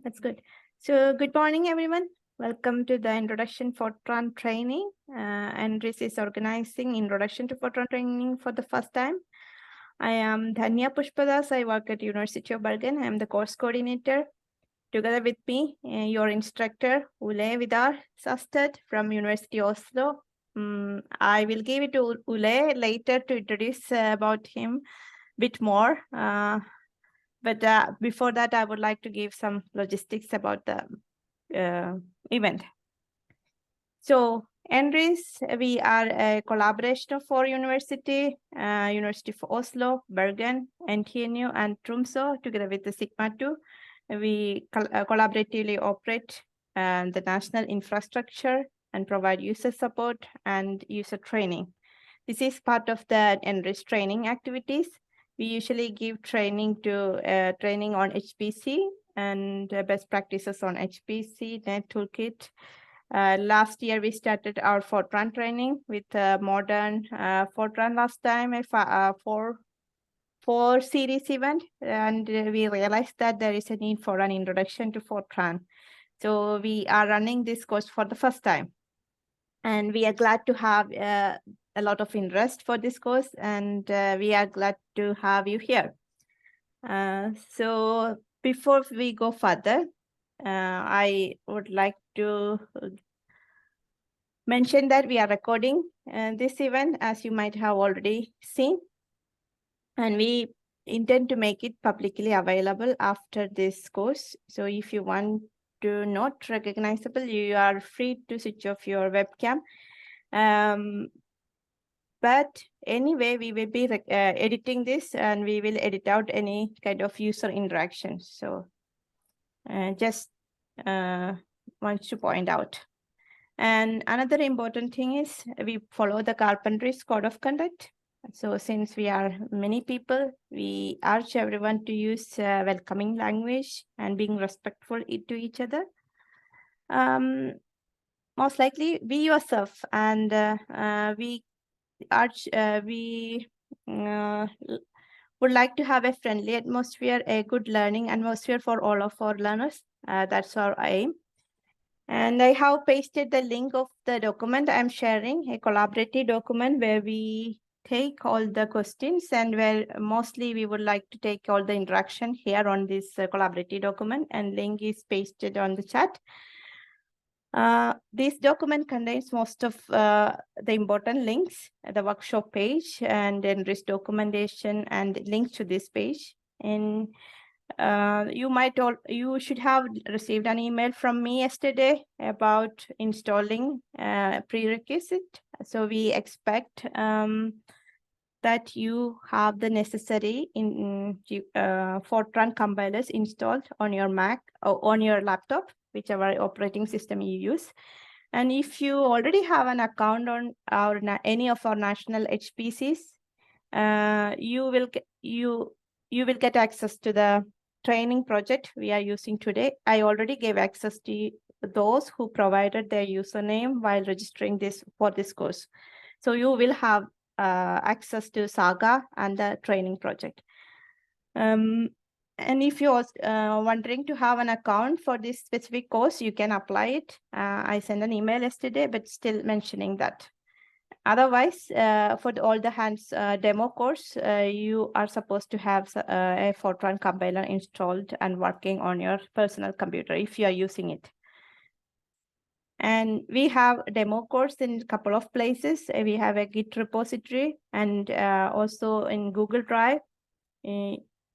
That's good. So good morning, everyone. Welcome to the Introduction Fortran training. NRIS is organizing Introduction to Fortran training for the first time. I am Dhanya Pushpadas. I work at University of Bergen. I am the course coordinator. Together with me, your instructor, Ole Saastad from University of Oslo. I will give it to Ole later to introduce about him a bit more. But before that, I would like to give some logistics about the event. So NRIS, we are a collaboration of 4 universities, University of Oslo, Bergen, NTNU, and Tromsø, together with the Sigma 2. We collaboratively operate the national infrastructure and provide user support and user training. This is part of the NRIS training activities. We usually give training on HPC and best practices on HPC, Net Toolkit. Last year, we started our Fortran training with modern Fortran last time, a 4 series event, and we realized that there is a need for an introduction to Fortran. So we are running this course for the first time. And we are glad to have a lot of interest for this course, and we are glad to have you here. So before we go further, I would like to mention that we are recording this event, as you might have already seen, and we intend to make it publicly available after this course. So if you want to not recognizable, you are free to switch off your webcam. But anyway, we will be editing this, and we will edit out any kind of user interaction. So just want to point out. And another important thing is we follow the Carpentries Code of Conduct. So since we are many people, we urge everyone to use welcoming language and being respectful to each other. Most likely be yourself, and we would like to have a friendly atmosphere, a good learning atmosphere for all of our learners. That's our aim. And I have pasted the link of the document I'm sharing, a collaborative document where we take all the questions, and where mostly we would like to take all the interaction here on this collaborative document, and link is pasted on the chat. This document contains most of the important links, the workshop page, and NRIS documentation, and links to this page. And you should have received an email from me yesterday about installing prerequisite. So we expect that you have the necessary Fortran compilers installed on your Mac or on your laptop, whichever operating system you use. And if you already have an account on any of our national HPCs, you will get access to the training project we are using today. I already gave access to those who provided their username while registering for this course. So you will have access to Saga and the training project. And if you're wondering to have an account for this specific course, you can apply it. I sent an email yesterday, but still mentioning that. Otherwise, for all the hands demo course, you are supposed to have a Fortran compiler installed and working on your personal computer if you are using it. And we have a demo course in a couple of places. We have a Git repository, and also in Google Drive.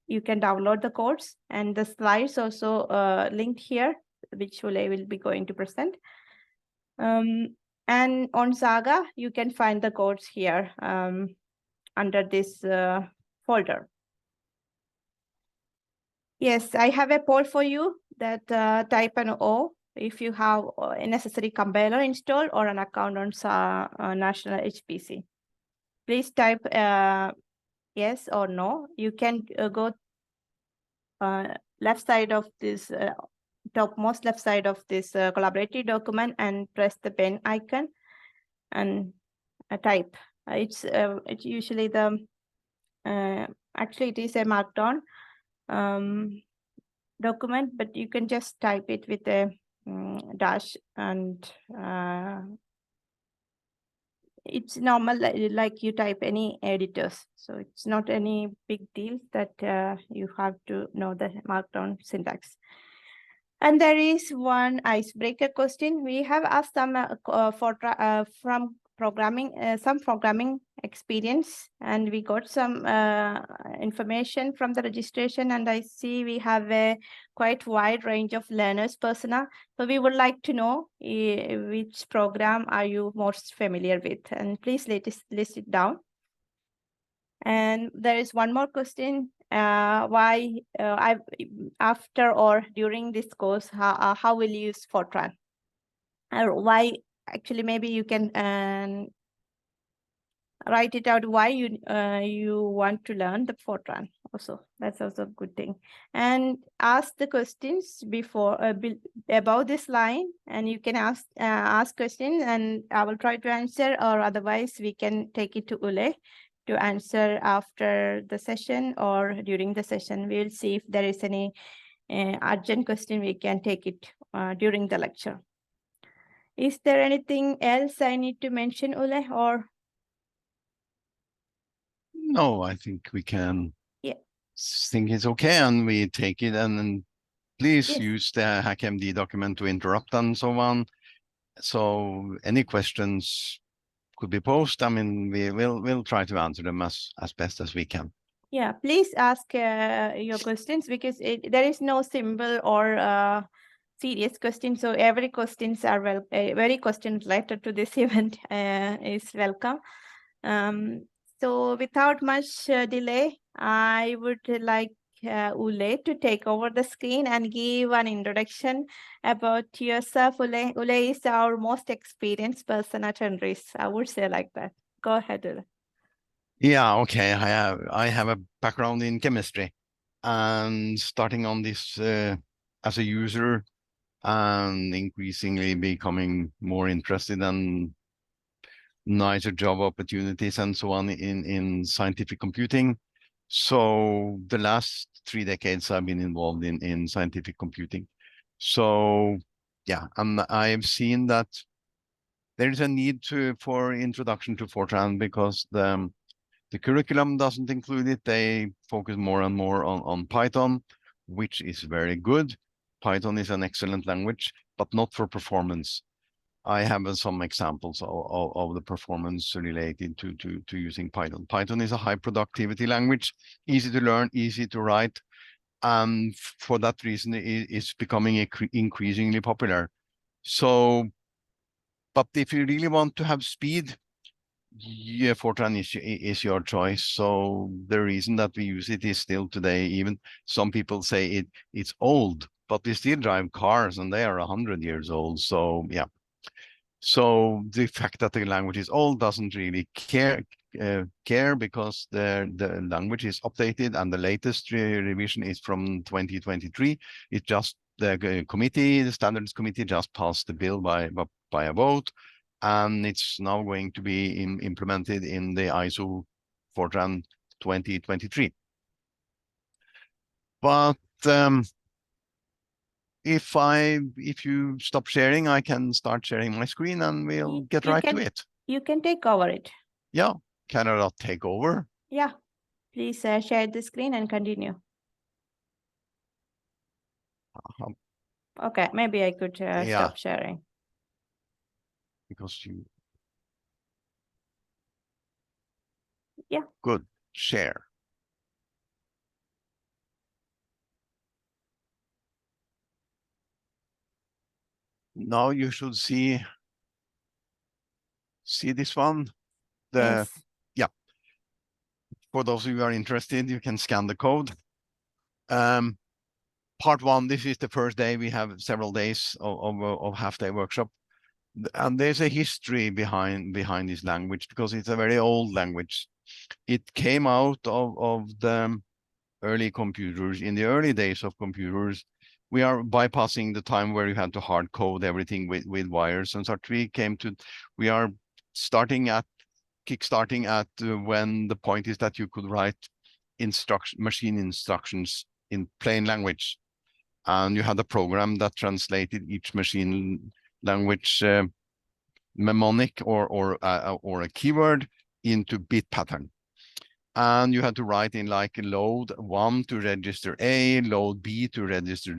You can download the course, and the slides also linked here, which I will be going to present. And on Saga, you can find the codes here under this folder. Yes, I have a poll for you that type an O if you have a necessary compiler installed or an account on national HPC. Please type yes or no. You can go left side of this topmost left side of this collaborative document and press the pen icon and type. It's usually the actually it is a markdown. document, but you can just type it with a dash, and it's normal, like you type any editors. So it's not any big deal that you have to know the markdown syntax. And there is one icebreaker question. We have asked some from programming, some programming experience, and we got some information from the registration. And I see we have a quite wide range of learners persona. So we would like to know which program are you most familiar with, and please list it down. And there is one more question. Why after or during this course, how will you use Fortran? Or why, actually, maybe you can write it out why you want to learn the Fortran also. That's also a good thing. And ask the questions before about this line, and you can ask questions, and I will try to answer, or otherwise we can take it to Ole to answer after the session or during the session. We will see if there is any urgent question. We can take it during the lecture. Is there anything else I need to mention, Ole, or? No, I think we can think it's okay, and we take it, and then please use the HackMD document to interrupt and so on. So any questions could be posed. I mean, we'll try to answer them as best as we can. Yeah, please ask your questions, because there is no simple or serious question. So every questions are very question related to this event is welcome. So without much delay, I would like Ole to take over the screen and give an introduction about yourself. Ole is our most experienced person at NRIS. I would say like that. Go ahead, Ole. Yeah, okay. I have a background in chemistry, and starting on this as a user, and increasingly becoming more interested in nicer job opportunities and so on in scientific computing. So the last 3 decades I've been involved in scientific computing. So yeah, I've seen that there is a need for introduction to Fortran, because the curriculum doesn't include it. They focus more and more on Python, which is very good. Python is an excellent language, but not for performance. I have some examples of the performance related to using Python. Python is a high productivity language, easy to learn, easy to write, and for that reason it's becoming increasingly popular. So, but if you really want to have speed, yeah, Fortran is your choice. So the reason that we use it is still today. Even some people say it's old, but we still drive cars, and they are 100 years old. So yeah. So the fact that the language is old doesn't really care, because the language is updated, and the latest revision is from 2023. It just the standards committee just passed the bill by a vote, and it's now going to be implemented in the ISO Fortran 2023. But if you stop sharing, I can start sharing my screen, and we'll get right to it. You can take over it. Yeah, can I not take over? Yeah, please share the screen and continue. Okay, maybe I could stop sharing. Because you... Yeah. Good, share. Now you should see this one. Yes. Yeah. For those of you who are interested, you can scan the code. Part 1, this is the first day. We have several days of half-day workshop. And there's a history behind this language, because it's a very old language. It came out of the early computers. In the early days of computers, we are bypassing the time where you had to hard code everything with wires and such. We are kickstarting at when the point is that you could write machine instructions in plain language. and you had a program that translated each machine language mnemonic or a keyword into bit pattern. And you had to write in like load 1 to register A, load B to register,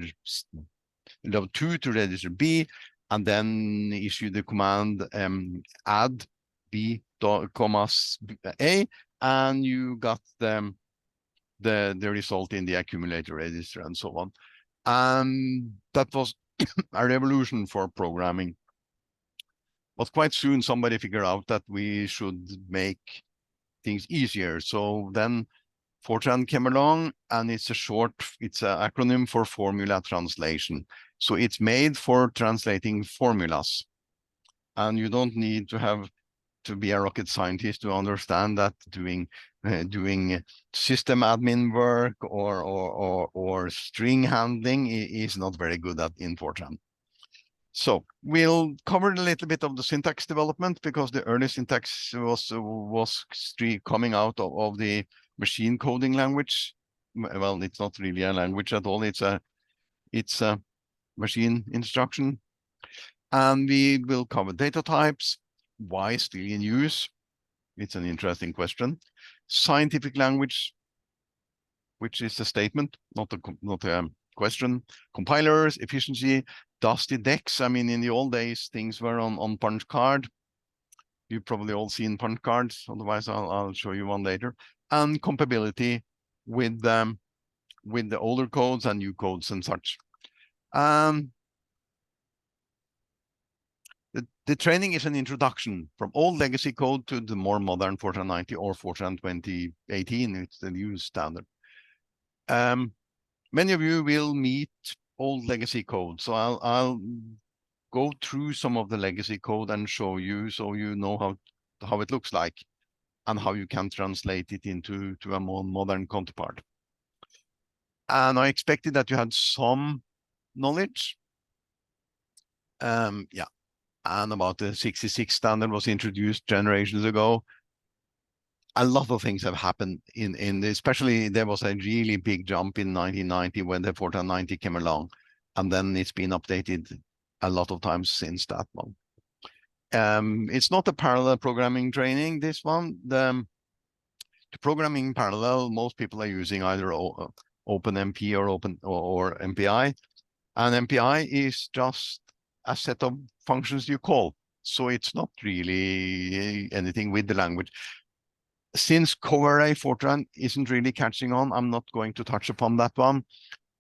load 2 to register B, and then issue the command add B commas A, and you got the result in the accumulator register and so on. And that was a revolution for programming. But quite soon somebody figured out that we should make things easier. So then Fortran came along, and it's an acronym for formula translation. So it's made for translating formulas. And you don't need to be a rocket scientist to understand that doing system admin work or string handling is not very good at in Fortran. So we'll cover a little bit of the syntax development, because the early syntax was coming out of the machine coding language. Well, it's not really a language at all. It's a machine instruction. And we will cover data types, why still in use. It's an interesting question. Scientific language, which is a statement, not a question. Compilers, efficiency, dusty decks. I mean, in the old days, things were on punch card. You've probably all seen punch cards. Otherwise, I'll show you one later. And compatibility with the older codes and new codes and such. The training is an introduction from old legacy code to the more modern Fortran 90 or Fortran 2018. It's the new standard. Many of you will meet old legacy code, so I'll go through some of the legacy code and show you, so you know how it looks like and how you can translate it into a more modern counterpart. And I expected that you had some knowledge. Yeah, and about the 66 standard was introduced generations ago. A lot of things have happened especially there was a really big jump in 1990 when the Fortran 90 came along, and then it's been updated a lot of times since that one. It's not a parallel programming training, this one. The programming parallel, most people are using either OpenMP or MPI, and MPI is just a set of functions you call, so it's not really anything with the language. Since co-array Fortran isn't really catching on, I'm not going to touch upon that one,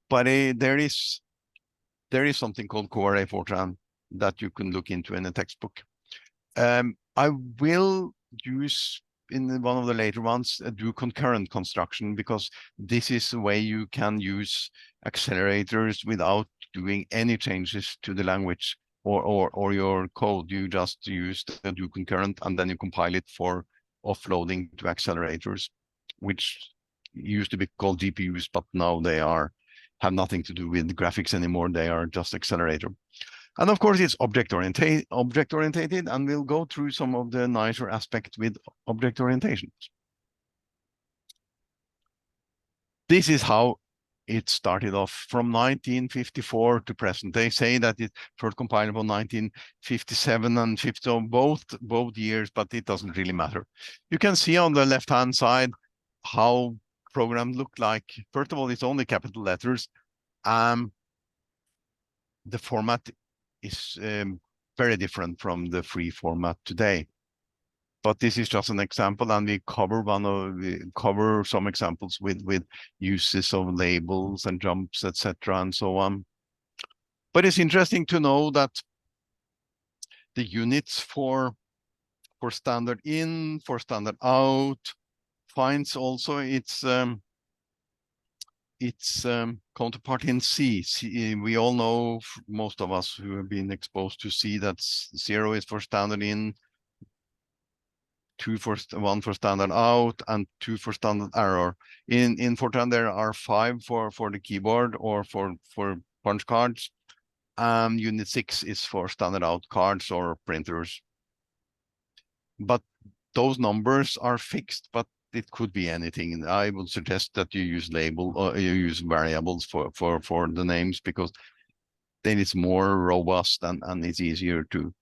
but there is something called co-array Fortran that you can look into in a textbook. I will use in one of the later ones do concurrent construction, because this is the way you can use accelerators without doing any changes to the language or your code. You just use the do concurrent, and then you compile it for offloading to accelerators, which used to be called GPUs, but now they have nothing to do with graphics anymore. They are just accelerator. And of course, it's object oriented, and we'll go through some of the nicer aspects with object orientation. This is how it started off from 1954 to present. They say that it first compiled in 1957 and 50, both years, but it doesn't really matter. You can see on the left-hand side how program looked like. First of all, it's only capital letters. The format is very different from the free format today. But this is just an example, and we cover some examples with uses of labels and jumps, etc., and so on. But it's interesting to know that the units for standard in, for standard out, finds also its counterpart in C. We all know, most of us who have been exposed to C, that 0 is for standard in, 1 for standard out, and 2 for standard error. In Fortran, there are 5 for the keyboard or for punch cards. Unit 6 is for standard out cards or printers. But those numbers are fixed, but it could be anything. I would suggest that you use label or you use variables for the names, because then it's more robust and it's easier to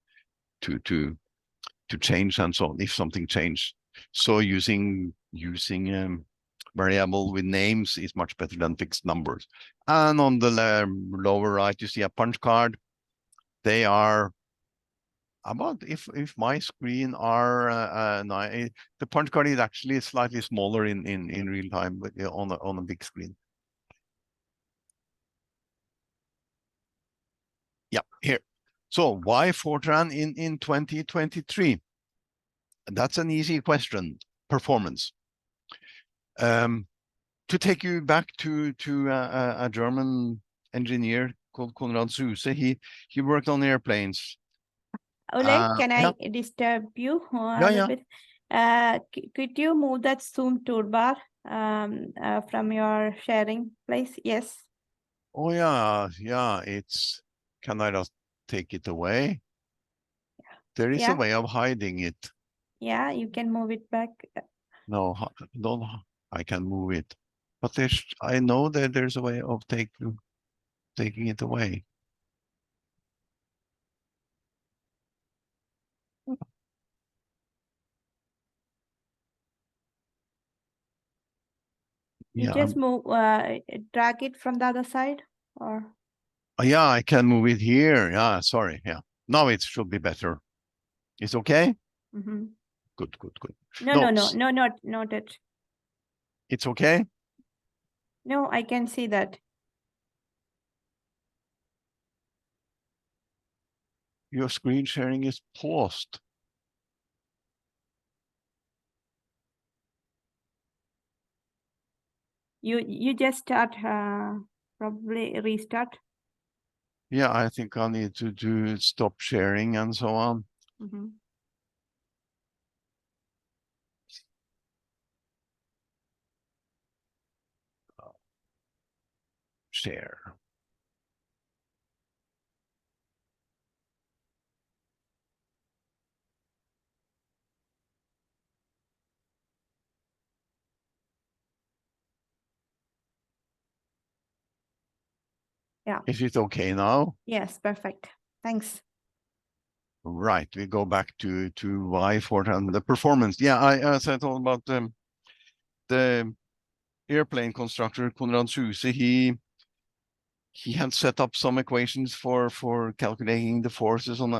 change and so on if something changed. So using variable with names is much better than fixed numbers. And on the lower right, you see a punch card. They are about, if my screen are the punch card is actually slightly smaller in real time, but on a big screen. Yeah, here. So why Fortran in 2023? That's an easy question. Performance. To take you back to a German engineer called Konrad Zuse, he worked on airplanes. Ole, can Yeah. I disturb you a Yeah, little bit? Could you move that Zoom toolbar from your sharing place? Yes. Oh yeah. Can I just take it away? There is a way of hiding it. Yeah, you can move it back. No, don't. I can move it, but I know that there's a way of taking it away. You Yeah, just move, drag it from the other side, or yeah, I can move it here. Yeah, sorry. Yeah, now it should be better. It's okay. Good. no, not it. It's okay. No, I can see that. Your screen sharing is paused. You just start, probably restart. Yeah, I think I need to do stop sharing and so on. Share. Yeah. Is it okay now? Yes, perfect. Thanks. Right, we go back to why Fortran, the performance. Yeah, I said all about the airplane constructor Konrad Zuse. He had set up some equations for calculating the forces on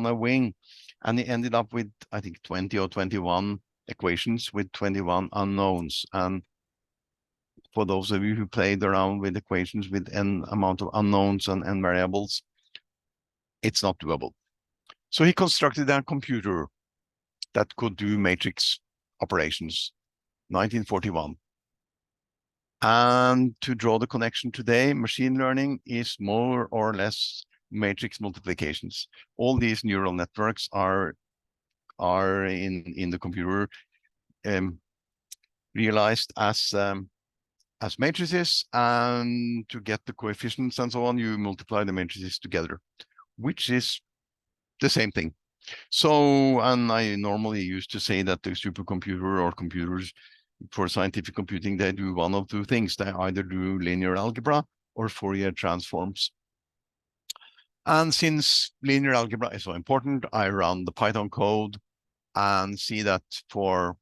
a wing, and he ended up with, I think, 20 or 21 equations with 21 unknowns. And for those of you who played around with equations with n amount of unknowns and variables, it's not doable. So he constructed a computer that could do matrix operations, 1941. And to draw the connection today, machine learning is more or less matrix multiplications. All these neural networks are in the computer realized as matrices, and to get the coefficients and so on, you multiply the matrices together, which is the same thing. So, and I normally used to say that the supercomputer or computers for scientific computing, they do one of two things. They either do linear algebra or Fourier transforms. And since linear algebra is so important, I run the Python code and see that for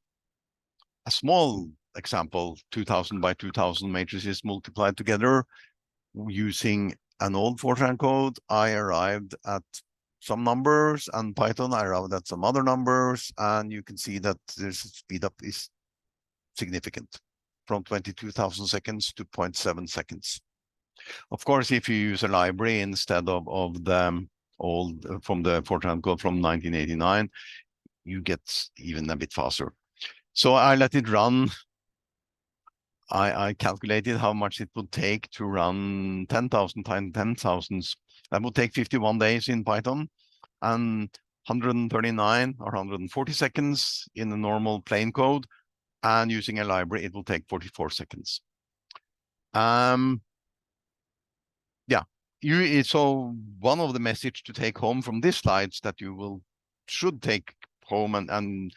a small example, 2000 by 2000 matrices multiplied together using an old Fortran code, I arrived at some numbers, and Python I arrived at some other numbers, and you can see that this speed up is significant, from 22,000 seconds to 0.7 seconds. Of course, if you use a library instead of the old from the Fortran code from 1989, you get even a bit faster. So I let it run. I calculated how much it would take to run 10,000 times 10,000s. That would take 51 days in Python and 139 or 140 seconds in the normal plain code. And using a library, it will take 44 seconds. Yeah, so one of the message to take home from this slides that you should take home and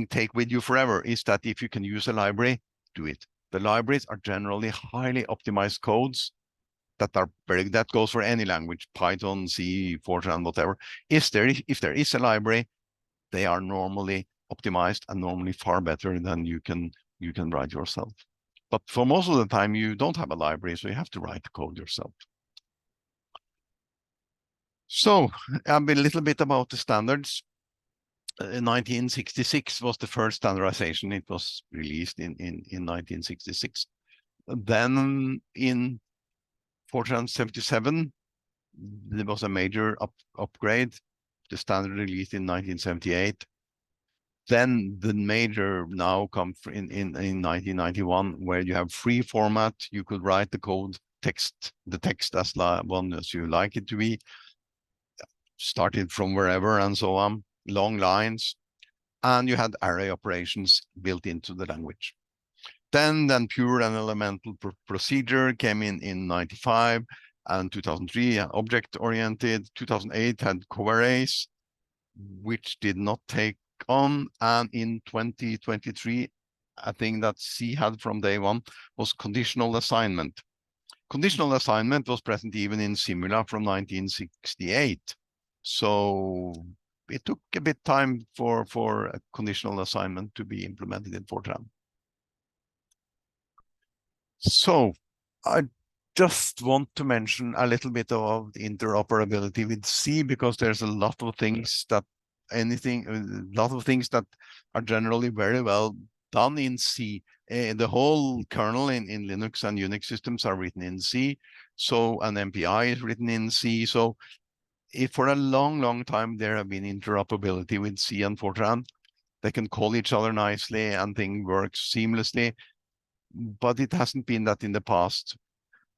take with you forever is that if you can use a library, do it. The libraries are generally highly optimized codes that are that goes for any language, Python, C, Fortran, whatever. If there is a library, they are normally optimized and normally far better than you can write yourself. But for most of the time, you don't have a library, so you have to write the code yourself. So a little bit about the standards. 1966 was the first standardization. It was released in 1966. Then in Fortran 77, there was a major upgrade. The standard released in 1978. Then the major now comes in 1991, where you have free format. You could write the code the text as one as you like it to be, started from wherever and so on, long lines, and you had array operations built into the language. Then pure and elemental procedure came in 95, and 2003 object-oriented. 2008 had coarrays, which did not take on, and in 2023, a thing that C had from day one was conditional assignment. Conditional assignment was present even in Simula from 1968. So it took a bit time for a conditional assignment to be implemented in Fortran. So I just want to mention a little bit of the interoperability with C, because there's a lot of things that are generally very well done in C. The whole kernel in Linux and Unix systems are written in C. So an MPI is written in C. So if for a long time there have been interoperability with C and Fortran, they can call each other nicely and things work seamlessly. But it hasn't been that in the past.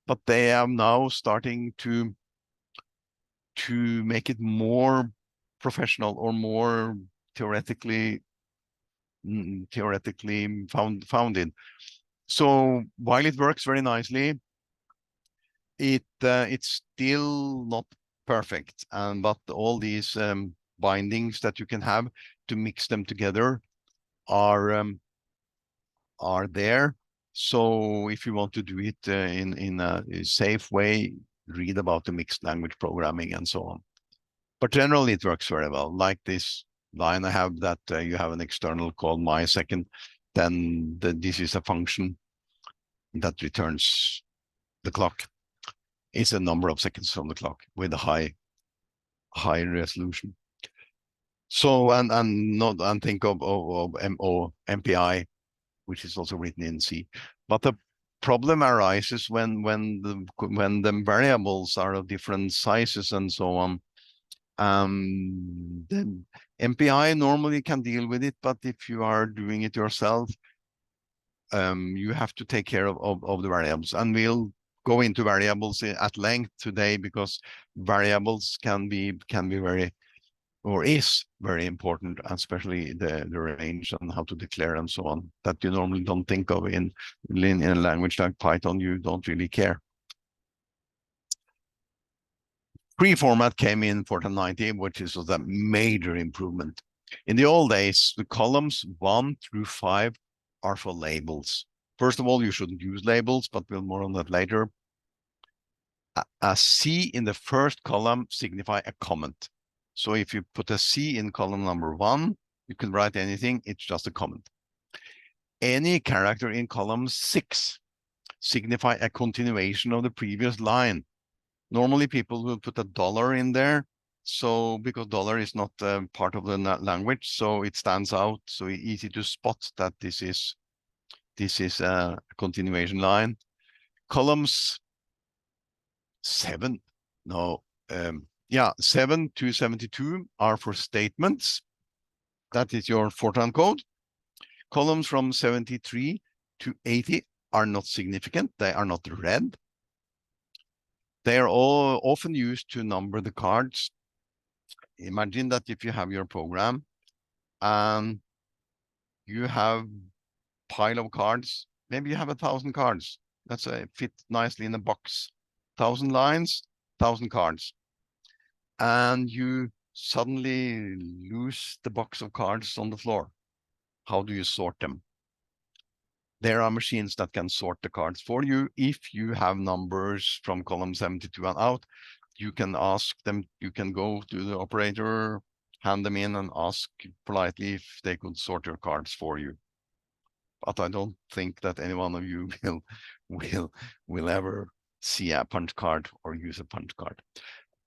But they are now starting to make it more professional or more theoretically founded. So while it works very nicely, it's still not perfect. But all these bindings that you can have to mix them together are there. So if you want to do it in a safe way, read about the mixed language programming and so on. But generally it works very well. Like this line I have, that you have an external called mysecond, then this is a function that returns the clock. It's a number of seconds from the clock with a high resolution. So and think of MPI, which is also written in C. But the problem arises when the variables are of different sizes and so on. Then MPI normally can deal with it, but if you are doing it yourself, you have to take care of the variables. And we'll go into variables at length today, because variables can be very, or is very important, especially the range and how to declare and so on, that you normally don't think of in a language like Python. You don't really care. Free format came in Fortran 90, which is a major improvement. In the old days, the columns 1 through 5 are for labels. First of all, you shouldn't use labels, but we'll more on that later. A C in the first column signify a comment. So if you put a C in column number 1, you can write anything, it's just a comment. Any character in column 6 signify a continuation of the previous line. Normally people will put $, in there, so because $, is not part of the language, so it stands out, so easy to spot that this is a continuation line. Columns 7 to 72 are for statements. That is your Fortran code. Columns from 73 to 80 are not significant. They are not read. They are all often used to number the cards. Imagine that if you have your program and you have a pile of cards, maybe you have 1,000 cards. That's fit nicely in a box. 1,000 lines, 1,000 cards. And you suddenly lose the box of cards on the floor. how do you sort them? There are machines that can sort the cards for you. If you have numbers from column 72 and out, you can ask them, you can go to the operator, hand them in and ask politely if they could sort your cards for you. But I don't think that any one of you will ever see a punch card or use a punch card.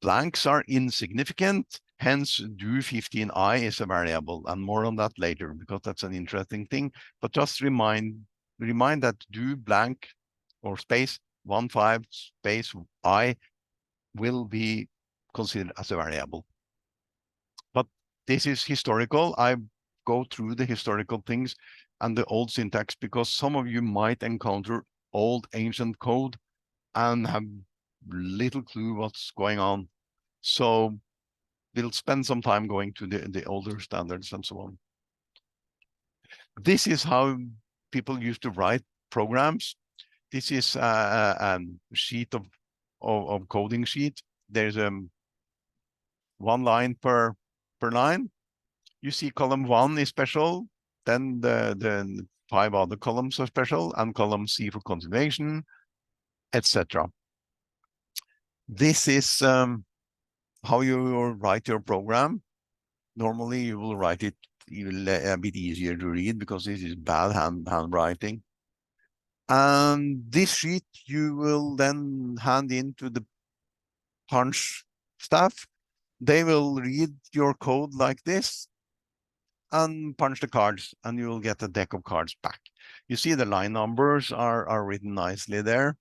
Blanks are insignificant, hence do 15i is a variable, and more on that later because that's an interesting thing. But just remind that do blank or space 15 space I will be considered as a variable. But this is historical. I go through the historical things and the old syntax because some of you might encounter old ancient code and have little clue what's going on. So we'll spend some time going to the older standards and so on. This is how people used to write programs. This is a sheet of coding sheet. There's one line per line. You see column 1 is special, then the 5 other columns are special, and column C for continuation, etc. This is how you write your program. Normally, you will write it a bit easier to read because this is bad handwriting. And this sheet you will then hand in to the punch staff. They will read your code like this and punch the cards, and you will get a deck of cards back. You see the line numbers are written nicely there.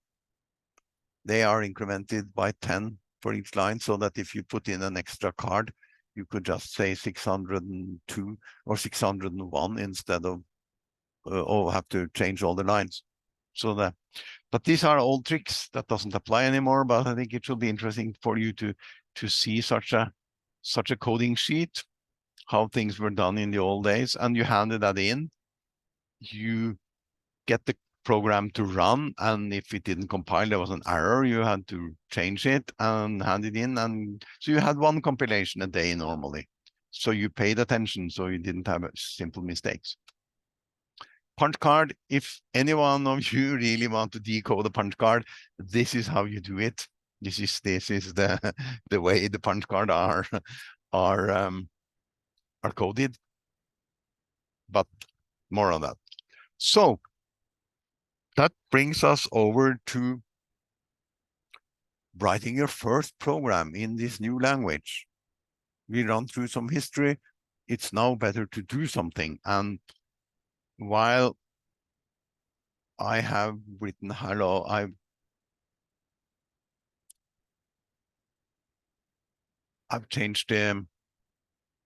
They are incremented by 10 for each line, so that if you put in an extra card, you could just say 602 or 601 instead of have to change all the lines. So that, but these are old tricks that doesn't apply anymore. But I think it should be interesting for you to see such a coding sheet, how things were done in the old days, and you handed that in. You get the program to run, and if it didn't compile, there was an error, you had to change it and hand it in, and so you had one compilation a day normally. So you paid attention, so you didn't have simple mistakes. Punch card, if any one of you really want to decode a punch card, this is how you do it. This is the way the punch card are coded, but more on that. So that brings us over to writing your first program in this new language. We run through some history. It's now better to do something. And while I have written hello, I've changed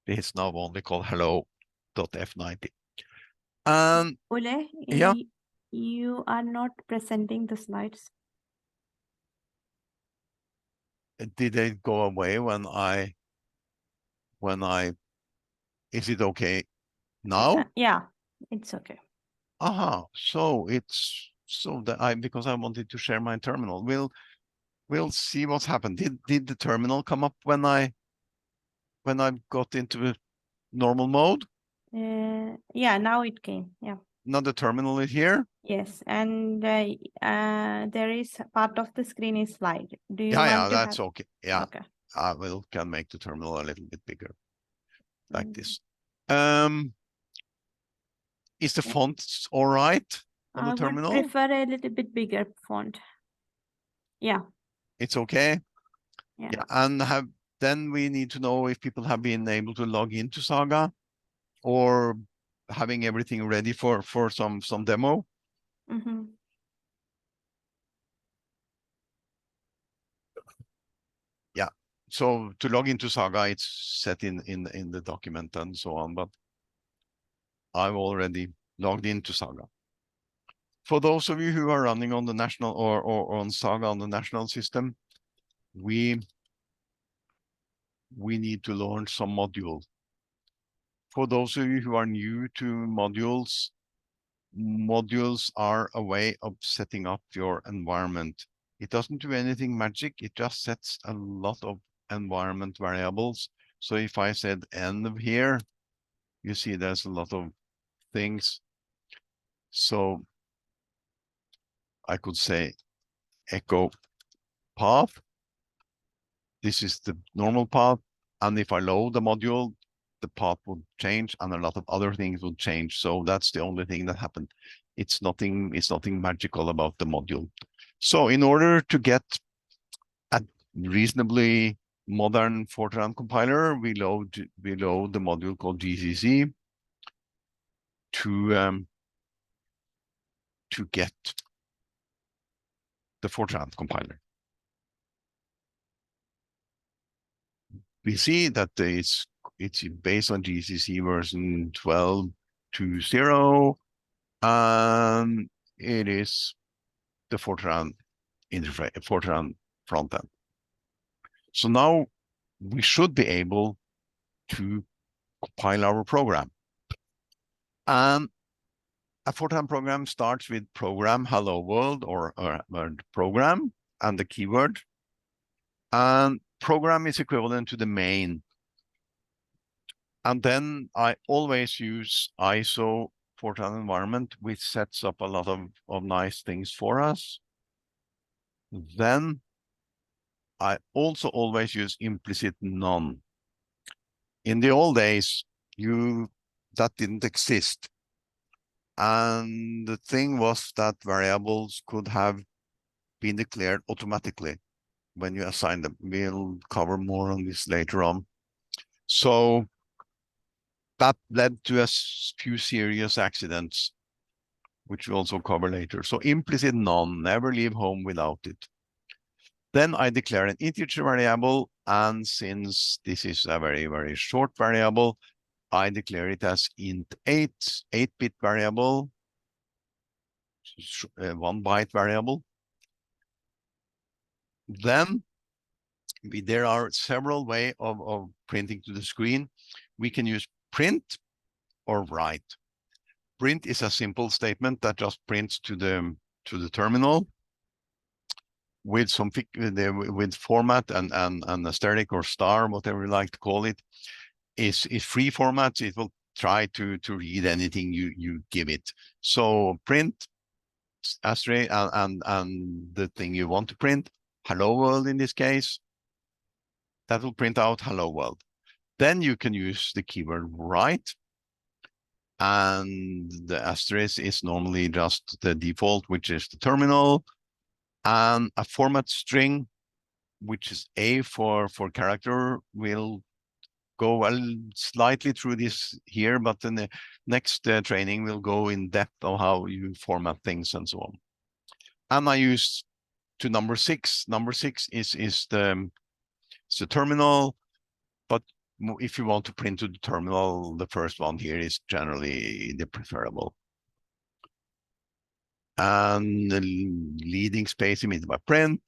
it's now only called hello.f90. And Ole, yeah, you are not presenting the slides. did they go away when I is it okay now? Yeah, it's okay. So it's that because I wanted to share my terminal. We'll see what's happened. Did the terminal come up when I got into a normal mode? Yeah, now it came. Yeah. Now the terminal is here. Yes, and there is part of the screen is slide. Do you Yeah, want to that's have... okay. Yeah, okay. I can make the terminal a little bit bigger, like this. Is the font all right on the terminal? I would prefer a little bit bigger font. Yeah. It's okay. Yeah. And then we need to know if people have been able to log into Saga, or having everything ready for some demo. Yeah. So to log into Saga, it's set in the document and so on, but I've already logged into Saga. For those of you who are running on the national or on Saga on the national system, we need to launch some modules. For those of you who are new to modules, modules are a way of setting up your environment. It doesn't do anything magic. It just sets a lot of environment variables. So if I said env here, you see there's a lot of things. So I could say echo path. This is the normal path. And if I load the module, the path would change and a lot of other things would change. So that's the only thing that happened. It's nothing magical about the module. So in order to get a reasonably modern Fortran compiler, we load the module called GCC to get the Fortran compiler. We see that it's based on GCC version 12.2.0, and it is the Fortran interface, Fortran frontend. So now we should be able to compile our program. And a Fortran program starts with program hello world or program and the keyword. And program is equivalent to the main. And then I always use ISO Fortran environment, which sets up a lot of nice things for us. Then I also always use implicit none. In the old days, that didn't exist. And the thing was that variables could have been declared automatically when you assign them. We'll cover more on this later on. So that led to a few serious accidents, which we'll also cover later. So implicit none, never leave home without it. Then I declare an integer variable, and since this is a very, very short variable, I declare it as int 8-bit variable, 1-byte variable. Then there are several ways of printing to the screen. We can use print or write. Print is a simple statement that just prints to the terminal with some with format and asterisk or star, whatever you like to call it. Is free format. It will try to read anything you give it. So print asterisk and the thing you want to print, hello world in this case, that will print out hello world. Then you can use the keyword write, and the asterisk is normally just the default, which is the terminal, and a format string, which is A for character. Will go slightly through this here, but in the next training we'll go in depth on how you format things and so on. And I use to number 6. Number 6 is the terminal, but if you want to print to the terminal, the first one here is generally the preferable. And the leading space emitted by print.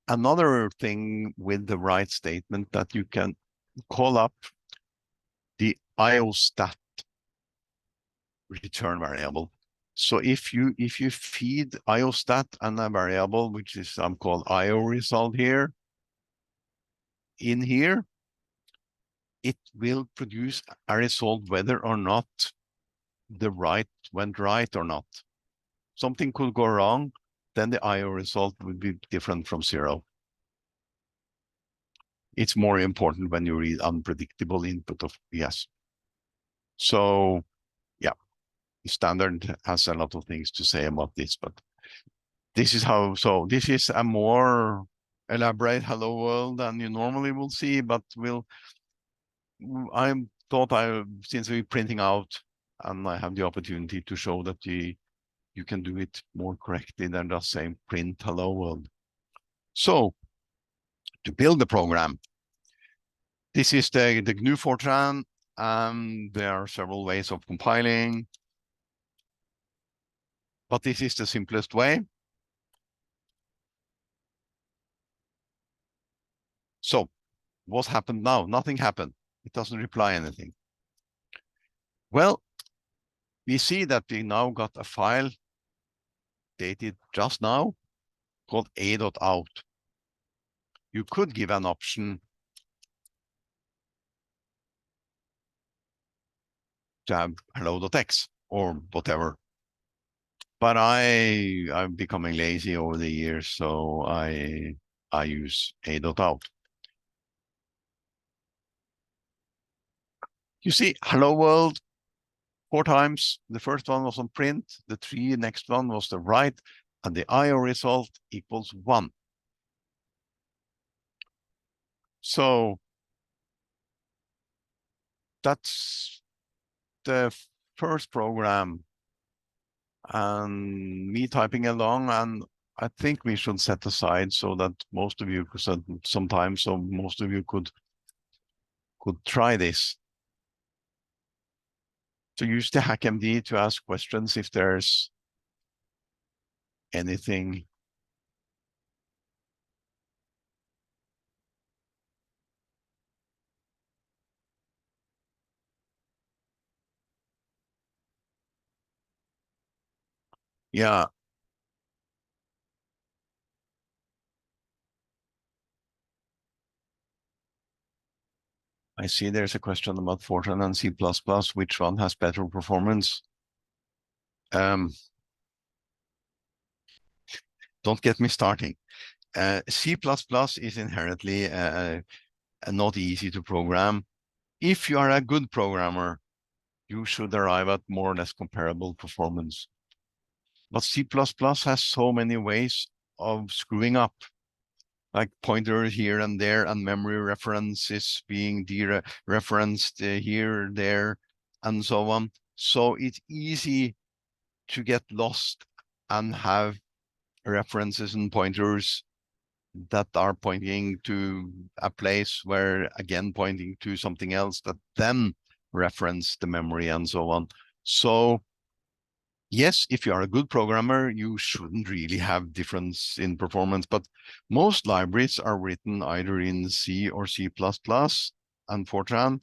Another thing with the write statement that you can call up the IOStat return variable. So if you feed IOStat and a variable, which is called IO result here, in here, it will produce a result whether or not the write went right or not. Something could go wrong, then the IO result would be different from 0. It's more important when you read unpredictable input of yes. So yeah, standard has a lot of things to say about this, but this is how, so this is a more elaborate hello world than you normally will see, but since we're printing out and I have the opportunity to show that you can do it more correctly than just saying print hello world. So to build the program, this is the GNU Fortran, and there are several ways of compiling, but this is the simplest way. So what happened now? Nothing happened. It doesn't reply anything. Well, we see that we now got a file dated just now called a.out. You could give an option to have hello.x or whatever. But I'm becoming lazy over the years, so I use a.out. You see, hello world 4 times. The first one was on print, the 3 next one was the write, and the IO result equals 1. So that's the first program, and me typing along, and I think we should set aside so that most of you could sometimes, so most of you could try this. So use the HackMD to ask questions if there's anything. Yeah. I see there's a question about Fortran and C++. Which one has better performance? Don't get me starting. C++ is inherently not easy to program. If you are a good programmer, you should arrive at more or less comparable performance. But C++ has so many ways of screwing up, like pointer here and there, and memory references being dereferenced here, there, and so on. So it's easy to get lost and have references and pointers that are pointing to a place where, again, pointing to something else that then reference the memory and so on. So yes, if you are a good programmer, you shouldn't really have difference in performance, but most libraries are written either in C or C++ and Fortran.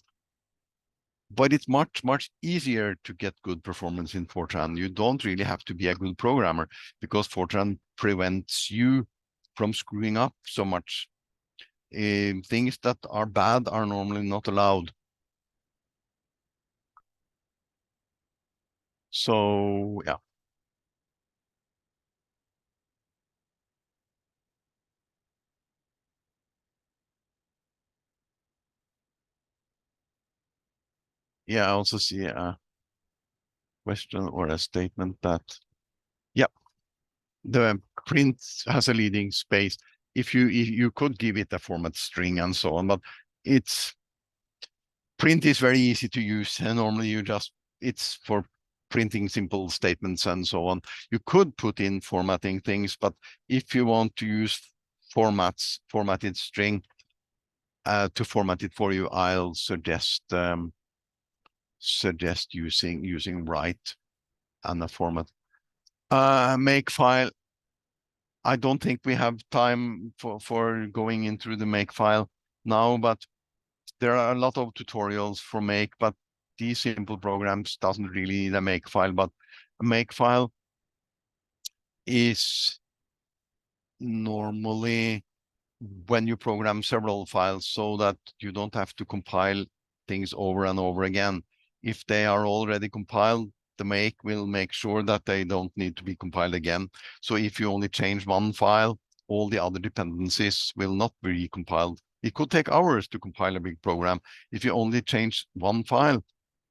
But it's much, much easier to get good performance in Fortran. You don't really have to be a good programmer because Fortran prevents you from screwing up so much. Things that are bad are normally not allowed. So, yeah. Yeah, I also see a question or a statement that, yeah, the print has a leading space. If you could give it a format string and so on, but print is very easy to use, and normally it's for printing simple statements and so on. You could put in formatting things, but if you want to use formatted string to format it for you, I'll suggest using write and a format. Makefile. I don't think we have time for going into the makefile now, but there are a lot of tutorials for make, but these simple programs doesn't really need a makefile, but a makefile is normally when you program several files so that you don't have to compile things over and over again. If they are already compiled, the make will make sure that they don't need to be compiled again. So if you only change one file, all the other dependencies will not be recompiled. It could take hours to compile a big program. If you only change one file,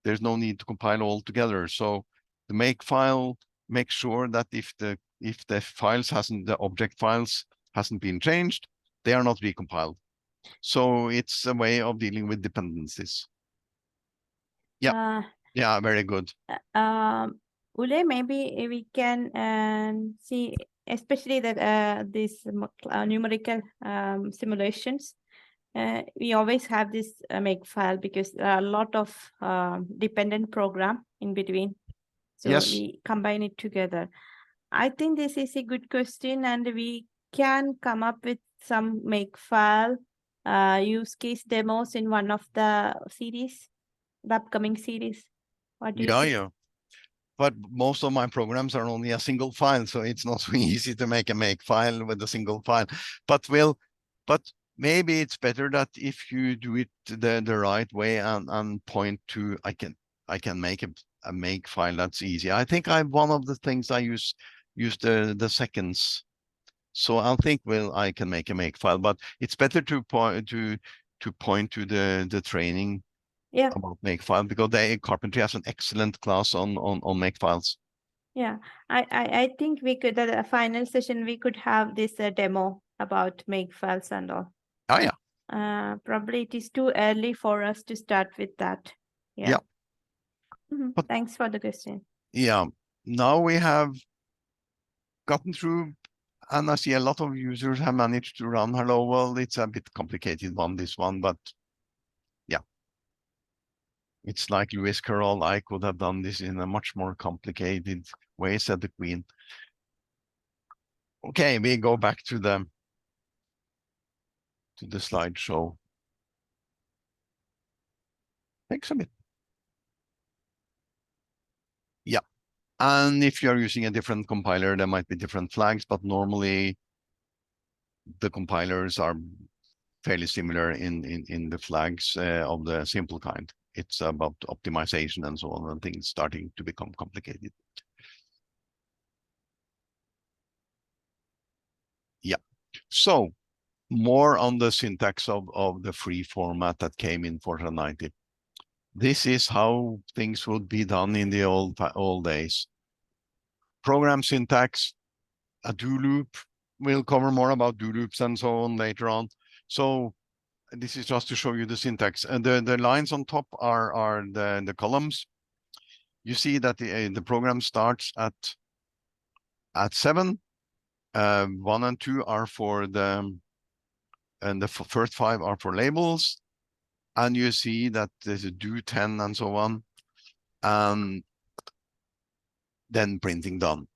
there's no need to compile all together. So the make file makes sure that if the object files hasn't been changed, they are not recompiled. So it's a way of dealing with dependencies. Yeah, yeah, very good. Ole, maybe we can see, especially these numerical simulations. We always have this makefile because there are a lot of dependent program in between. So Yes. we combine it together. I think this is a good question, and we can come up with some makefile use case demos in one of the series, the upcoming series. What do you think? Yeah. But most of my programs are only a single file, so it's not so easy to make a makefile with a single file. But maybe it's better that if you do it the right way and point to, I can make a make file that's easy. I think one of the things I use the seconds. So I'll think, well, I can make a make file, but it's better to point to the training about make file, because carpentry has an excellent class on make files. Yeah, I think we could, at a final session, we could have this demo about make files and all. Oh yeah. Probably it is too early for us to start with that. Yeah. But, thanks for the question. Yeah, now we have gotten through, and I see a lot of users have managed to run Hello World. It's a bit complicated this one, but yeah. It's like Lewis Carroll, I could have done this in a much more complicated way, said the Queen. Okay, we go back to the slideshow. Thanks a bit. Yeah, and if you're using a different compiler, there might be different flags, but normally the compilers are fairly similar in the flags of the simple kind. It's about optimization and so on, and things starting to become complicated. Yeah, so more on the syntax of the free format that came in Fortran 90. This is how things would be done in the old days. Program syntax, a do loop. We'll cover more about do loops and so on later on. So this is just to show you the syntax. And the lines on top are the columns. You see that the program starts at 7. 1 and 2 are for and the first 5 are for labels. And you see that there's a do 10 and so on. And then printing done.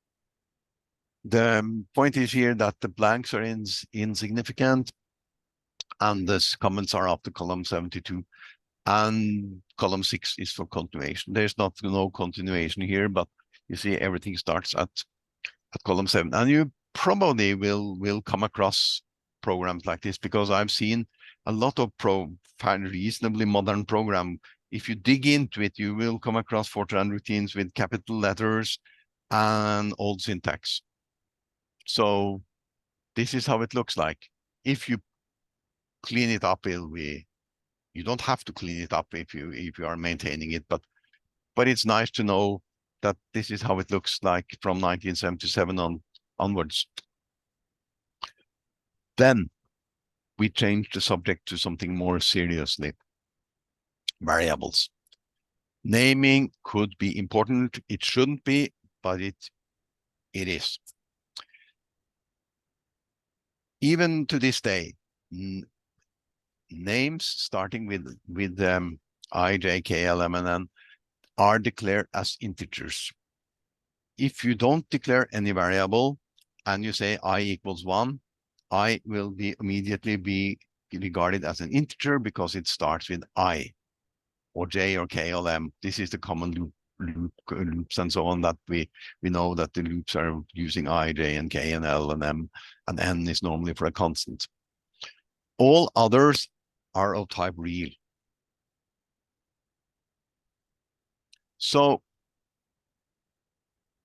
The point is here that the blanks are insignificant, and the comments are after column 72, and column 6 is for continuation. There's no continuation here, but you see everything starts at column 7. And you probably will come across programs like this, because I've seen a lot of reasonably modern program. If you dig into it, you will come across Fortran routines with capital letters and old syntax. So this is how it looks like. If you clean it up, you don't have to clean it up if you are maintaining it, but it's nice to know that this is how it looks like from 1977 onwards. Then we changed the subject to something more seriously. Variables. Naming could be important. It shouldn't be, but it is. Even to this day, names starting with I, J, K, L, M, and N are declared as integers. If you don't declare any variable and you say I equals 1, I will immediately be regarded as an integer because it starts with I, or J, or K, or M. This is the common loops and so on that we know that the loops are using I, J, and K, and L, and M, and N is normally for a constant. All others are of type real. So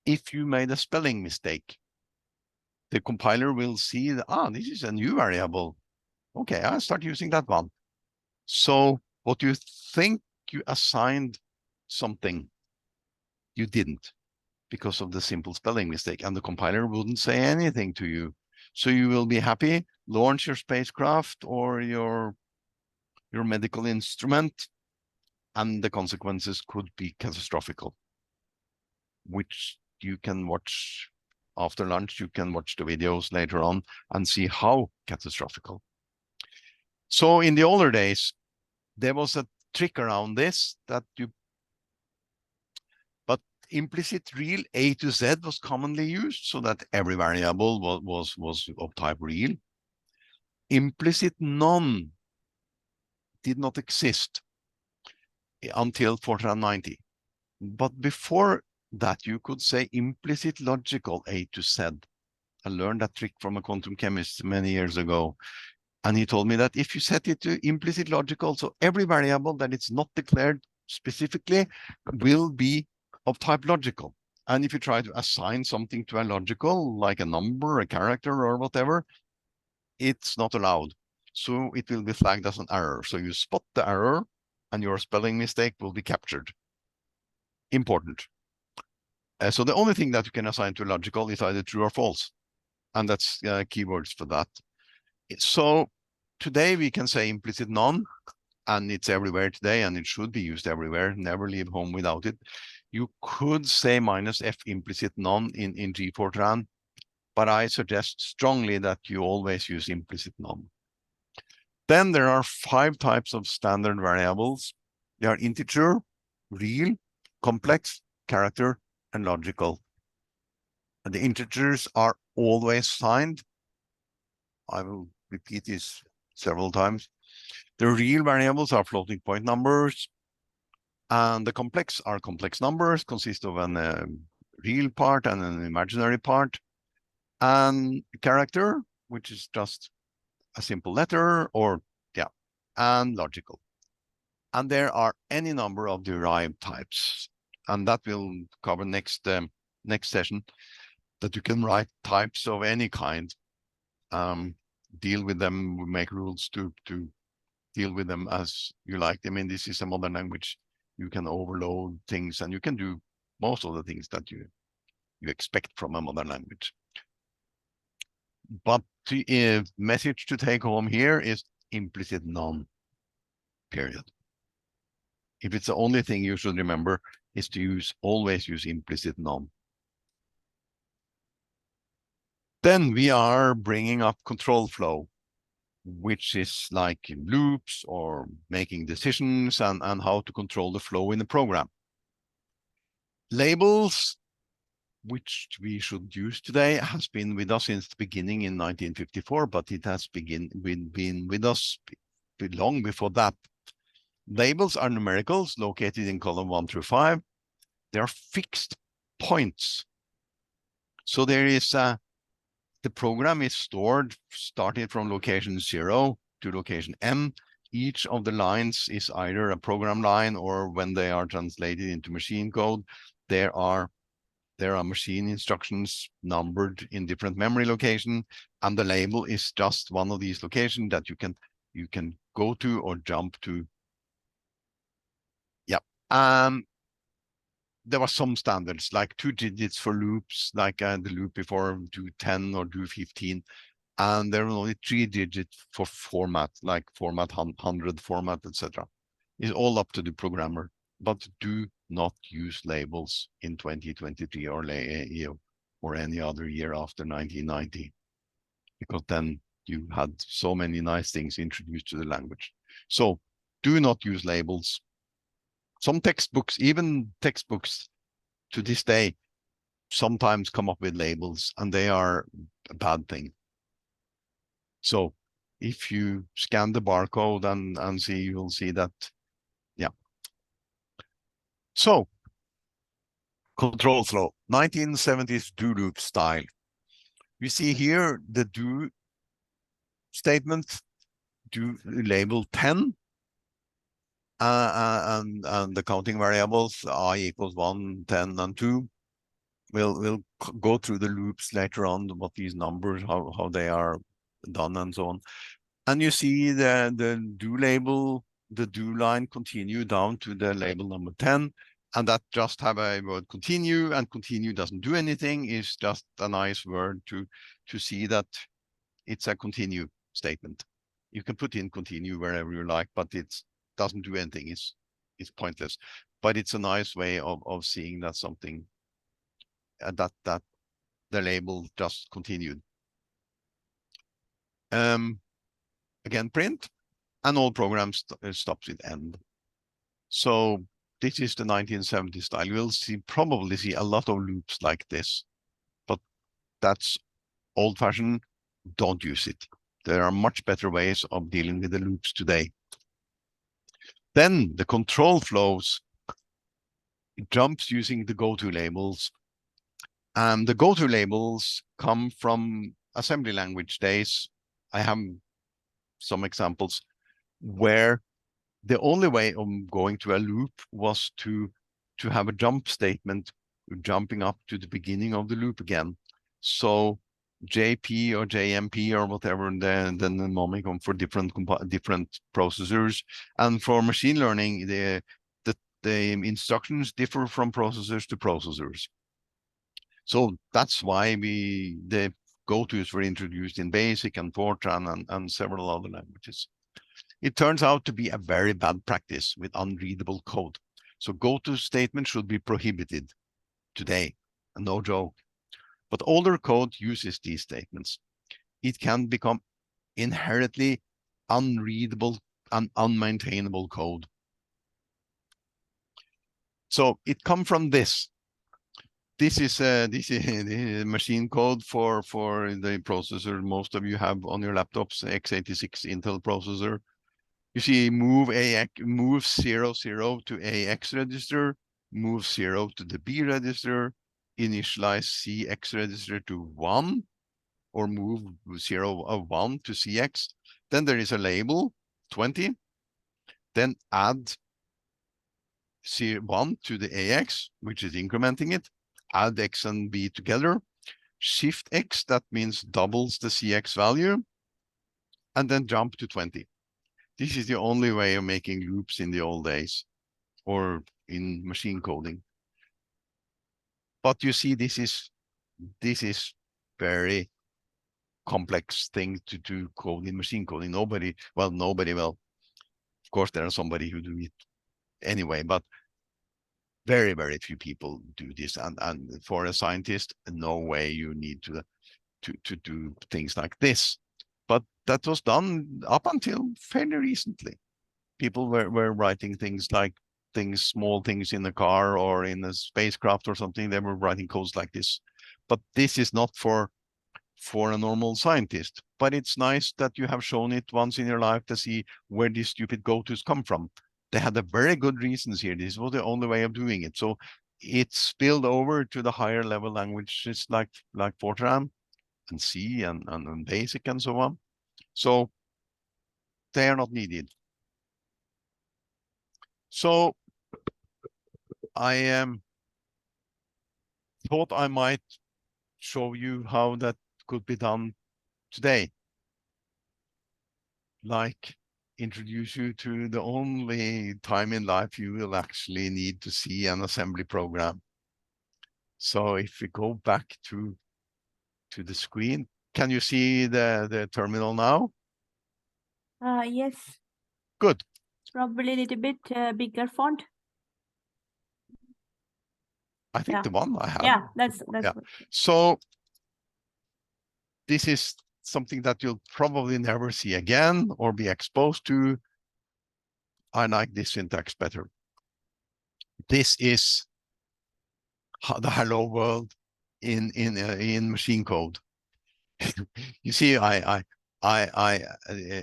if you made a spelling mistake, the compiler will see that, this is a new variable. Okay, I'll start using that one. So what you think you assigned something, you didn't, because of the simple spelling mistake, and the compiler wouldn't say anything to you. So you will be happy, launch your spacecraft or your medical instrument, and the consequences could be catastrophic, which you can watch after lunch. You can watch the videos later on and see how catastrophic. So in the older days, there was a trick around this but implicit real A to Z was commonly used, so that every variable was of type real. Implicit none did not exist until Fortran 90. But before that, you could say implicit logical A to Z. I learned that trick from a quantum chemist many years ago. And he told me that if you set it to implicit logical, so every variable that it's not declared specifically will be of type logical. And if you try to assign something to a logical, like a number, a character, or whatever, it's not allowed. So it will be flagged as an error. So you spot the error and your spelling mistake will be captured. Important. So the only thing that you can assign to logical is either true or false. And that's keywords for that. So today we can say implicit none, and it's everywhere today, and it should be used everywhere. Never leave home without it. You could say -f implicit none in Fortran, but I suggest strongly that you always use implicit none. Then there are 5 types of standard variables. They are integer, real, complex, character, and logical. And the integers are always signed. I will repeat this several times. The real variables are floating point numbers, and the complex are complex numbers, consist of a real part and an imaginary part, and character, which is just a simple letter, or and logical. And there are any number of derived types, and that will cover next session, that you can write types of any kind, deal with them, make rules to deal with them as you like. I mean, this is a modern language. You can overload things, and you can do most of the things that you expect from a modern language. But the message to take home here is implicit none, period. If it's the only thing you should remember, is to always use implicit none. Then we are bringing up control flow, which is like loops or making decisions and how to control the flow in the program. Labels, which we should use today, has been with us since the beginning in 1954, but it has been with us long before that. Labels are numericals located in column 1 through 5. They are fixed points. So there is the program is stored starting from location 0 to location M. Each of the lines is either a program line, or when they are translated into machine code, there are machine instructions numbered in different memory locations, and the label is just one of these locations that you can go to or jump to. There were some standards, like 2 digits for loops, like the loop before do 10 or do 15. And there are only 3 digits for format, like format 100 format, etc. It's all up to the programmer, but do not use labels in 2023 or any other year after 1990, because then you had so many nice things introduced to the language. So do not use labels. Some textbooks, even textbooks to this day, sometimes come up with labels, and they are a bad thing. So if you scan the barcode and see, you will see that, So control flow, 1970s do loop style. You see here the do statement, do label 10, and the counting variables I equals 1, 10, and 2. We'll go through the loops later on, what these numbers, how they are done and so on. And you see the do label, the do line continue down to the label number 10, and that just have a word continue, and continue doesn't do anything. It's just a nice word to see that it's a continue statement. You can put in continue wherever you like, but it doesn't do anything. It's pointless. But it's a nice way of seeing that something that the label just continued. Again, print, and all programs stops with end. So this is the 1970s style. You'll probably see a lot of loops like this, but that's old-fashioned. Don't use it. There are much better ways of dealing with the loops today. Then the control flows, it jumps using the go-to labels. And the go-to labels come from assembly language days. I have some examples where The only way of going to a loop was to have a jump statement jumping up to the beginning of the loop again. So JP or JMP or whatever the mnemonic for different processors, and for machine learning, the instructions differ from processors to processors. So that's why the gotos were introduced in BASIC and Fortran and several other languages. It turns out to be a very bad practice with unreadable code. So goto statements should be prohibited today, no joke. But older code uses these statements. It can become inherently unreadable and unmaintainable code. So it comes from this. This is machine code for the processor most of you have on your laptops, x86 Intel processor. You see move 0, 0 to AX register, move 0 to the B register, initialize CX register to 1, or move 0 of 1 to CX. Then there is a label 20. Then add C1 to the AX, which is incrementing it. Add X and B together. Shift X, that means doubles the CX value. And then jump to 20. This is the only way of making loops in the old days, or in machine coding. But you see, this is very complex thing to do code in machine coding. Nobody, of course there are somebody who do it anyway, but very, very few people do this. And for a scientist, no way you need to do things like this. But that was done up until fairly recently. People were writing things like small things in the car or in a spacecraft or something. They were writing codes like this. But this is not for a normal scientist. But it's nice that you have shown it once in your life to see where these stupid go-tos come from. They had a very good reasons here. This was the only way of doing it. So it spilled over to the higher level languages like Fortran and C and BASIC and so on. So they are not needed. So I thought I might show you how that could be done today. Like introduce you to the only time in life you will actually need to see an assembly program. So if we go back to the screen, can you see the terminal now? Yes. Good. Probably a little bit bigger font. I think the one I have. Yeah, that's yeah. Good. So this is something that you'll probably never see again or be exposed to. I like this syntax better. This is the hello world in machine code. You see, I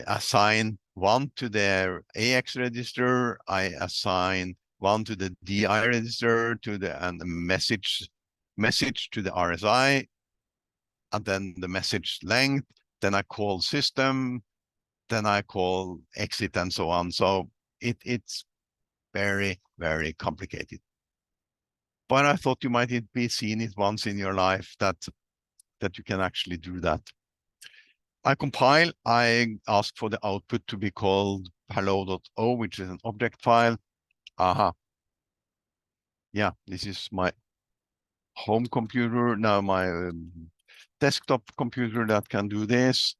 assign 1 to the AX register. I assign 1 to the DI register and the message to the RSI, and then the message length. Then I call system. Then I call exit and so on. So it's very, very complicated. But I thought you might be seen it once in your life that you can actually do that. I compile, I ask for the output to be called hello.o, which is an object file. Aha. Yeah, this is my home computer. Now my desktop computer that can do this.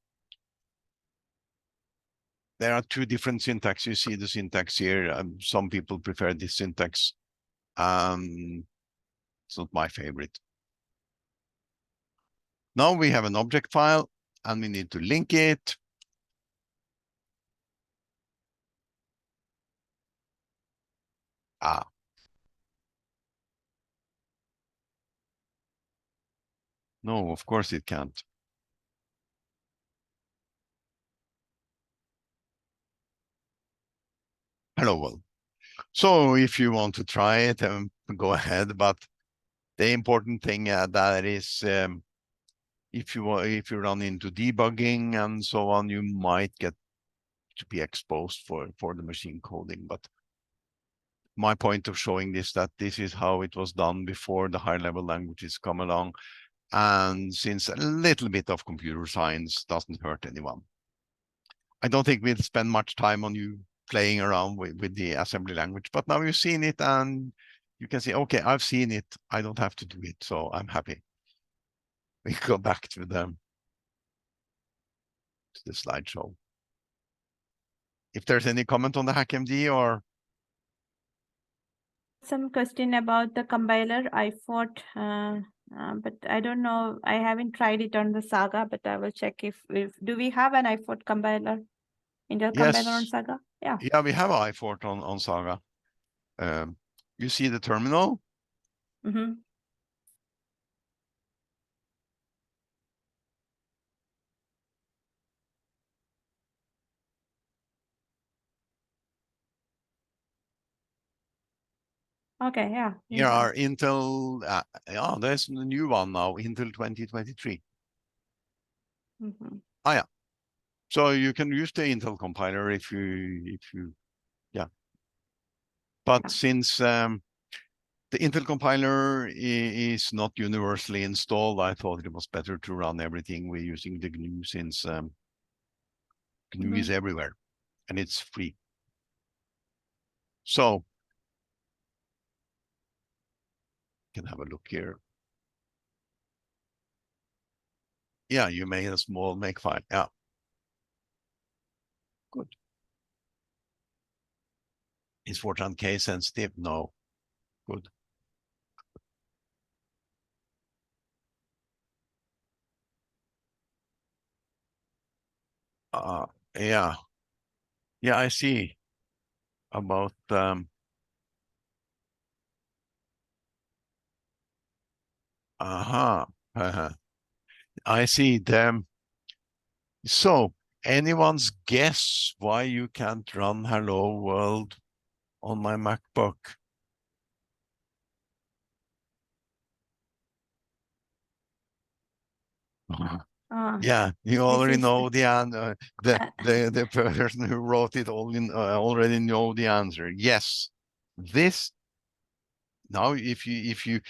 There are 2 different syntax. You see the syntax here. Some people prefer this syntax. It's not my favorite. Now we have an object file and we need to link it. No, of course it can't. Hello world. So if you want to try it, go ahead. But the important thing that is, if you run into debugging and so on, you might get to be exposed for the machine coding. But my point of showing this, that this is how it was done before the high level languages come along. And since a little bit of computer science doesn't hurt anyone. I don't think we'll spend much time on you playing around with the assembly language, but now you've seen it and you can say, okay, I've seen it. I don't have to do it. So I'm happy. We go back to the slideshow. If there's any comment on the HackMD or some question about the compiler I fought, but I don't know. I haven't tried it on the Saga, but I will check if do we have an iFort compiler, Intel compiler on yes, Saga? Yeah. yeah, we have iFort on Saga. You see the terminal. Mm-hmm. Okay, yeah. Here are Intel. Yeah, there's a new one now, Intel 2023. Mm-hmm. Ah, yeah. So you can use the Intel compiler if you, yeah. But since the Intel compiler is not universally installed, I thought it was better to run everything we're using the GNU, since GNU is everywhere and it's free. So you can have a look here. Yeah, you made a small makefile. Yeah. Good. Is Fortran case sensitive? No. Good. Yeah. Yeah, I see about I see them. So anyone's guess why you can't run Hello World on my MacBook? Yeah, you already know the answer. The person who wrote it already know the answer. Yes, this. Now, if you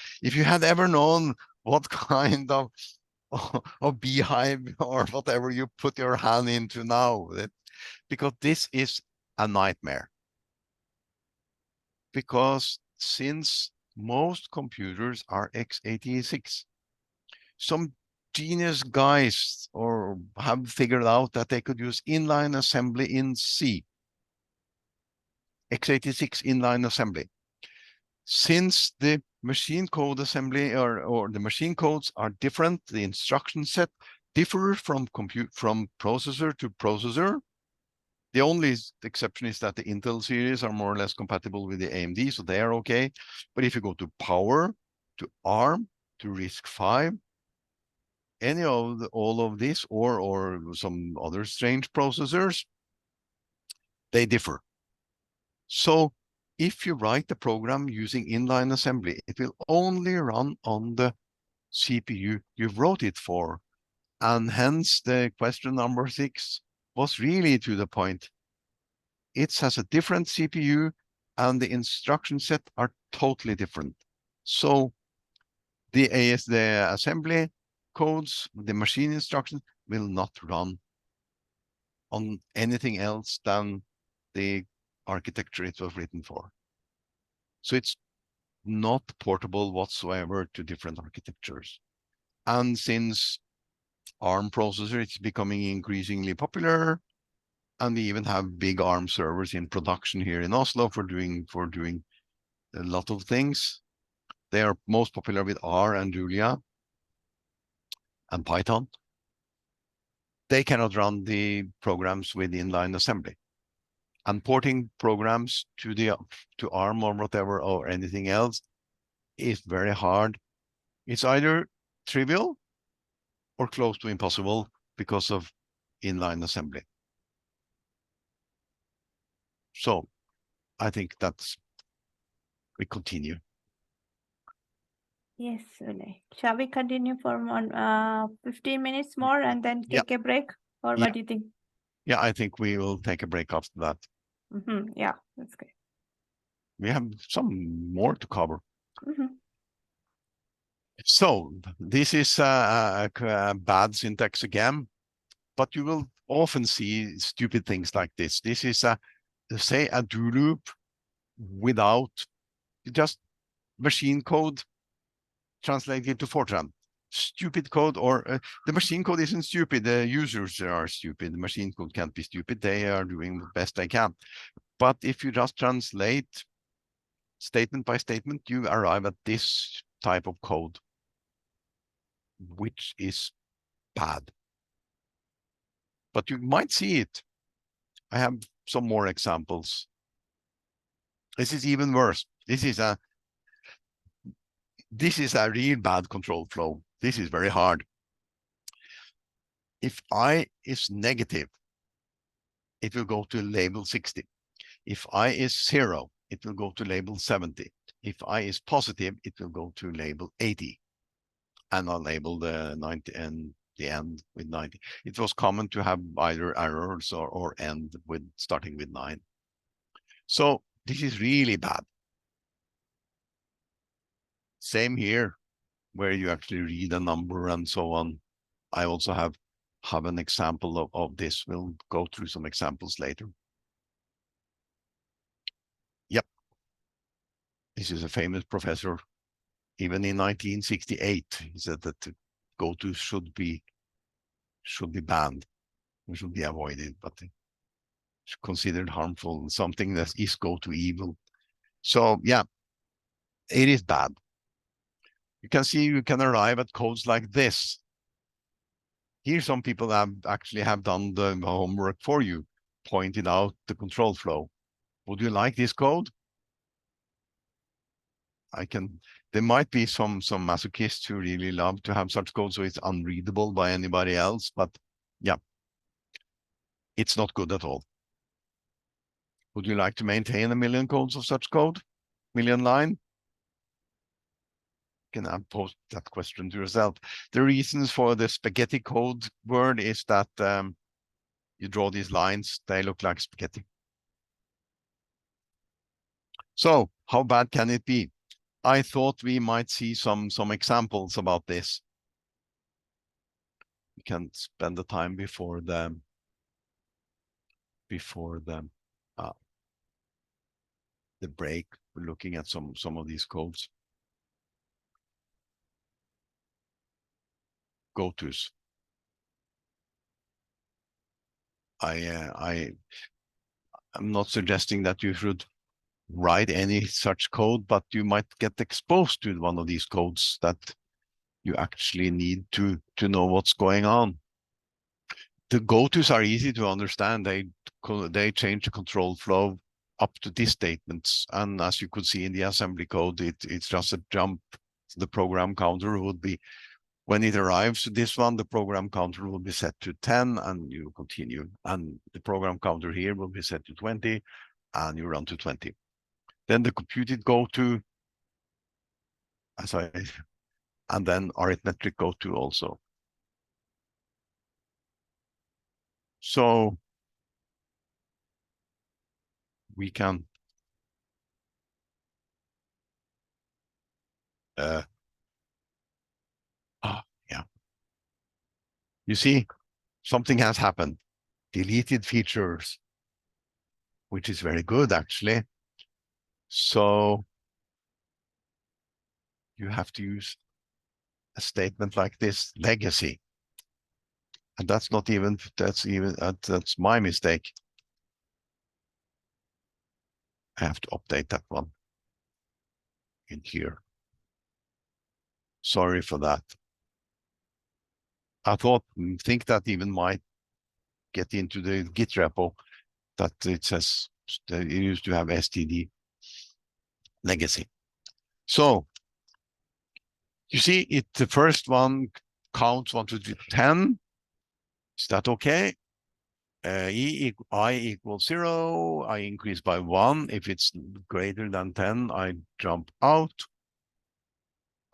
had ever known what kind of beehive or whatever you put your hand into now, because this is a nightmare. Because since most computers are x86, some genius guys have figured out that they could use inline assembly in C. x86 inline assembly. Since the machine code assembly or the machine codes are different, the instruction set differs from processor to processor. The only exception is that the Intel series are more or less compatible with the AMD, so they are okay. But if you go to Power, to ARM, to RISC-V, any of all of this or some other strange processors, they differ. So if you write the program using inline assembly, it will only run on the CPU you wrote it for. And hence the question number 6 was really to the point. It has a different CPU and the instruction set are totally different. So the assembly codes, the machine instructions will not run on anything else than the architecture it was written for. So it's not portable whatsoever to different architectures. And since ARM processor, it's becoming increasingly popular, and we even have big ARM servers in production here in Oslo for doing a lot of things. They are most popular with R and Julia and Python. They cannot run the programs with inline assembly. And porting programs to ARM or whatever or anything else is very hard. It's either trivial or close to impossible because of inline assembly. So I think we continue. Yes, Ole. Shall we continue for 15 minutes more and then take a break? Or what do you think? Yeah, I think we will take a break after that. Yeah, that's good. We have some more to cover. Mm-hmm. So this is a bad syntax again, but you will often see stupid things like this. This is say a do loop without just machine code translated to Fortran. Stupid code, or the machine code isn't stupid. The users are stupid. The machine code can't be stupid. They are doing the best they can. But if you just translate statement by statement, you arrive at this type of code, which is bad. But you might see it. I have some more examples. This is even worse. This is a real bad control flow. This is very hard. If I is negative, it will go to label 60. If I is 0, it will go to label 70. If I is positive, it will go to label 80. And I'll label the 90 and the end with 90. It was common to have either errors or end with starting with 9. So this is really bad. Same here, where you actually read a number and so on. I also have an example of this. We'll go through some examples later. Yep. This is a famous professor. Even in 1968, he said that the go-to should be banned. It should be avoided, but it's considered harmful, something that is go-to evil. So yeah, it is bad. You can see you can arrive at codes like this. Here, some people actually have done the homework for you, pointed out the control flow. Would you like this code? There might be some masochists who really love to have such code so it's unreadable by anybody else, but yeah, it's not good at all. Would you like to maintain 1 million codes of such code? 1 million line? You can pose that question to yourself. The reasons for the spaghetti code word is that you draw these lines, they look like spaghetti. So how bad can it be? I thought we might see some examples about this. We can spend the time before the break, we're looking at some of these codes. Go-tos. I'm not suggesting that you should write any such code, but you might get exposed to one of these codes that you actually need to know what's going on. The go-tos are easy to understand. They change the control flow up to these statements, and as you could see in the assembly code, it's just a jump. The program counter would be, when it arrives to this one, the program counter will be set to 10 and you continue, and the program counter here will be set to 20 and you run to 20. Then the computed go-to, and then arithmetic go-to also. So we can yeah. You see, something has happened. Deleted features, which is very good actually. So you have to use a statement like this, legacy. And that's my mistake. I have to update that one in here. Sorry for that. I think that even might get into the Git repo, that it says that it used to have std legacy. So you see, the first one counts 1 to 10. Is that okay? I equals 0. I increase by 1. If it's greater than 10, I jump out.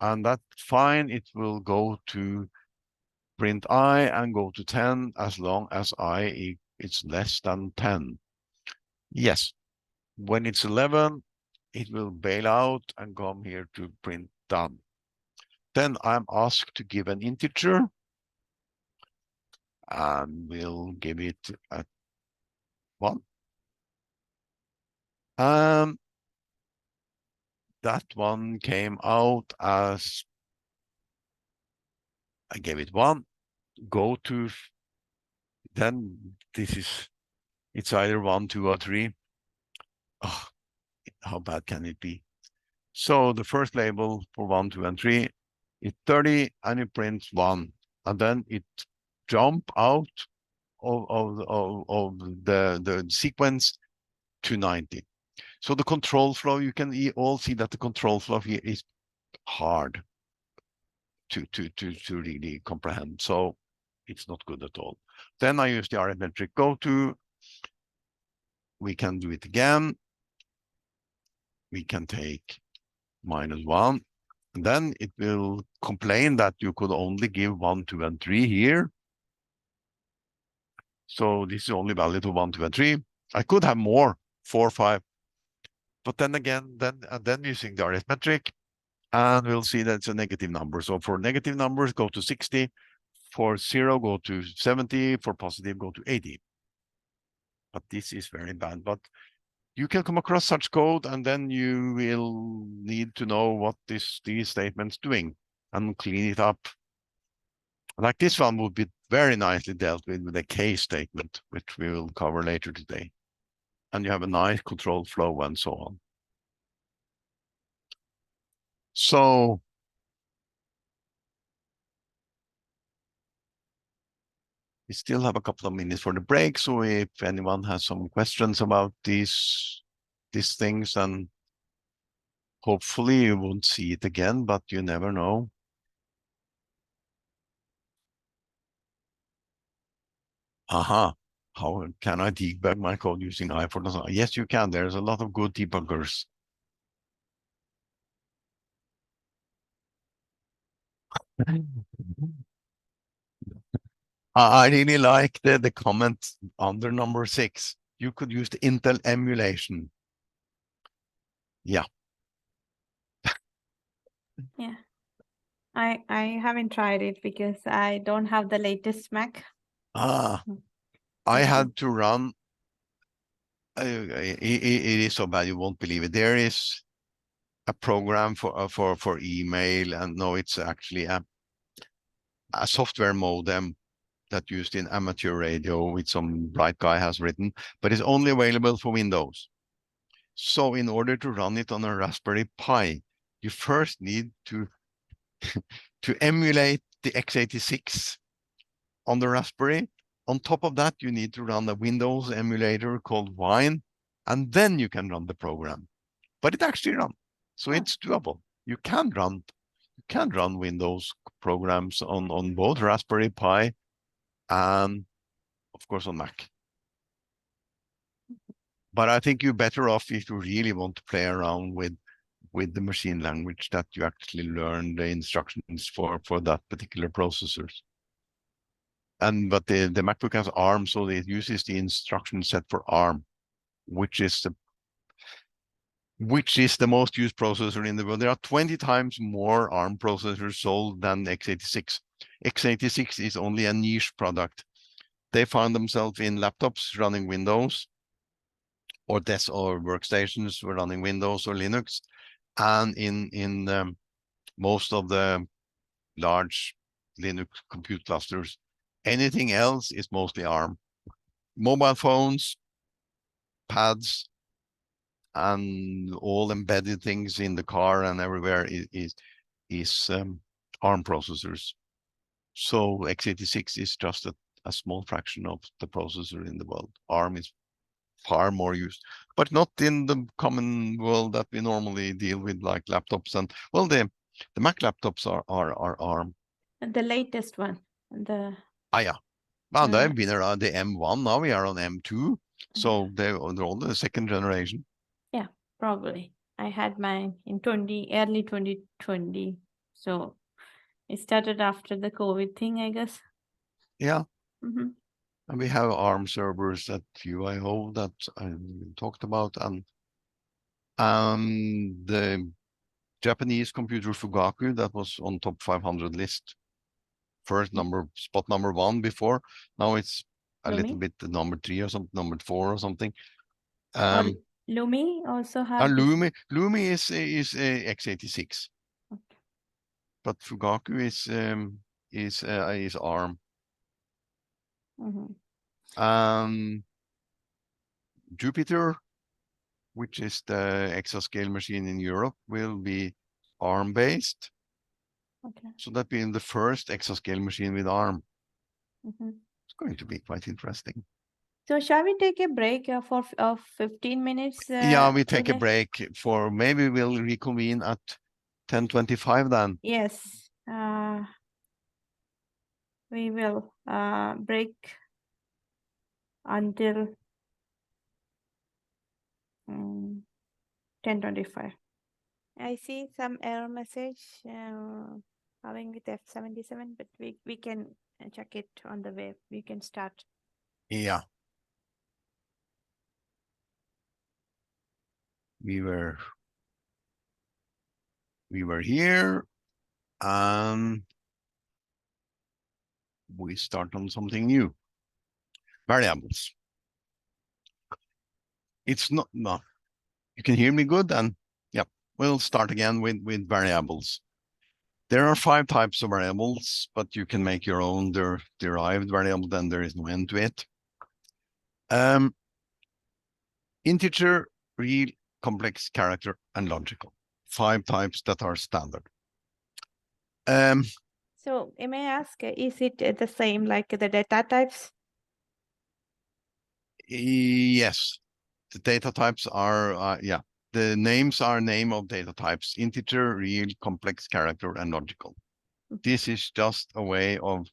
And that's fine. It will go to print I and go to 10 as long as I it's less than 10. Yes, when it's 11, it will bail out and come here to print done. Then I'm asked to give an integer, and we'll give it a 1. That one came out as, I gave it 1, go to, then it's either 1, 2, or 3. Oh, how bad can it be? So the first label for 1, 2, and 3 is 30, and it prints 1, and then it jump out of the sequence to 90. So the control flow, you can all see that the control flow here is hard to really comprehend. So it's not good at all. Then I use the arithmetic go to. We can do it again. We can take -1. And then it will complain that you could only give 1, 2, and 3 here. So this is only valid to 1, 2, and 3. I could have more, 4, 5. But then again, then using the arithmetic, and we'll see that it's a negative number. So for negative numbers, go to 60. For 0, go to 70. For positive, go to 80. But this is very bad. But you can come across such code, and then you will need to know what these statements doing and clean it up. Like this one would be very nicely dealt with a case statement, which we will cover later today. And you have a nice control flow and so on. So we still have a couple of minutes for the break. So if anyone has some questions about these things, and hopefully you won't see it again, but you never know. Aha. How can I debug my code using Fortran? Yes, you can. There's a lot of good debuggers. I really like the comment under number 6. You could use the Intel emulation. Yeah. Yeah. I haven't tried it because I don't have the latest Mac. I had to run. It is so bad you won't believe it. There is a program for email, and no, it's actually a software modem that used in amateur radio, which some bright guy has written, but it's only available for Windows. So in order to run it on a Raspberry Pi, you first need to emulate the x86 on the Raspberry. On top of that, you need to run a Windows emulator called Wine, and then you can run the program. But it actually runs, so it's doable. You can run Windows programs on both Raspberry Pi and, of course, on Mac. But I think you're better off if you really want to play around with the machine language, that you actually learn the instructions for that particular processors. But the MacBook has ARM, so it uses the instruction set for ARM, which is the most used processor in the world. There are 20 times more ARM processors sold than x86. x86 is only a niche product. They found themselves in laptops running Windows, or desks or workstations were running Windows or Linux, and in most of the large Linux compute clusters. Anything else is mostly ARM. Mobile phones, pads, and all embedded things in the car and everywhere is ARM processors. So x86 is just a small fraction of the processor in the world. ARM is far more used, but not in the common world that we normally deal with, like laptops. And well, the Mac laptops are ARM. The latest one. Yeah. Well, they've been around the M1. Now we are on M2. So they're all the second generation. Yeah, probably. I had mine in early 2020. So it started after the COVID thing, I guess. Yeah. And we have ARM servers at UIO that I talked about, and the Japanese computer Fugaku that was on top 500 list. First spot number 1 before. Now it's a little bit the number 3 or something, number 4 or something. Lumi also have Lumi is x86. Okay. But Fugaku is ARM. Jupyter, which is the exascale machine in Europe, will be ARM based. Okay. So that being the first exascale machine with ARM. Mm-hmm. It's going to be quite interesting. So shall we take a break for 15 minutes? Yeah, we take a break for, maybe we'll reconvene at 10:25 then. Yes, we will break until 10:25. I see some error message having with F77, but we can check it on the web. We can start. Yeah. We were here, and we start on something new. Variables. It's not, no. You can hear me good, and yeah, we'll start again with variables. There are 5 types of variables, but you can make your own derived variable, then there is no end to it. Integer, real, complex, character, and logical. 5 types that are standard. So may I ask, is it the same like the data types? Yes, the data types are, yeah, the names are name of data types: integer, real, complex, character, and logical. This is just a way of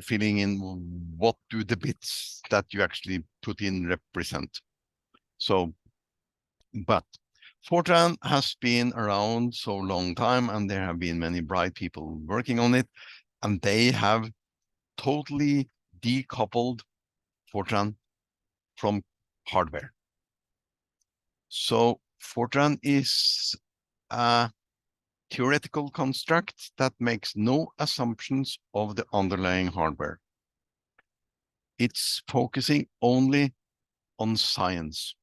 filling in what do the bits that you actually put in represent. So, but Fortran has been around so long time, and there have been many bright people working on it, and they have totally decoupled Fortran from hardware. So Fortran is a theoretical construct that makes no assumptions of the underlying hardware. It's focusing only on science,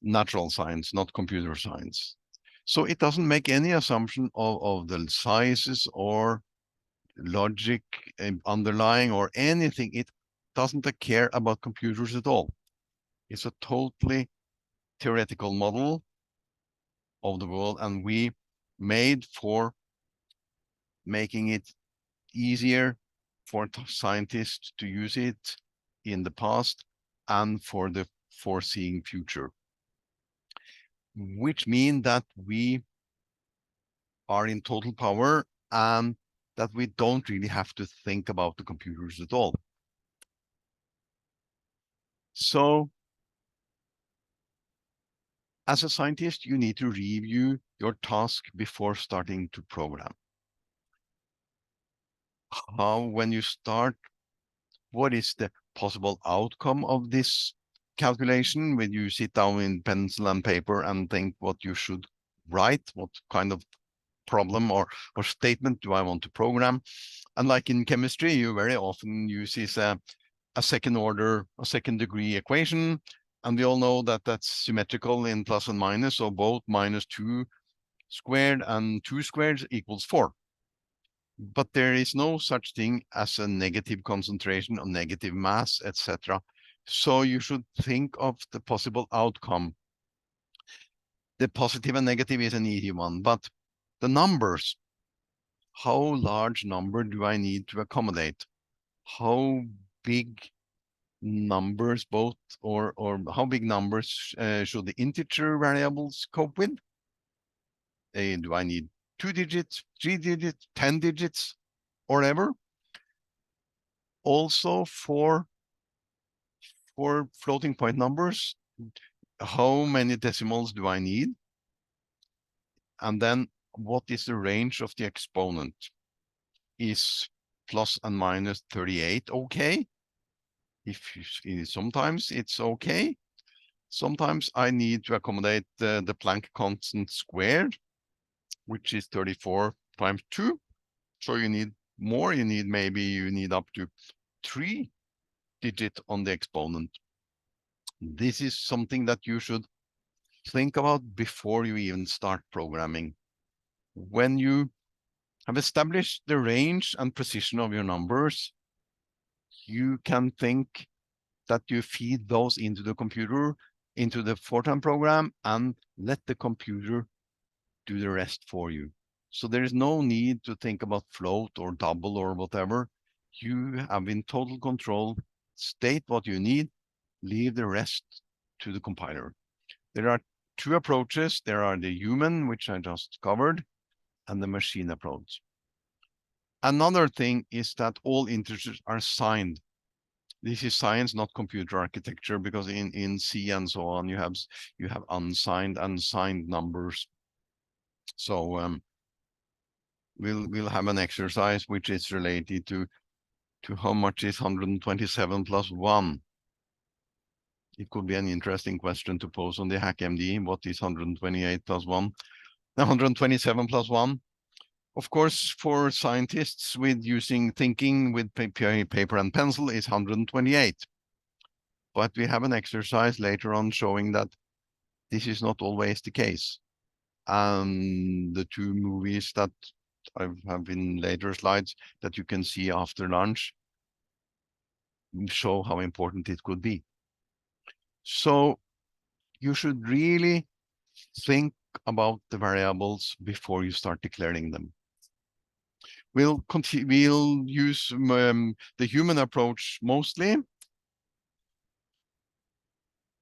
natural science, not computer science. So it doesn't make any assumption of the sizes or logic underlying or anything. It doesn't care about computers at all. It's a totally theoretical model of the world, and we made for making it easier for scientists to use it in the past and for the foreseeing future, which means that we are in total power and that we don't really have to think about the computers at all. So as a scientist, you need to review your task before starting to program. When you start, what is the possible outcome of this calculation? When you sit down in pencil and paper and think what you should write, what kind of problem or statement do I want to program? And like in chemistry, you very often use a second degree equation. And we all know that that's symmetrical in plus and minus. So both -2 squared and 2 squared equals 4. But there is no such thing as a negative concentration or negative mass, etc. So you should think of the possible outcome. The positive and negative is an easy one, but the numbers, how large number do I need to accommodate? How big numbers or how big numbers should the integer variables cope with? Do I need 2 digits, 3 digits, 10 digits, or whatever? Also for floating point numbers, how many decimals do I need? And then what is the range of the exponent? Is plus and minus 38 okay? If you, sometimes it's okay. Sometimes I need to accommodate the Planck constant squared, which is 34 times 2. So you need more, you need up to 3 digits on the exponent. This is something that you should think about before you even start programming. When you have established the range and precision of your numbers, you can think that you feed those into the computer, into the Fortran program, and let the computer do the rest for you. So there is no need to think about float or double or whatever. You have in total control, state what you need, leave the rest to the compiler. There are two approaches. There are the human, which I just covered, and the machine approach. Another thing is that all integers are signed. This is science, not computer architecture, because in C and so on, you have unsigned and signed numbers. So we'll have an exercise which is related to how much is 127 plus 1. It could be an interesting question to pose on the HackMD. What is 128 plus 1? 127 plus 1. Of course, for scientists with thinking with paper and pencil is 128. But we have an exercise later on showing that this is not always the case. And the two movies that I have in later slides that you can see after lunch show how important it could be. So you should really think about the variables before you start declaring them. We'll use the human approach mostly.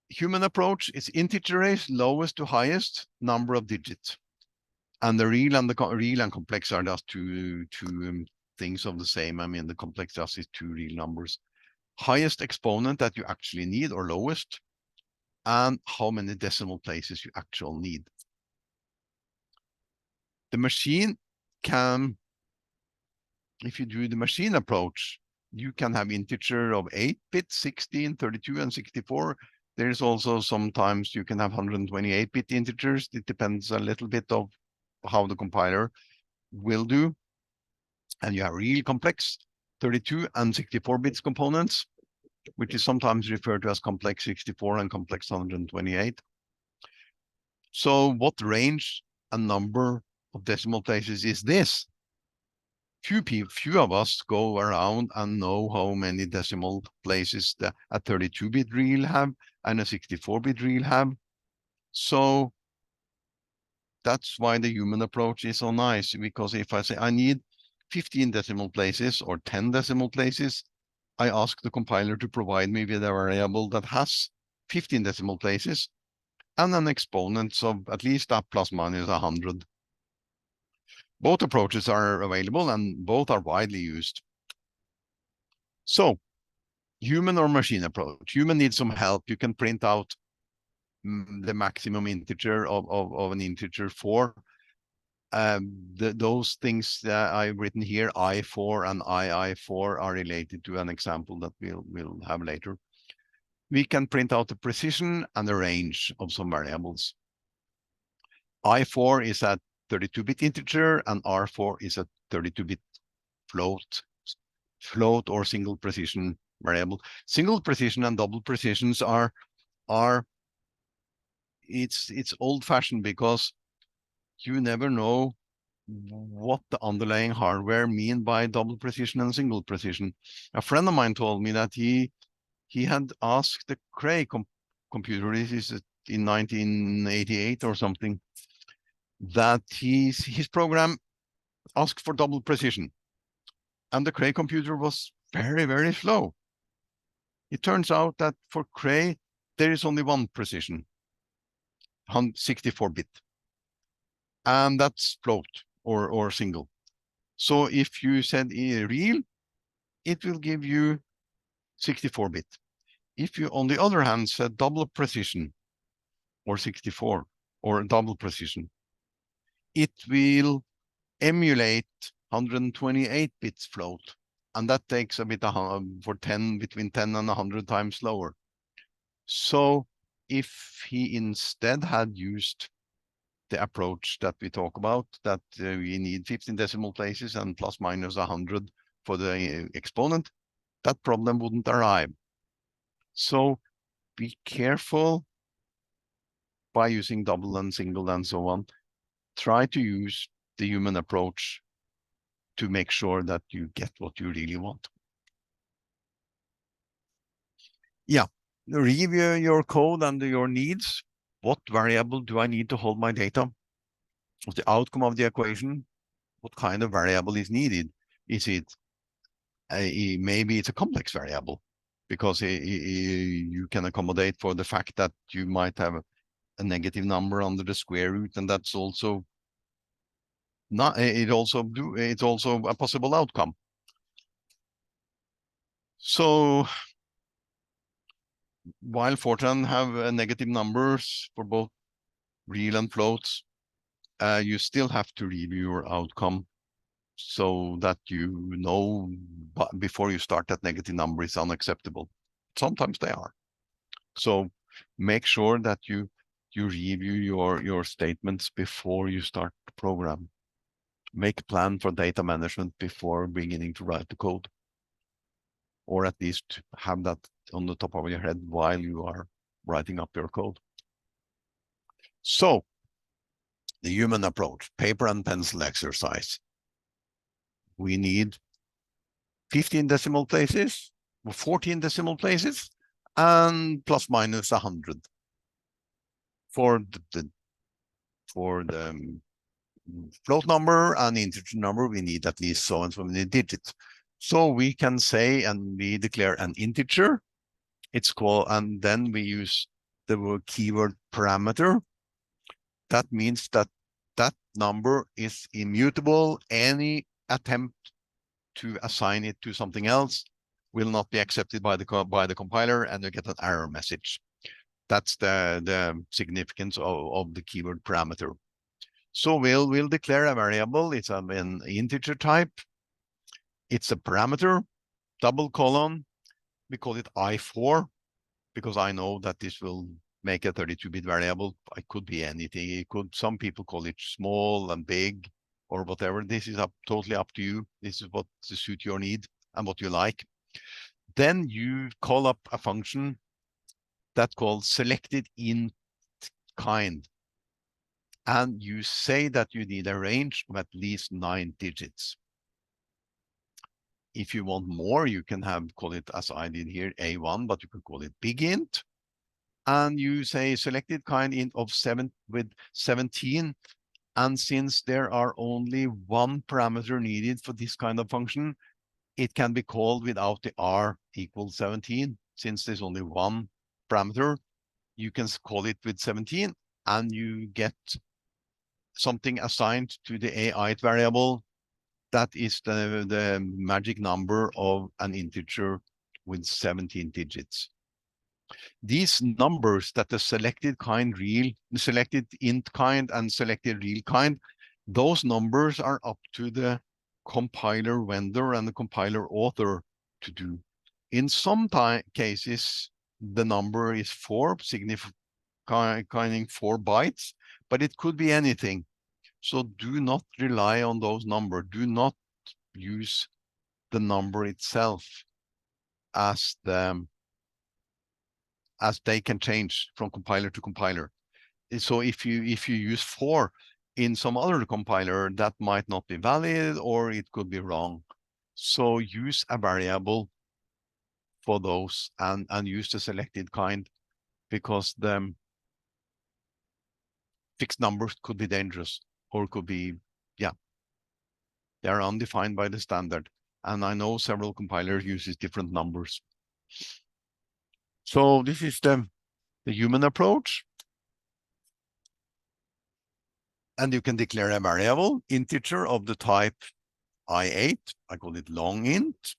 Human approach is integer arrays, lowest to highest number of digits. And the real and complex are just two things of the same. I mean, the complex just is two real numbers. Highest exponent that you actually need, or lowest, and how many decimal places you actually need. The machine can, if you do the machine approach, you can have integer of 8 bits, 16, 32, and 64. There's also sometimes you can have 128-bit integers. It depends a little bit of how the compiler will do. And you have really complex 32 and 64 bits components, which is sometimes referred to as complex 64 and complex 128. So what range and number of decimal places is this? Few of us go around and know how many decimal places a 32-bit real have and a 64-bit real have. So that's why the human approach is so nice, because if I say I need 15 decimal places or 10 decimal places, I ask the compiler to provide me with a variable that has 15 decimal places and an exponent of at least a plus minus 100. Both approaches are available and both are widely used. So, human or machine approach? Human needs some help. You can print out the maximum integer of an integer 4. Those things that I've written here, I4 and II4, are related to an example that we'll have later. We can print out the precision and the range of some variables. I4 is a 32-bit integer and R4 is a 32-bit float or single precision variable. Single precision and double precisions it's old-fashioned because you never know what the underlying hardware mean by double precision and single precision. A friend of mine told me that he had asked the Cray computer, this is in 1988 or something, that his program asked for double precision. And the Cray computer was very, very slow. It turns out that for Cray, there is only one precision, 64-bit. And that's float or single. So if you said real, it will give you 64-bit. If you, on the other hand, said double precision or 64 or double precision, it will emulate 128 bits float. And that takes a bit for 10, between 10 and 100 times slower. So if he instead had used the approach that we talk about, that we need 15 decimal places and plus minus 100 for the exponent, that problem wouldn't arrive. So be careful by using double and single and so on. Try to use the human approach to make sure that you get what you really want. Yeah, review your code and your needs. What variable do I need to hold my data? What's the outcome of the equation? What kind of variable is needed? Is it maybe it's a complex variable because you can accommodate for the fact that you might have a negative number under the square root, and that's also not it's also a possible outcome. So while Fortran have negative numbers for both real and floats, you still have to review your outcome so that you know before you start that negative number is unacceptable. Sometimes they are. So make sure that you review your statements before you start the program. Make a plan for data management before beginning to write the code, or at least have that on the top of your head while you are writing up your code. So the human approach, paper and pencil exercise. We need 15 decimal places, 14 decimal places, and plus minus 100 for the float number and integer number. We need at least so and so many digits. So we can say, and we declare an integer. It's called, and then we use the keyword parameter. That means that that number is immutable. Any attempt to assign it to something else will not be accepted by the compiler, and you get an error message. That's the significance of the keyword parameter. So we'll declare a variable. It's an integer type. It's a parameter, double colon. We call it I4 because I know that this will make a 32-bit variable. It could be anything. Some people call it small and big or whatever. This is totally up to you. This is what to suit your need and what you like. Then you call up a function that's called selected int kind. And you say that you need a range of at least 9 digits. If you want more, you can call it, as I did here, A1, but you can call it big int. And you say selected kind int of 7 with 17. And since there are only one parameter needed for this kind of function, it can be called without the r equals 17. Since there's only one parameter, you can call it with 17, and you get something assigned to the AI variable. That is the magic number of an integer with 17 digits. These numbers that the selected kind real, selected int kind and selected real kind, those numbers are up to the compiler vendor and the compiler author to do. In some cases, the number is 4, signifying 4 bytes, but it could be anything. So do not rely on those numbers. Do not use the number itself as they can change from compiler to compiler. So if you use 4 in some other compiler, that might not be valid or it could be wrong. So use a variable for those and use the selected kind, because the fixed numbers could be dangerous or could be, yeah, they are undefined by the standard. And I know several compilers uses different numbers. So this is the human approach. And you can declare a variable, integer of the type I8. I call it long int.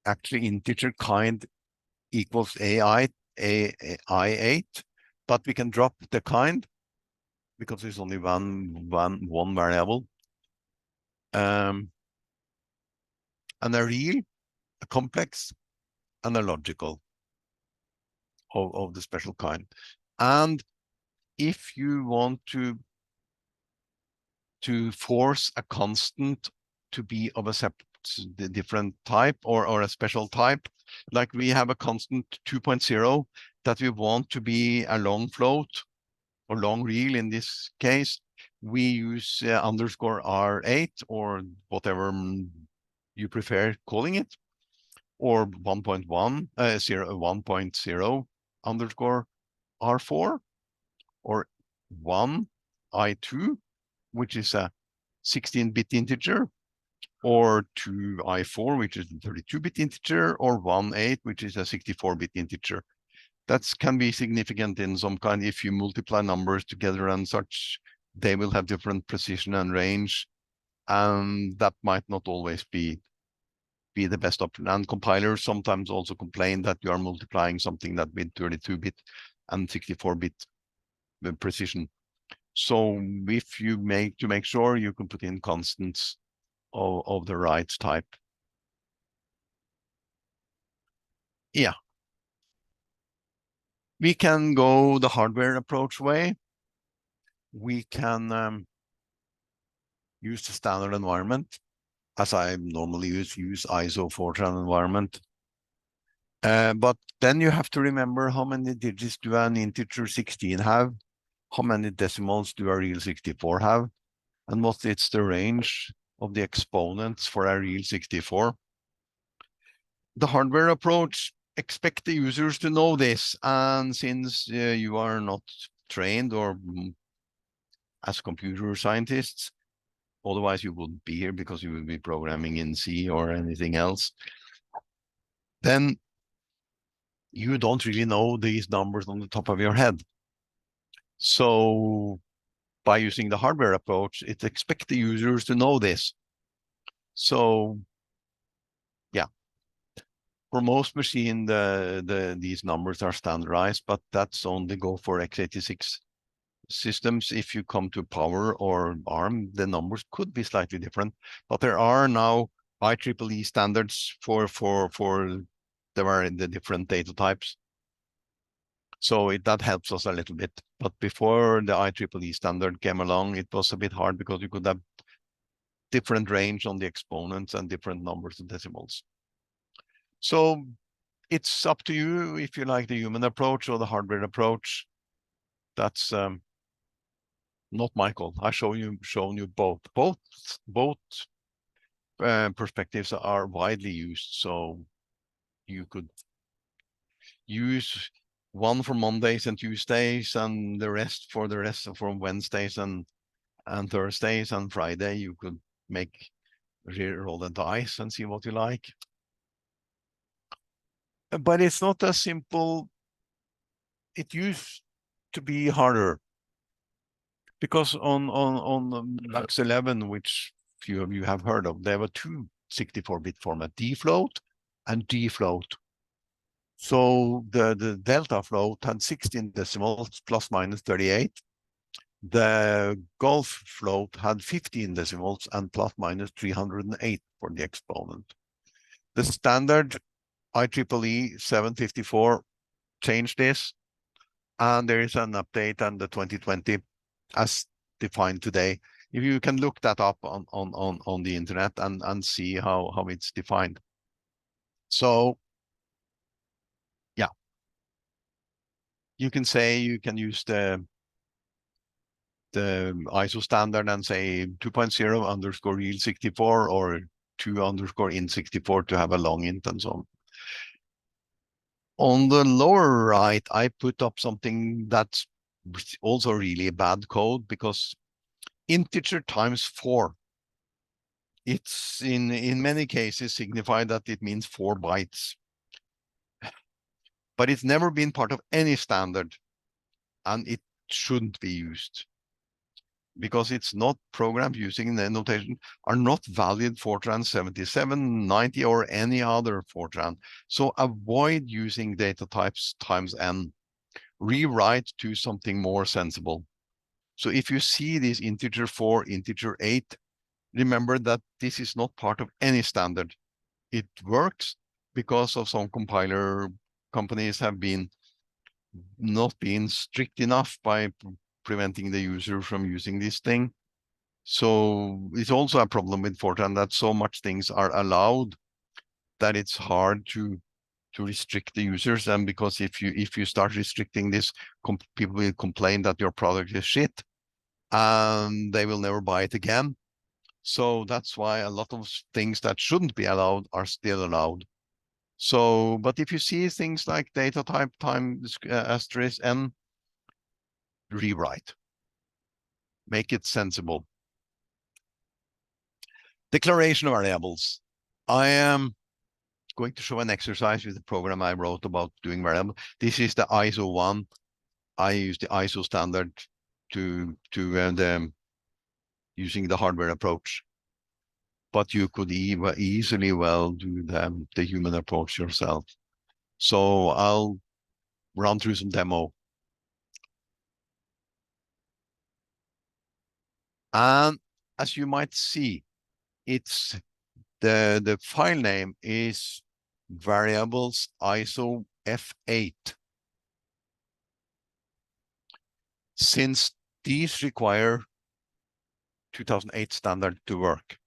Actually, integer kind equals I8, but we can drop the kind because there's only one variable. And and a real, a complex, and a logical of the special kind. And if you want to force a constant to be of a different type or a special type, like we have a constant 2.0 that we want to be a long float or long real in this case, we use underscore R8 or whatever you prefer calling it, or 1.0 underscore R4, or 1I2, which is a 16-bit integer, or 2I4, which is a 32-bit integer, or 1.8, which is a 64-bit integer. That can be significant in some kind if you multiply numbers together and such. They will have different precision and range, and that might not always be the best option. And compilers sometimes also complain that you are multiplying something that with 32-bit and 64-bit precision. So if you make sure, you can put in constants of the right type. Yeah. We can go the hardware approach way. We can use the standard environment, as I normally use ISO Fortran environment. But then you have to remember how many digits do an integer 16 have, how many decimals do a real 64 have, and what is the range of the exponents for a real 64. The hardware approach expects the users to know this, and since you are not trained or as computer scientists, otherwise you wouldn't be here because you would be programming in C or anything else, then you don't really know these numbers on the top of your head. So by using the hardware approach, it expects the users to know this. So yeah, for most machines, these numbers are standardized, but that's only go for x86 systems. If you come to Power or ARM, the numbers could be slightly different, but there are now IEEE standards for the different data types. So that helps us a little bit. But before the IEEE standard came along, it was a bit hard because you could have different range on the exponents and different numbers of decimals. So it's up to you if you like the human approach or the hardware approach. That's not my call. I shown you both. Both perspectives are widely used. So you could use one for Mondays and Tuesdays, and the rest for Wednesdays and Thursdays, and Friday you could roll the dice and see what you like. But it's not as simple. It used to be harder, because on Max 11, which few of you have heard of, there were two 64-bit format, D float and G float. So the delta float had 16 decimals plus minus 38. The Golf float had 15 decimals and plus minus 308 for the exponent. The standard IEEE 754 changed this, and there is an update on the 2020 as defined today. If you can look that up on the internet and see how it's defined. So yeah, you can say you can use the ISO standard and say 2.0 underscore real 64 or 2 underscore int 64 to have a long int and so on. On the lower right, I put up something that's also really bad code, because integer times 4. It's in many cases signify that it means 4 bytes. But it's never been part of any standard, and it shouldn't be used, because it's not programmed using the notation are not valid Fortran 77, 90, or any other Fortran. So avoid using data types times n. Rewrite to something more sensible. So if you see this integer 4, integer 8, remember that this is not part of any standard. it works because of some compiler companies have been not being strict enough by preventing the user from using this thing. So it's also a problem with Fortran that so much things are allowed that it's hard to restrict the users. And because if you start restricting this, people will complain that your product is shit and they will never buy it again. So that's why a lot of things that shouldn't be allowed are still allowed. So, but if you see things like data type time asterisk n, rewrite, make it sensible. Declaration of variables. I am going to show an exercise with the program I wrote about doing variable. This is the ISO 1. I use the ISO standard to using the hardware approach. But you could easily well do the human approach yourself. So I'll run through some demo. And as you might see, it's the file name is variables ISO F8. Since these require 2008 standard to work.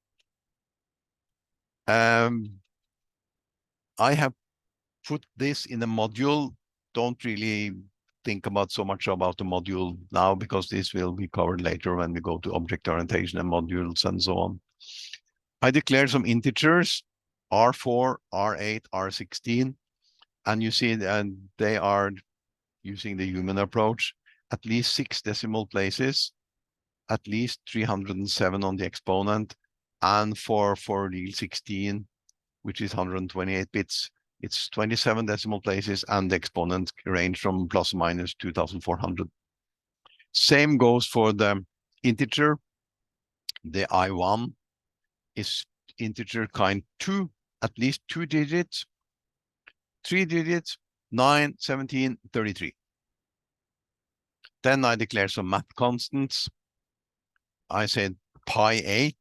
I have put this in a module. Don't really think about so much about the module now because this will be covered later when we go to object orientation and modules and so on. I declared some integers, R4, R8, R16, and you see and they are using the human approach, at least 6 decimal places, at least 307 on the exponent, and for real 16, which is 128 bits, it's 27 decimal places, and the exponent range from plus or minus 2,400. Same goes for the integer. The I1 is integer kind 2, at least 2 digits, 3 digits, 9, 17, 33. Then I declare some math constants. I said pi 8,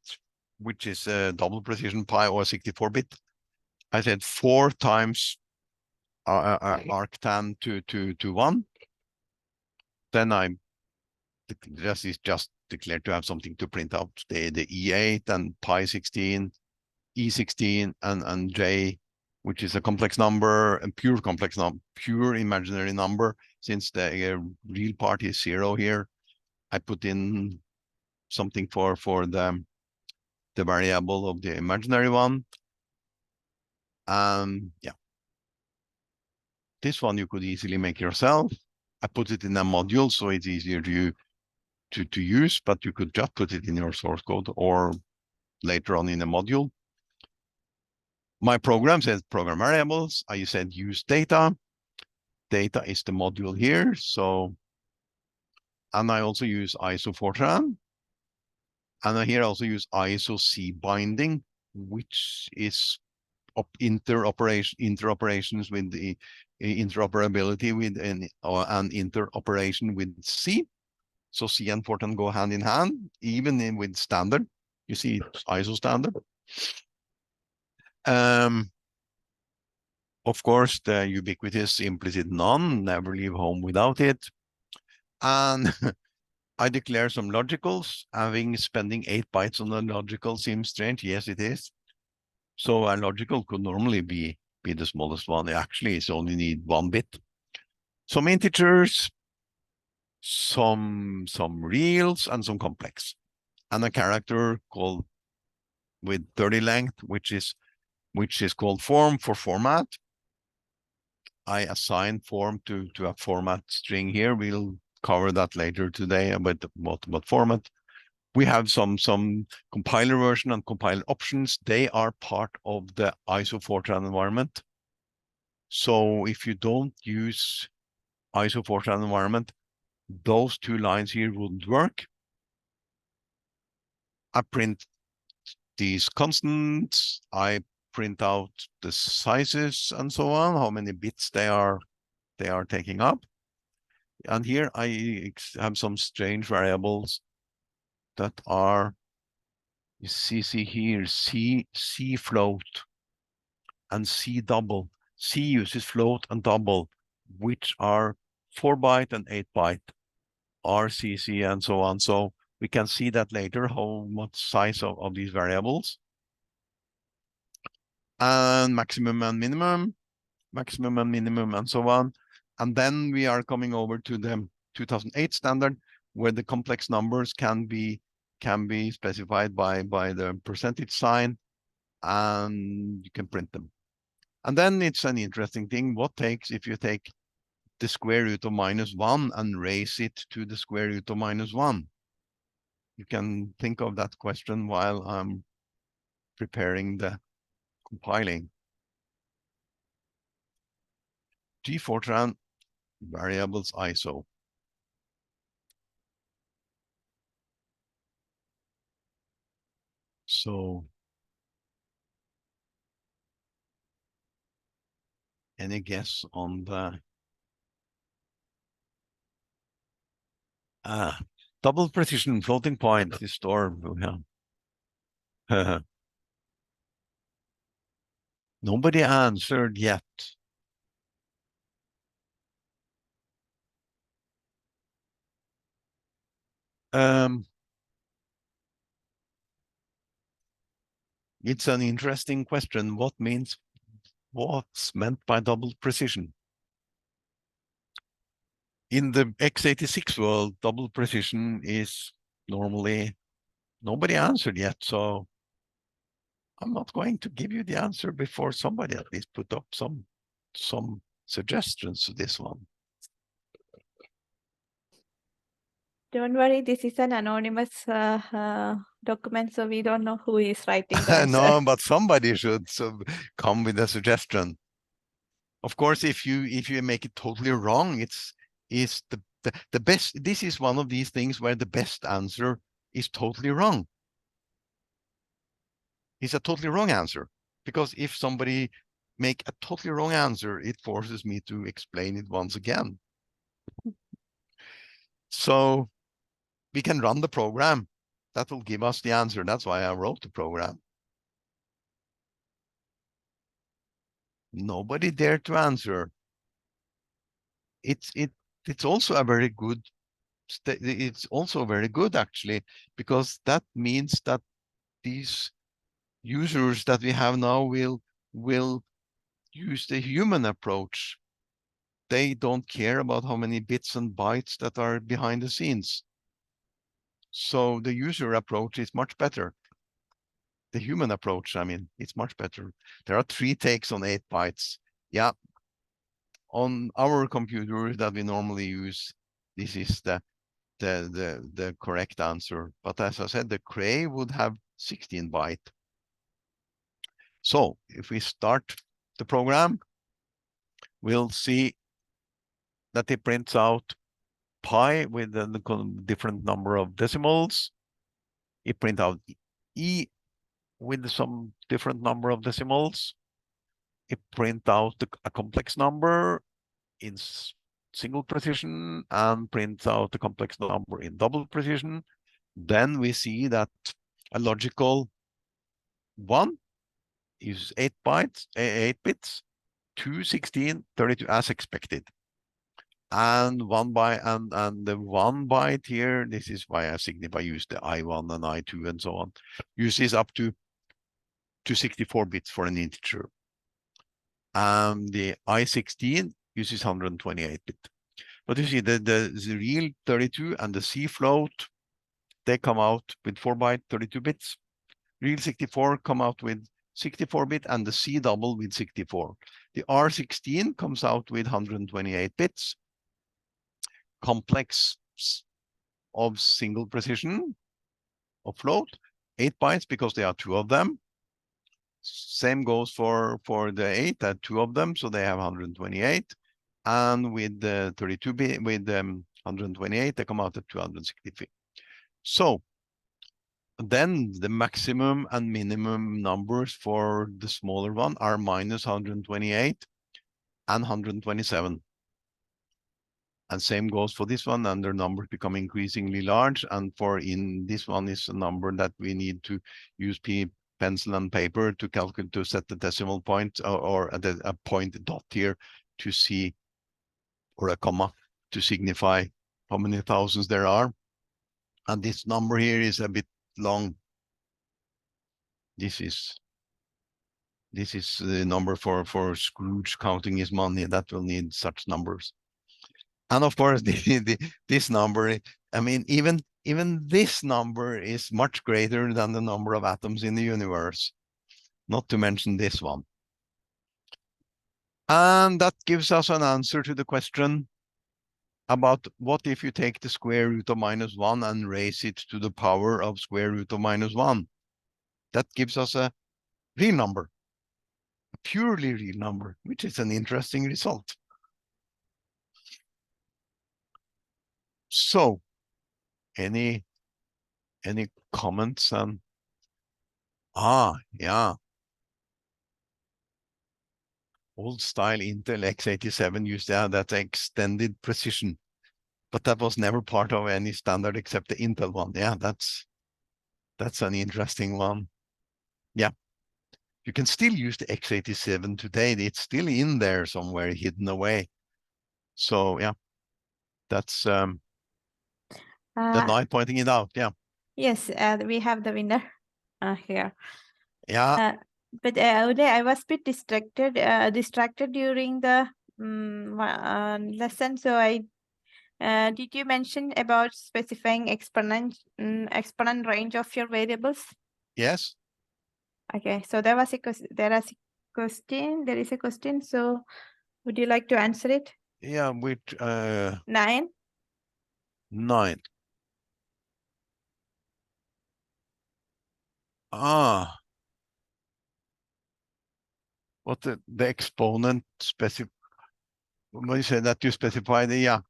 which is a double precision pi or 64-bit. I said 4 times arctan to 1. Then I just declared to have something to print out the E8 and pi 16, E16 and J, which is a complex number, a pure complex number, pure imaginary number. Since the real part is 0 here, I put in something for the variable of the imaginary one. Yeah. This one you could easily make yourself. I put it in a module, so it's easier to use, but you could just put it in your source code or later on in a module. My program says program variables. I said use data. Data is the module here. So, and I also use ISO Fortran. And I here also use ISO C binding, which is interoperations with the interoperability with an interoperation with C. So C and Fortran go hand in hand, even with standard. You see it's ISO standard. Of course, the ubiquitous implicit none, never leave home without it. And I declare some logicals. Spending 8 bytes on a logical seems strange. Yes, it is. So a logical could normally be the smallest one. Actually, it's only need 1 bit. Some integers, some reals, and some complex. And a character called with 30 length, which is called form for format. I assign form to a format string here. We'll cover that later today about what format. We have some compiler version and compiler options. They are part of the ISO Fortran environment. So if you don't use ISO Fortran environment, those 2 lines here wouldn't work. I print these constants. I print out the sizes and so on, how many bits they are taking up. And here I have some strange variables that are, you see here, C float. and C double. C uses float and double, which are 4-byte and 8-byte, RCC and so on. So we can see that later, how much size of these variables. And maximum and minimum, and so on. And then we are coming over to the 2008 standard, where the complex numbers can be specified by the percentage sign, and you can print them. And then it's an interesting thing. What takes if you take the square root of -1 and raise it to the square root of -1? You can think of that question while I'm preparing the compiling. Fortran variables ISO. So any guess on the double precision floating point is stored? Yeah. Nobody answered yet. It's an interesting question. What's meant by double precision? In the x86 world, double precision is normally, nobody answered yet, so I'm not going to give you the answer before somebody at least put up some suggestions to this one. Don't worry, this is an anonymous document, so we don't know who is writing the answer. No, but somebody should come with a suggestion. Of course, if you make it totally wrong, it's the best. This is one of these things where the best answer is totally wrong. It's a totally wrong answer, because if somebody make a totally wrong answer, it forces me to explain it once again. So we can run the program. That will give us the answer. That's why I wrote the program. Nobody dared to answer. It's also a very good. It's also very good, actually, because that means that these users that we have now will use the human approach. They don't care about how many bits and bytes that are behind the scenes. So the user approach is much better. The human approach, I mean, it's much better. There are 3 takes on 8 bytes. Yeah. On our computers that we normally use, this is the correct answer. But as I said, the Cray would have 16 byte. So if we start the program, we'll see that it prints out pi with a different number of decimals. It prints out E with some different number of decimals. It prints out a complex number in single precision and prints out the complex number in double precision. Then we see that a logical 1 is 8 bits, 2, 16, 32 as expected. And the 1 byte here, this is why I signify use the I1 and I2 and so on, uses up to 64 bits for an integer. And the I16 uses 128 bit. But you see the real 32 and the C float, they come out with 4-byte 32 bits. Real 64 come out with 64-bit and the C double with 64. The R16 comes out with 128 bits. Complex of single precision of float, 8 bytes because there are 2 of them. Same goes for the 8, 2 of them, so they have 128. And with the 32-bit, with 128, they come out at 263. So then the maximum and minimum numbers for the smaller one are -128 and 127. And same goes for this one, and their numbers become increasingly large. And for in this one is a number that we need to use pencil and paper to calculate, to set the decimal point or a point dot here to see, or a comma to signify how many thousands there are. And this number here is a bit long. This is the number for Scrooge counting his money. That will need such numbers. And of course, this number, I mean, even this number is much greater than the number of atoms in the universe, not to mention this one. And that gives us an answer to the question about what if you take the square root of -1 and raise it to the power of square root of -1. That gives us a real number, a purely real number, which is an interesting result. So, any comments on? Yeah. Old style Intel x87 used that extended precision, but that was never part of any standard except the Intel one. Yeah, that's an interesting one. Yeah, you can still use the x87 today. It's still in there somewhere, hidden away. So yeah, that's night pointing it out. Yeah. Yes, we have the winner here. Yeah. But Ole, I was a bit distracted during the lesson. So did you mention about specifying exponent range of your variables? Yes. Okay, so there is a question. So would you like to answer it? Yeah, with 9. 9. What the exponent specify? When you say that you specify the, yeah.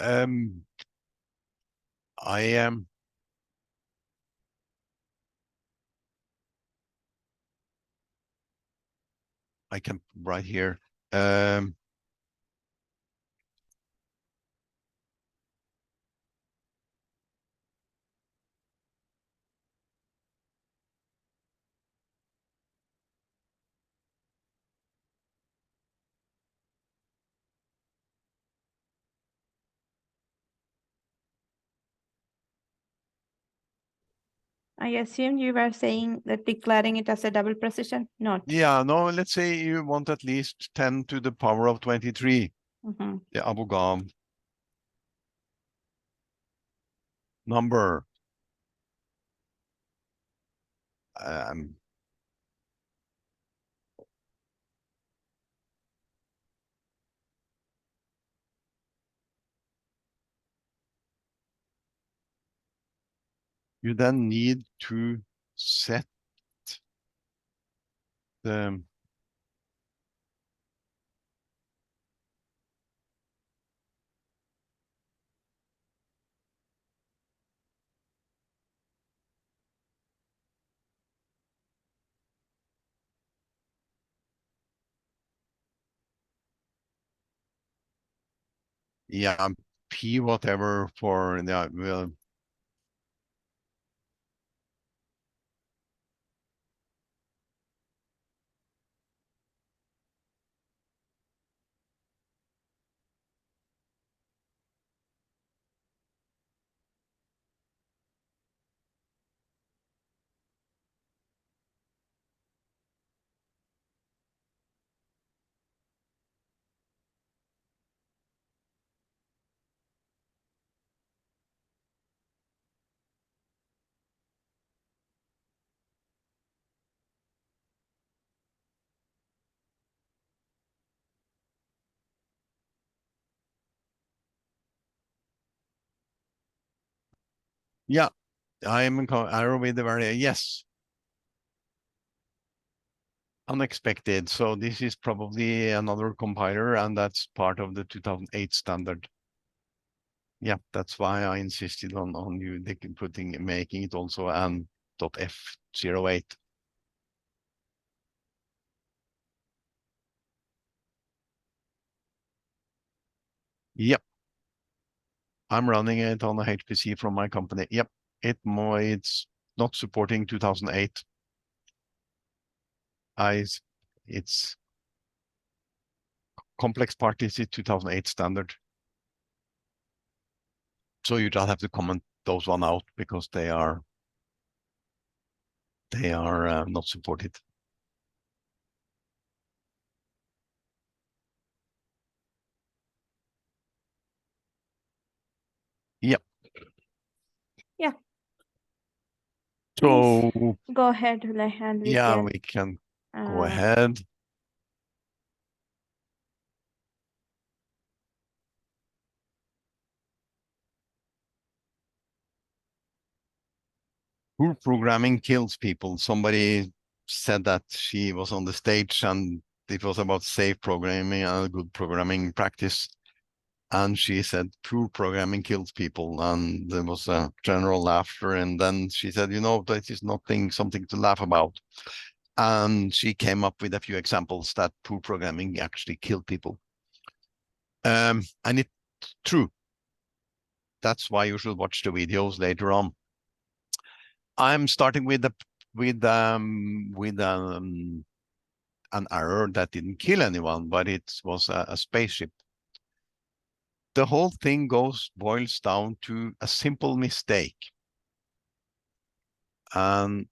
I am. I can write here. I assume you were saying that declaring it as a double precision? Not. Yeah, no, let's say you want at least 10 to the power of 23. Mm-hmm. The Avogadro number. You then need to set the P whatever for the I am arrow with the variable. Yes. Unexpected. So this is probably another compiler, and that's part of the 2008 standard. Yeah, that's why I insisted on you making it also an .f08. Yep. I'm running it on a HPC from my company. Yep. It's not supporting 2008. It's complex part is a 2008 standard. So you just have to comment those one out because they are not supported. Yep. Yeah. So Please go ahead, and we can go ahead. Poor programming kills people. Somebody said that she was on the stage and it was about safe programming and good programming practice. And she said, poor programming kills people. And there was a general laughter. And then she said, that is something to laugh about. And she came up with a few examples that poor programming actually killed people. And it's true. That's why you should watch the videos later on. I'm starting with an error that didn't kill anyone, but it was a spaceship. The whole thing boils down to a simple mistake. And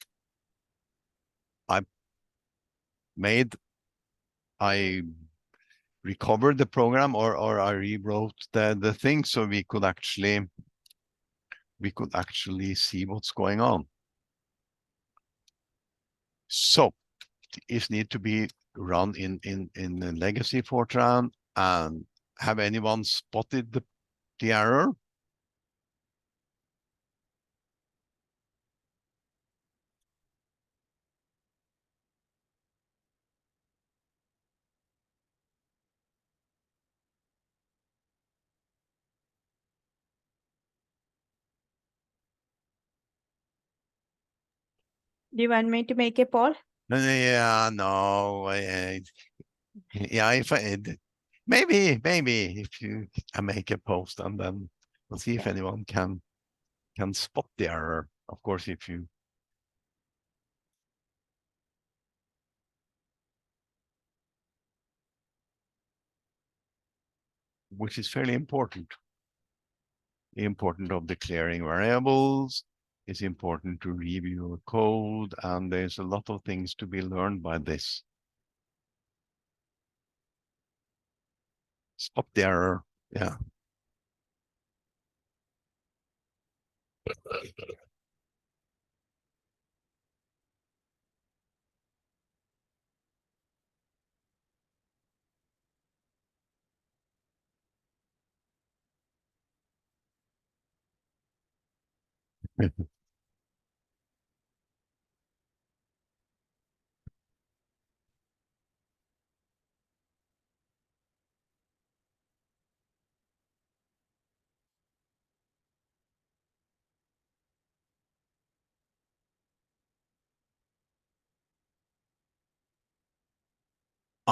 I recovered the program or I rewrote the thing so we could actually see what's going on. So it needs to be run in the legacy Fortran. And have anyone spotted the error? Do you want me to make a poll? Yeah, no. Yeah, maybe if you make a post and then we'll see if anyone can spot the error. Of course, which is fairly important of declaring variables. It's important to review your code, and there's a lot of things to be learned by this. Spot the error. Yeah.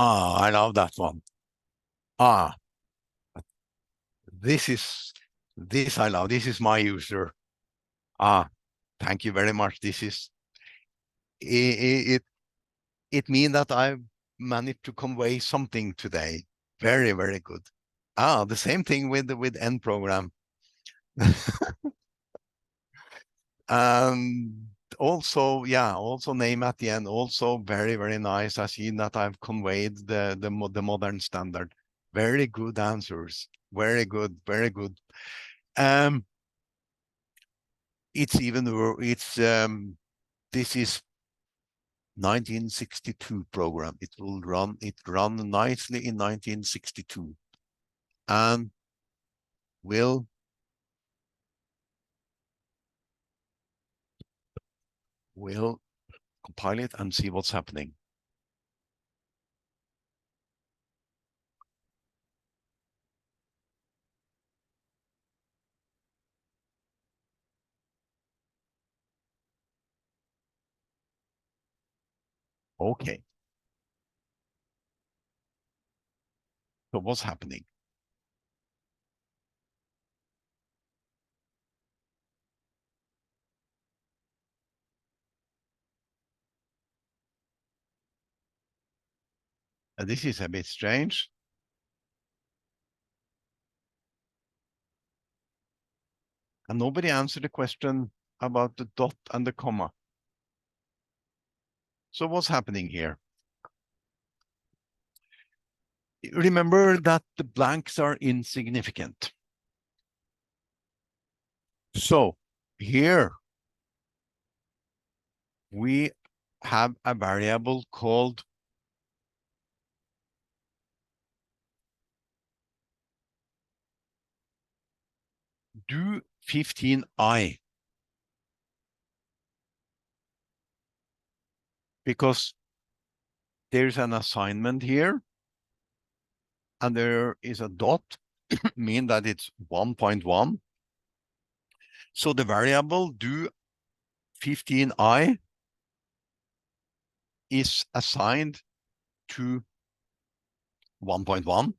I love that one. This I love. This is my user. Thank you very much. This is it means that I've managed to convey something today. Very, very good. The same thing with N program. Also name at the end, also very, very nice. I see that I've conveyed the modern standard. Very good answers. Very good, very good. It's even this is 1962 program. It ran nicely in 1962 and will compile it and see what's happening. Okay. So what's happening? This is a bit strange. And nobody answered the question about the dot and the comma. So what's happening here? Remember that the blanks are insignificant. So here we have a variable called do 15I, because there's an assignment here and there is a dot, mean that it's 1.1. So the variable do 15I is assigned to 1.1.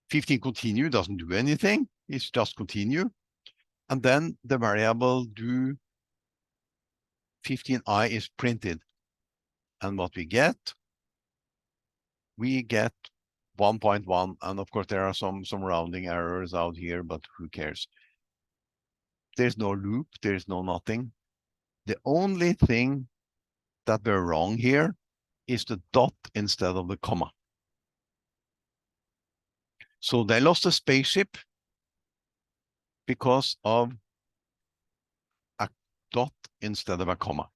15 continue doesn't do anything, it's just continue. And then the variable do 15I is printed. And what we get 1.1. And of course, there are some rounding errors out here, but who cares? There's no loop, there's no nothing. The only thing that we're wrong here is the dot instead of the comma. So they lost a spaceship because of a dot instead of a comma.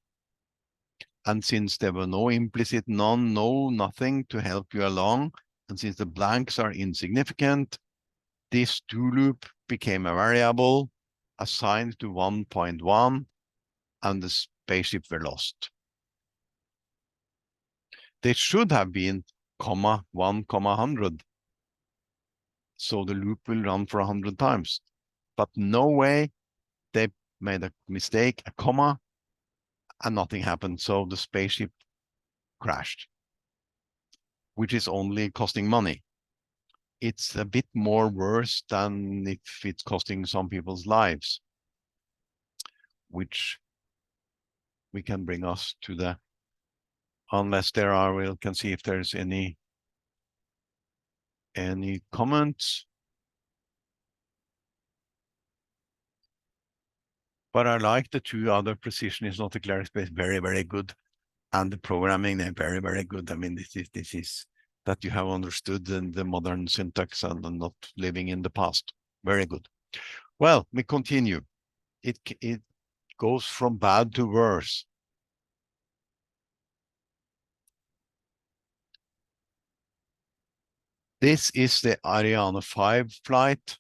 And since there were no implicit none, no, nothing to help you along, and since the blanks are insignificant, this do loop became a variable assigned to 1.1, and the spaceship were lost. They should have been comma 1, comma 100. So the loop will run for 100 times. But no way, they made a mistake, a comma, and nothing happened. So the spaceship crashed, which is only costing money. It's a bit more worse than if it's costing some people's lives, which we can bring us to the, unless there are, we can see if there's any comments. But I like the two other. Precision is not declared space, very, very good. And the programming, they're very, very good. I mean, this is that you have understood the modern syntax and not living in the past. Very good. Well, we continue. It goes from bad to worse. This is the Ariane 5 flight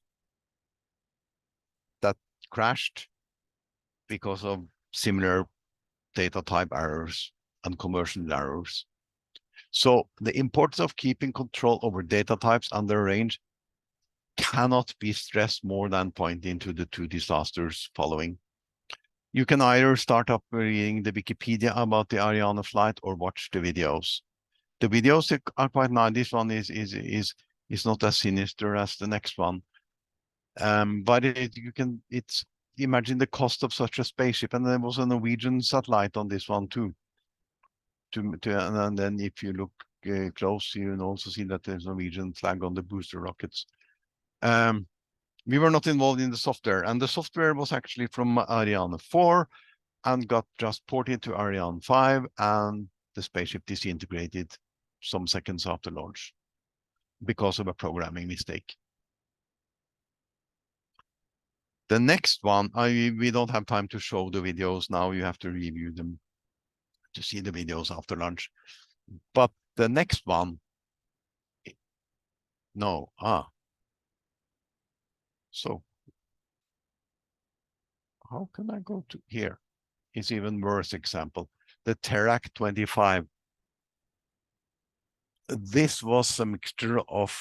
that crashed because of similar data type errors and conversion errors. So the importance of keeping control over data types and their range cannot be stressed more than pointing to the two disasters following. You can either start up reading the Wikipedia about the Ariane flight or watch the videos. The videos are quite nice. This one is not as sinister as the next one. But it's imagine the cost of such a spaceship, and there was a Norwegian satellite on this one too. And then if you look close, you can also see that there's a Norwegian flag on the booster rockets. We were not involved in the software, and the software was actually from Ariane 4 and got just ported to Ariane 5, and the spaceship disintegrated some seconds after launch because of a programming mistake. The next one, we don't have time to show the videos now. You have to review them to see the videos after lunch. But the next one, no, so how can I go to here? It's even worse example. The Terak 25. This was a mixture of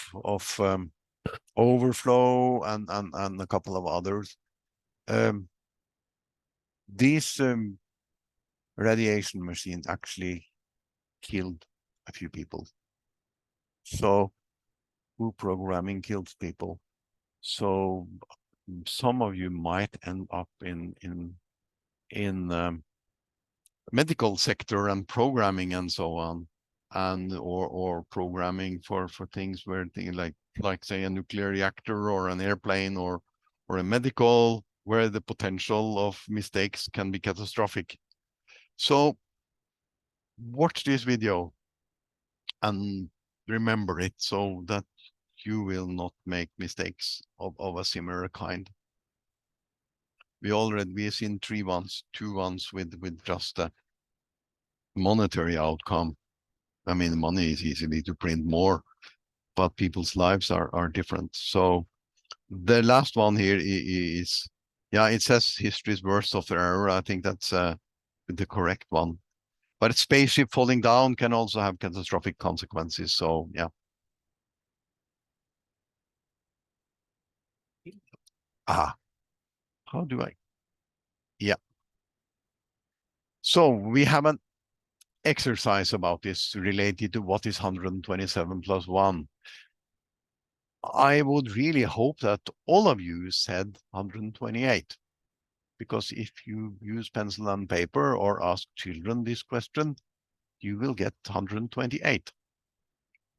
overflow and a couple of others. These radiation machines actually killed a few people. So programming kills people. So some of you might end up in medical sector and programming and so on. and or programming for things where things like say a nuclear reactor or an airplane or a medical, where the potential of mistakes can be catastrophic. So watch this video and remember it so that you will not make mistakes of a similar kind. We've seen 3 ones, 2 ones with just a monetary outcome. I mean, money is easily to print more, but people's lives are different. So the last one here is, yeah, it says history's worst software error. I think that's the correct one. But a spaceship falling down can also have catastrophic consequences. So yeah. How do I? Yeah. So we have an exercise about this related to what is 127 plus 1. I would really hope that all of you said 128, because if you use pencil and paper or ask children this question, you will get 128,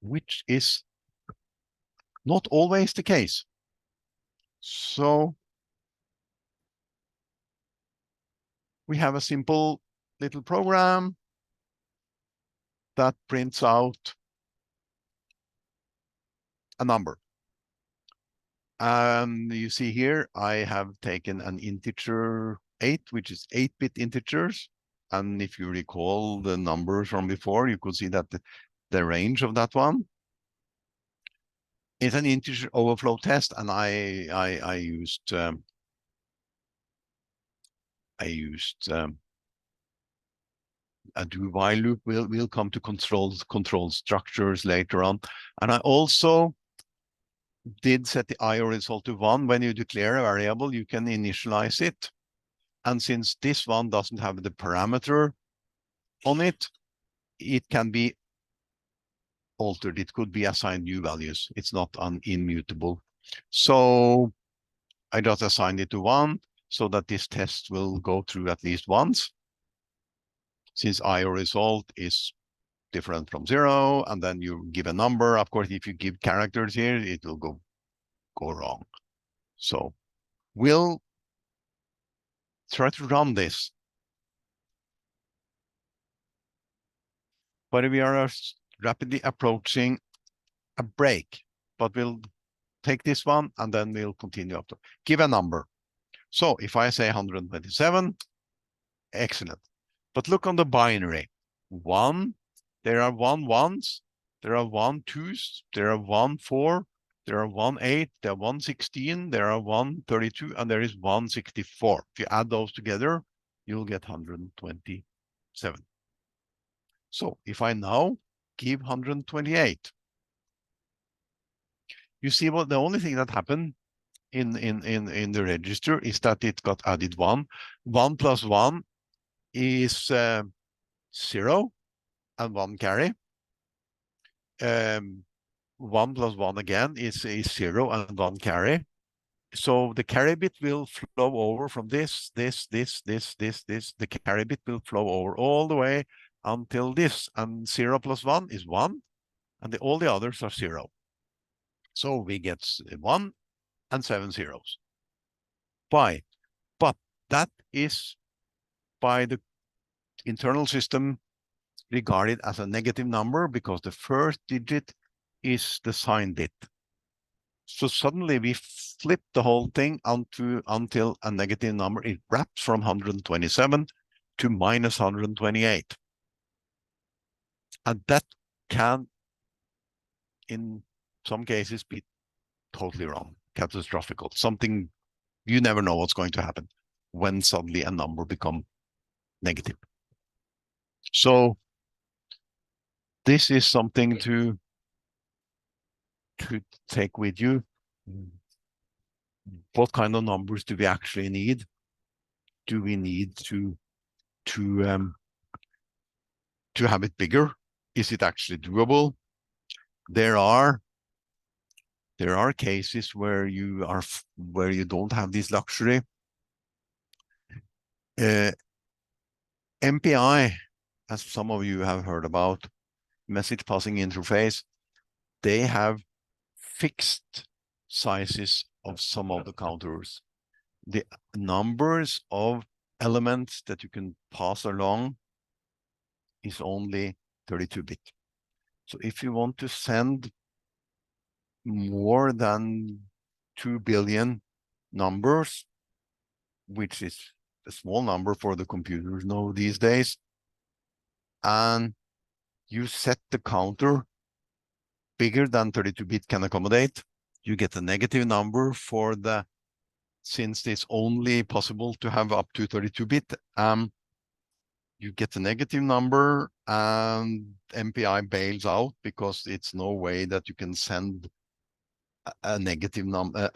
which is not always the case. So we have a simple little program that prints out a number. And you see here, I have taken an integer 8, which is 8-bit integers. And if you recall the numbers from before, you could see that the range of that one is an integer overflow test. And I used a do while loop. We'll come to control structures later on. And I also did set the IO result to 1. When you declare a variable, you can initialize it. And since this one doesn't have the parameter on it, it can be altered. It could be assigned new values. It's not immutable. So I just assigned it to 1 so that this test will go through at least once, since IO result is different from 0, and then you give a number. Of course, if you give characters here, it will go wrong. So we'll try to run this. But we are rapidly approaching a break, but we'll take this one and then we'll continue up to give a number. So if I say 127, excellent. But look on the binary. 1, there are 1 ones, there are 1 2s, there are 1 4, there are 1 8, there are 1 16, there are 1 32, and there is 1 64. If you add those together, you'll get 127. So if I now give 128, you see what the only thing that happened in the register is that it got added 1. 1 plus 1 is 0 and 1 carry. 1 plus 1 again is 0 and 1 carry. So the carry bit will flow over from this. The carry bit will flow over all the way until this. And 0 plus 1 is 1, and all the others are 0. So we get 1 and 7 zeros. Why? But that is by the internal system regarded as a negative number, because the first digit is the sign bit. So suddenly we flip the whole thing until a negative number. It wraps from 127 to minus 128. And that can, in some cases, be totally wrong, catastrophic. Something, you never know what's going to happen when suddenly a number becomes negative. So this is something to take with you. What kind of numbers do we actually need? Do we need to have it bigger? Is it actually doable? There are cases where you don't have this luxury. MPI, as some of you have heard about, message passing interface, they have fixed sizes of some of the counters. The numbers of elements that you can pass along is only 32-bit. So if you want to send more than 2 billion numbers, which is a small number for the computers now these days, and you set the counter bigger than 32-bit can accommodate, you get a negative number for the, since it's only possible to have up to 32-bit, you get a negative number and MPI bails out because it's no way that you can send a negative number,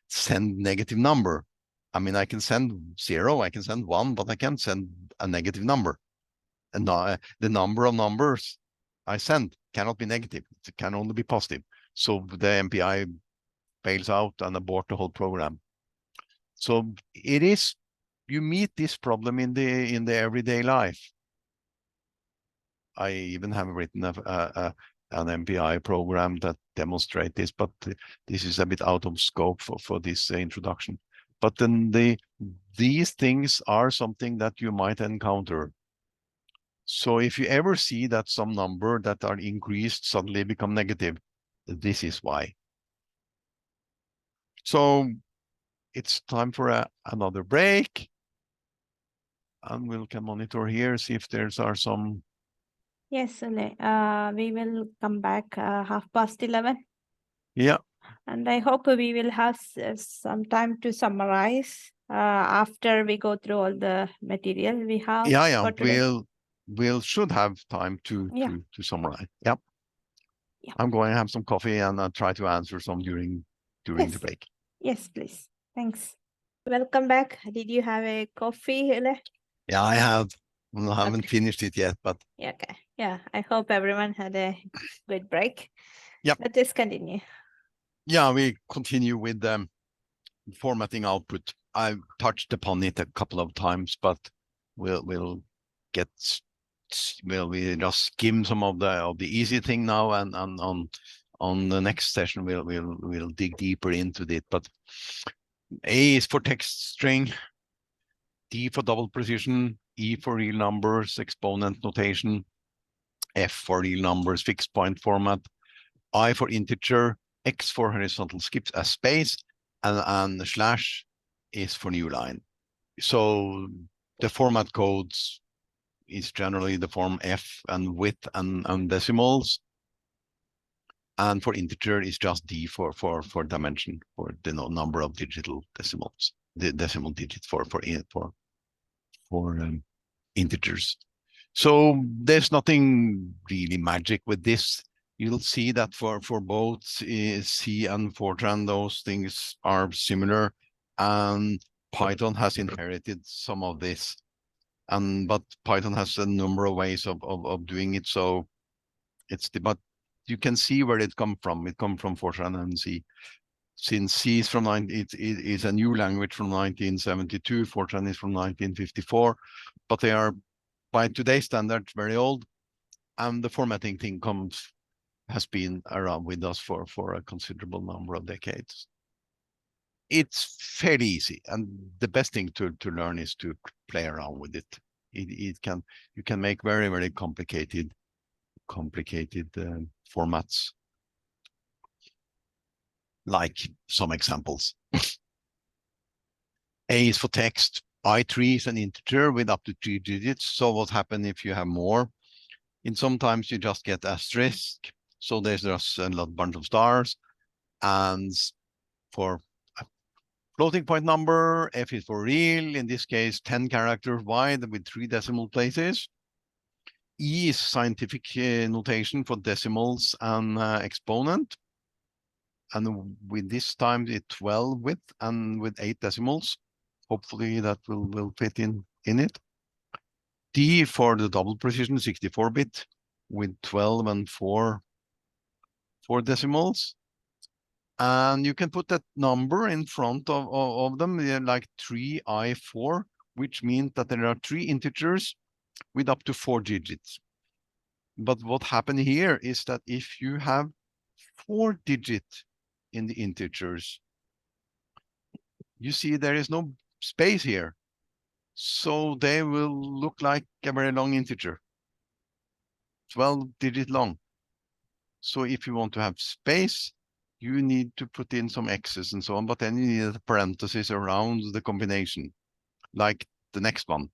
send negative number. I mean, I can send 0, I can send 1, but I can't send a negative number. And the number of numbers I send cannot be negative. It can only be positive. So the MPI bails out and abort the whole program. So it is, you meet this problem in the everyday life. I even have written an MPI program that demonstrates this, but this is a bit out of scope for this introduction. But then these things are something that you might encounter. So if you ever see that some number that are increased suddenly become negative, this is why. So it's time for another break. And we can monitor here, see if are some. Yes, Ole. We will come back 11:30. Yeah. And I hope we will have some time to summarize after we go through all the material we have. Yeah. For today. We'll should have time to summarize. Yep. Yeah. I'm going to have some coffee and I'll try to answer some during the break. Yes, please. Thanks. Welcome back. Did you have a coffee, Ole? Yeah, I have. I haven't finished it yet, but. Yeah, okay. Yeah, I hope everyone had a good break. Yep. Let us continue. Yeah, we continue with formatting output. I've touched upon it a couple of times, but we'll just skim some of the easy thing now, and on the next session we'll dig deeper into it. But A is for text string, D for double precision, E for real numbers, exponent notation, F for real numbers, fixed point format, I for integer, X for horizontal skips, a space, and slash is for new line. So the format codes is generally the form F and width and decimals. And for integer is just D for dimension, for the number of digital decimals, the decimal digits for integers. So there's nothing really magic with this. You'll see that for both C and Fortran, those things are similar, and Python has inherited some of this. But Python has a number of ways of doing it. So but you can see where it come from. It come from Fortran and C. Since C is from it is a new language from 1972, Fortran is from 1954, but they are by today's standards very old, and the formatting thing has been around with us for a considerable number of decades. It's fairly easy, and the best thing to learn is to play around with it. You can make very, very complicated formats. Like some examples. A is for text. I3 is an integer with up to 3 digits. So what happens if you have more? Sometimes you just get asterisk. So there's just a bunch of stars. And for a floating point number, F is for real. In this case, 10 characters wide with 3 decimal places. E is scientific notation for decimals and exponent. And with this time, it's 12 width and with 8 decimals. Hopefully that will fit in it. D for the double precision, 64-bit with 12 and 4 decimals. And you can put that number in front of them, like 3I4, which means that there are 3 integers with up to 4 digits. But what happened here is that if you have 4 digits in the integers, you see there is no space here. So they will look like a very long integer, 12-digit long. So if you want to have space, you need to put in some x's and so on, but then you need a parenthesis around the combination, like the next one.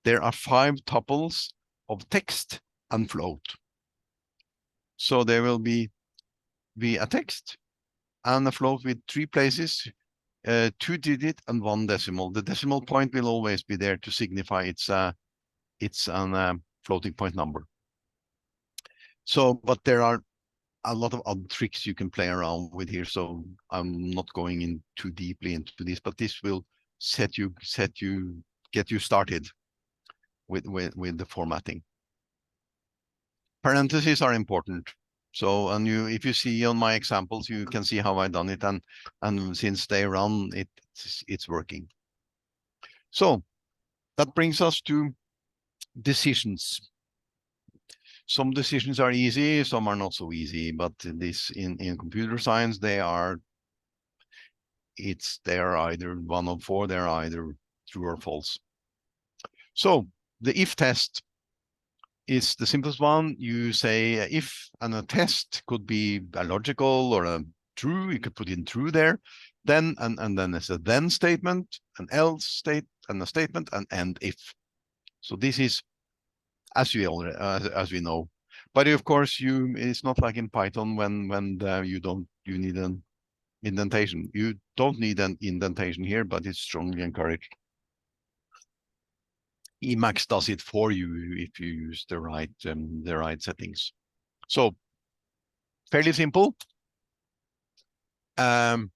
There are 5 tuples of text and float. So there will be a text and a float with 3 places, 2-digit and 1 decimal. The decimal point will always be there to signify it's a floating point number. So, but there are a lot of other tricks you can play around with here, so I'm not going in too deeply into this, but this will get you started with the formatting. Parentheses are important. So, and if you see on my examples, you can see how I done it, and since they run, it's working. So that brings us to decisions. Some decisions are easy, some are not so easy, but this in computer science, they are either 1 of 4, they're either true or false. So the if test is the simplest one. You say if, and a test could be a logical or a true. You could put in true there. Then and then there's a then statement, an else state, and a statement, and end if. So this is as we know. But of course, it's not like in Python when you need an indentation. You don't need an indentation here, but it's strongly encouraged. Emacs does it for you if you use the right settings. So fairly simple. You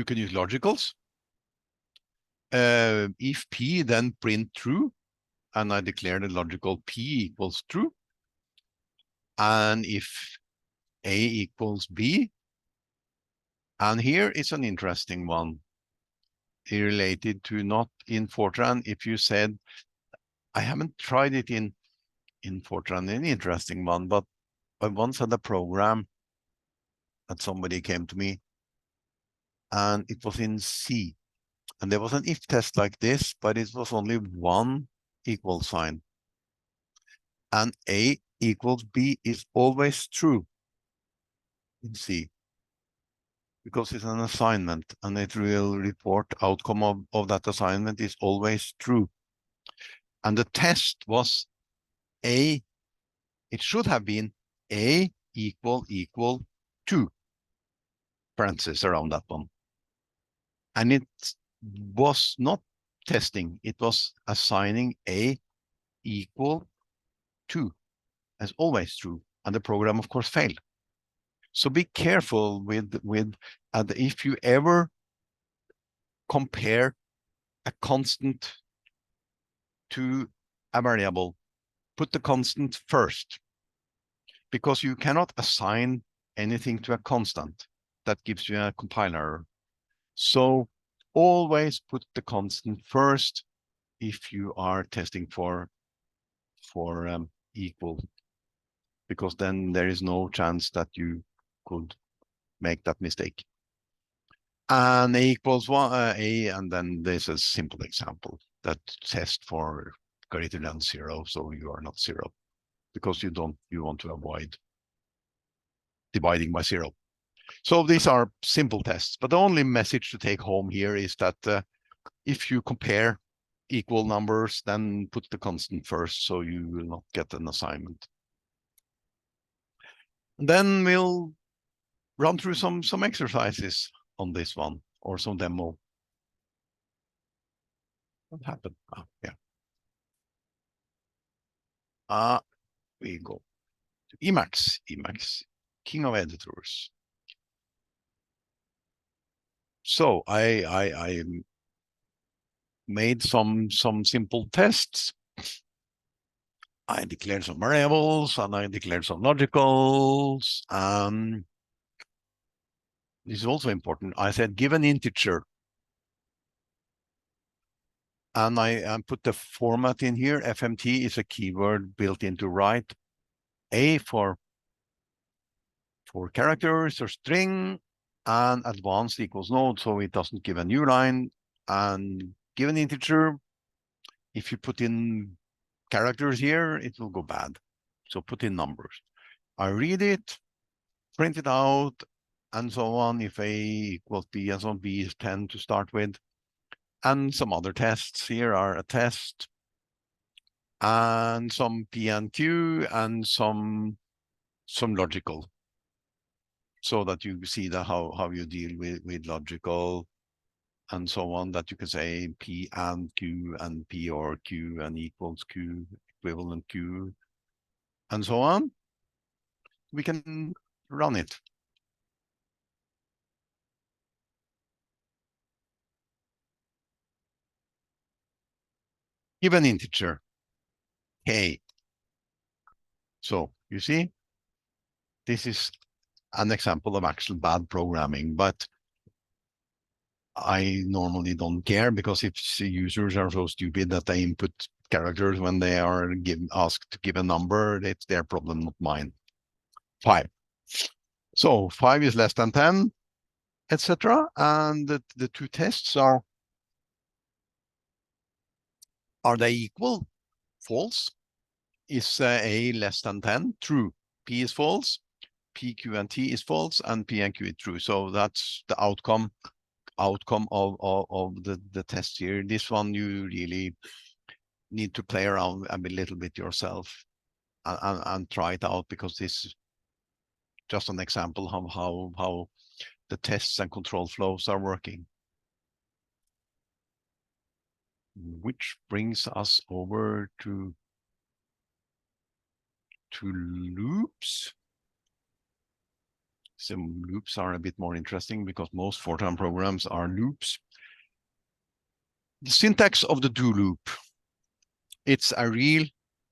can use logicals. If P, then print true, and I declare the logical P equals true. And if A equals B, and here is an interesting one related to not in Fortran. If you said, I haven't tried it in Fortran, any interesting one, but I once had a program that somebody came to me, and it was in C. And there was an if test like this, but it was only one equal sign. And A equals B is always true in C, because it's an assignment, and it will report outcome of that assignment is always true. And the test was A, it should have been A equal 2, parentheses around that one. And it was not testing, it was assigning A equal 2 as always true, and the program of course failed. So be careful with if you ever compare a constant to a variable, put the constant first, because you cannot assign anything to a constant. That gives you a compiler error. So always put the constant first if you are testing for equal, because then there is no chance that you could make that mistake. And A equals 1, A, and then there's a simple example that test for greater than 0, so you are not 0, because you want to avoid dividing by 0. So these are simple tests, but the only message to take home here is that if you compare equal numbers, then put the constant first, so you will not get an assignment. And then we'll run through some exercises on this one, or some demo. What happened? Yeah. We go to Emacs, king of editors. So I made some simple tests. I declared some variables and I declared some logicals. This is also important. I said, give an integer. And I put the format in here. FMT is a keyword built into write. A for characters or string, and advanced equals node, so it doesn't give a new line. And give an integer, if you put in characters here, it will go bad. So put in numbers. I read it, print it out, and so on. If A equals B and so on, B is 10 to start with. And some other tests here are a test, and some P and Q, and some logical, so that you see how you deal with logical and so on, that you can say P and Q and P or Q and equals Q, equivalent Q, and so on. We can run it. Give an integer, K. So you see, this is an example of actual bad programming, but I normally don't care, because if users are so stupid that they input characters when they are asked to give a number, it's their problem, not mine. 5. So 5 is less than 10, etc. And the two tests are they equal? False. Is A less than 10? True. P is false. P, Q, and T is false, and P and Q is true. So that's the outcome of the test here. This one you really need to play around a little bit yourself and try it out, because this is just an example of how the tests and control flows are working. Which brings us over to loops. Some loops are a bit more interesting, because most Fortran programs are loops. The syntax of the do loop, it's a real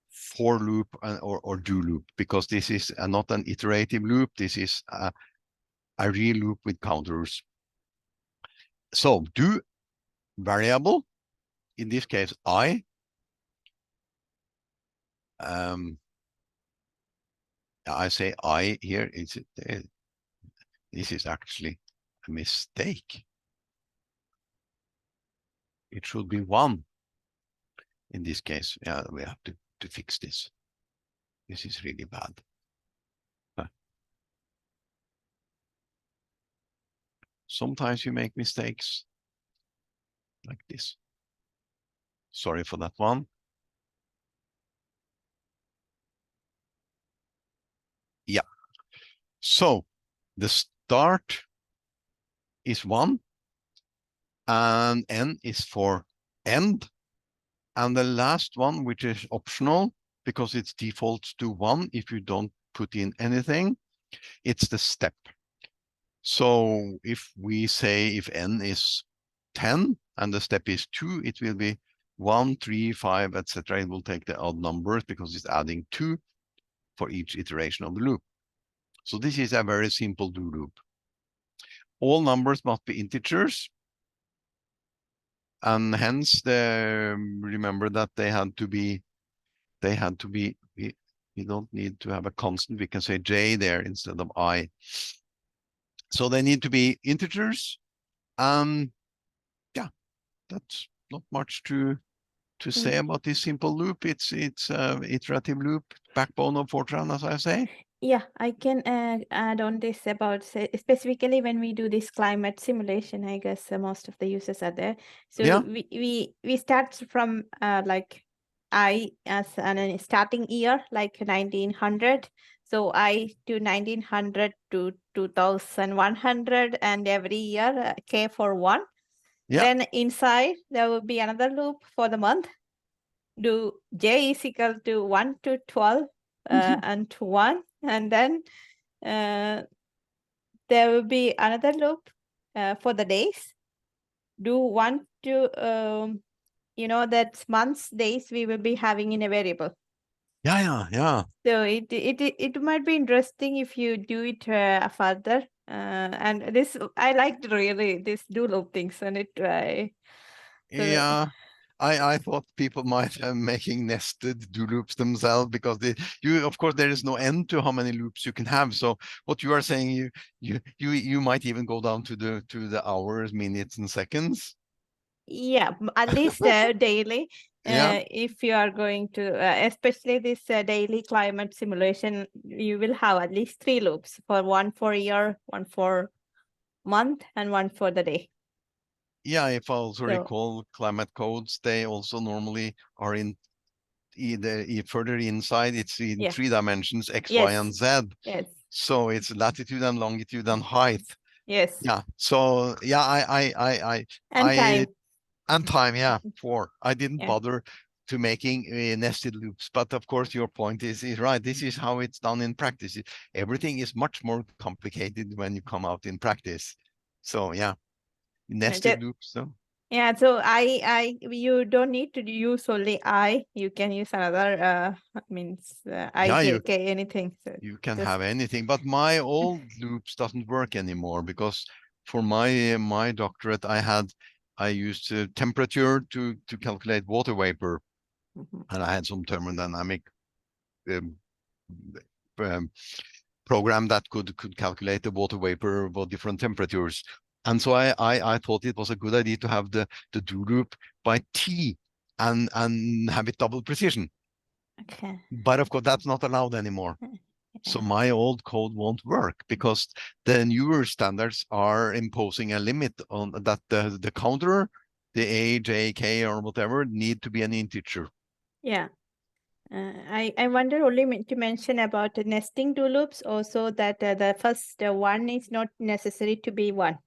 for loop or do loop, because this is not an iterative loop. This is a real loop with counters. So do variable, in this case I, I say I here. This is actually a mistake. It should be 1 in this case. Yeah, we have to fix this. This is really bad. Sometimes you make mistakes like this. Sorry for that one. Yeah. So the start is 1, and N is for end. And the last one, which is optional, because it defaults to 1 if you don't put in anything, it's the step. So if we say if N is 10 and the step is 2, it will be 1, 3, 5, etc. It will take the odd numbers, because it's adding 2 for each iteration of the loop. So this is a very simple do loop. All numbers must be integers, and hence remember that they had to be, we don't need to have a constant. We can say J there instead of I. So they need to be integers. Yeah, that's not much to say about this simple loop. It's iterative loop, backbone of Fortran, as I say. Yeah, I can add on this about specifically when we do this climate simulation. I guess most of the users are there. So Yeah. we start from like I as a starting year, like 1900. So I do 1900 to 2100, and every year K for 1. Yeah. Then inside there will be another loop for the month. Do J is equal to 1 to 12 and to 1. And then there will be another loop for the days. Do 1 to, that's months, days we will be having in a variable. Yeah. So it might be interesting if you do it further. And this, I liked really this do loop things, and it. Yeah, I thought people might have making nested do loops themselves because of course there is no end to how many loops you can have. So what you are saying, you might even go down to the hours, minutes, and seconds. Yeah, at least daily. Yeah. If you are going to, especially this daily climate simulation, you will have at least 3 loops, one for year, one for month, and one for the day. Yeah, if I also So, recall climate codes, they also normally are in either further inside, it's in yeah. 3 dimensions, X, Y, Yes. and Z. Yes. So it's latitude and longitude and height. Yes. Yeah. So yeah, And time. and time, yeah, 4. I didn't Yeah. bother to making nested loops, but of course your point is right. This is how it's done in practice. Everything is much more complicated when you come out in practice. So yeah, nested loops. So Yeah, so you don't need to use only I. You can use another means I, yeah, J, K, anything. So you can just have anything, but my old loops doesn't work anymore because for my doctorate I used temperature to calculate water vapor, Mhm. and I had some thermodynamic um, um, program that could calculate the water vapor for different temperatures. And so I thought it was a good idea to have the do loop by T and have it double precision. Okay. But of course that's not allowed anymore. So Yeah. my old code won't work because the newer standards are imposing a limit on that the counter, the A, J, K, or whatever, need to be an integer. Yeah. I wonder only to mention about the nesting do loops also that the first one is not necessary to be 1.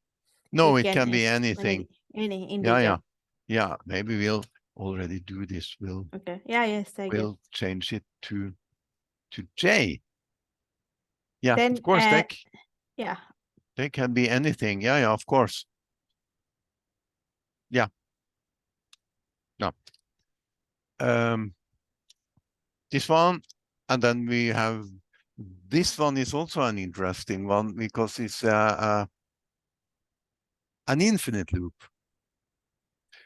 No, It it can can be anything. any Yeah, integer. yeah. Yeah, maybe we'll already do this. Okay. Yeah, yes, I guess. We'll change it to J. Yeah, Then of course yeah. they can be anything. Yeah, yeah, of course. Yeah. No. This one, and then we have this one is also an interesting one because it's an infinite loop.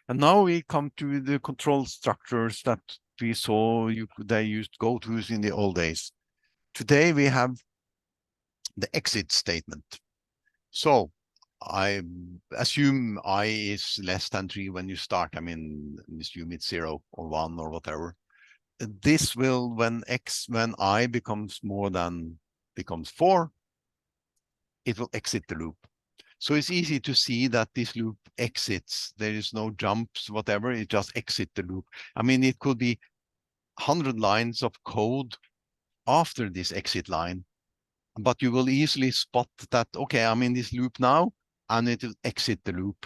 And now we come to the control structures that we saw they used go-tos in the old days. Today we have the exit statement. So I assume I is less than 3 when you start. I mean, assume it's 0 or 1 or whatever. This will, when I becomes 4, it will exit the loop. So it's easy to see that this loop exits. There is no jumps, whatever. It just exits the loop. I mean, it could be 100 lines of code after this exit line, but you will easily spot that, okay, I'm in this loop now, and it will exit the loop.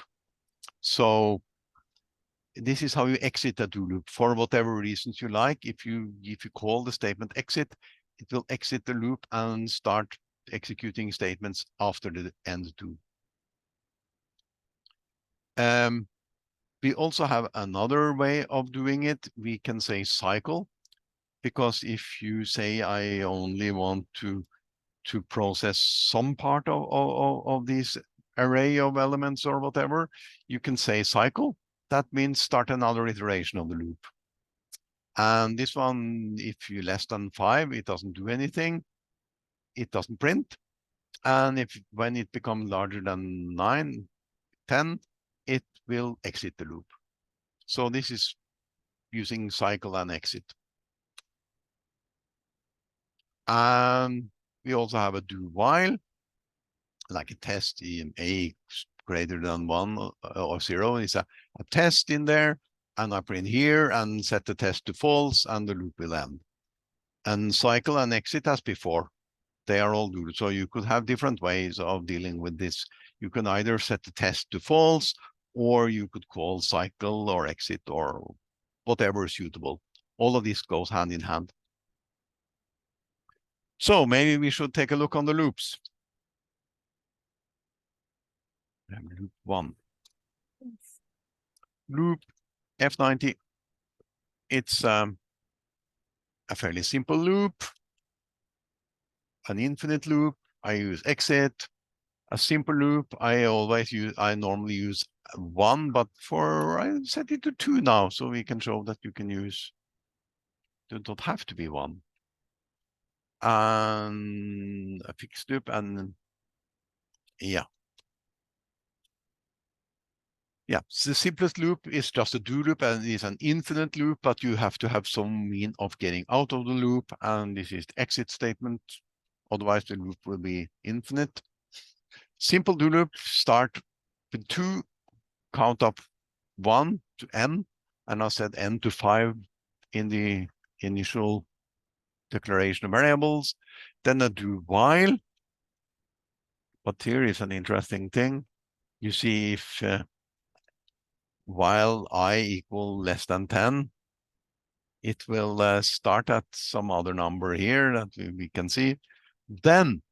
So this is how you exit a do loop for whatever reasons you like. If you call the statement exit, it will exit the loop and start executing statements after the end do. We also have another way of doing it. We can say cycle, because if you say I only want to process some part of this array of elements or whatever, you can say cycle. That means start another iteration of the loop. And this one, if you less than 5, it doesn't do anything. It doesn't print. And when it becomes larger than 9, 10, it will exit the loop. So this is using cycle and exit. And we also have a do while, like a test in a greater than 1 or 0. It's a test in there, and I print here and set the test to false, and the loop will end. And cycle and exit as before. They are all do. So you could have different ways of dealing with this. You can either set the test to false, or you could call cycle or exit or whatever is suitable. All of this goes hand in hand. So maybe we should take a look on the loops. Loop 1. Loop F90. It's a fairly simple loop, an infinite loop. I use exit. A simple loop, I normally use 1, but I set it to 2 now, so we can show that you can use, it don't have to be 1. And a fixed loop, and yeah. Yeah, the simplest loop is just a do loop, and it's an infinite loop, but you have to have some mean of getting out of the loop, and this is the exit statement. Otherwise, the loop will be infinite. Simple do loop, start with 2, count up 1 to n, and I said n to 5 in the initial declaration of variables. Then I do while, but here is an interesting thing. You see if while I equal less than 10, it will start at some other number here that we can see. Then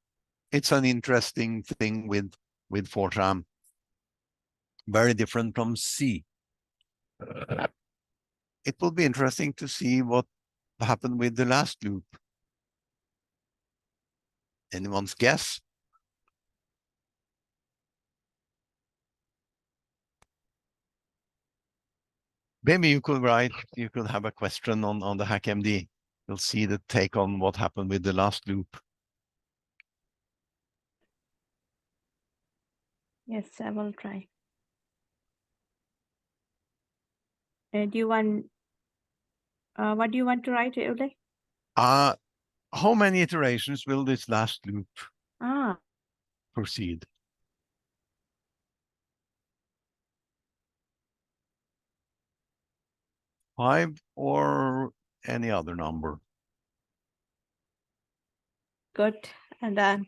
it's an interesting thing with Fortran, very different from C. It will be interesting to see what happened with the last loop. Anyone's guess? Maybe you could have a question on the HackMD. You'll see the take on what happened with the last loop. Yes, I will try. Do you want, what do you want to write, Ole? How many iterations will this last loop proceed? Five or any other number? Good, and then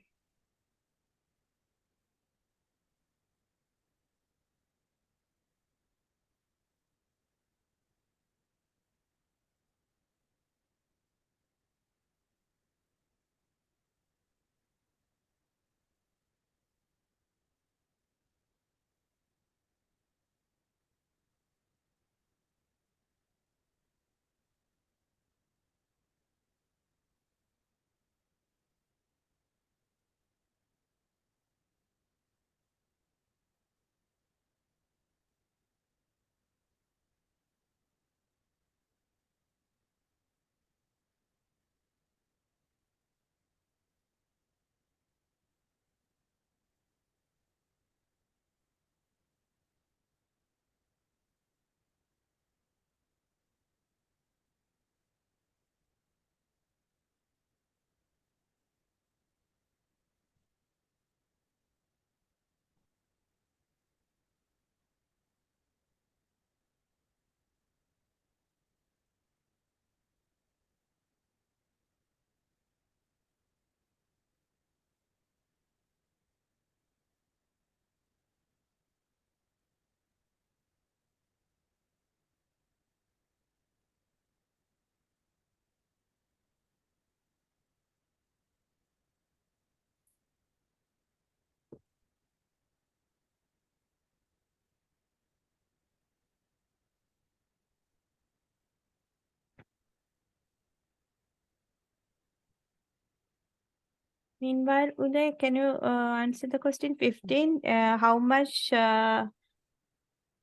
meanwhile, Uday, can you answer the question 15? How much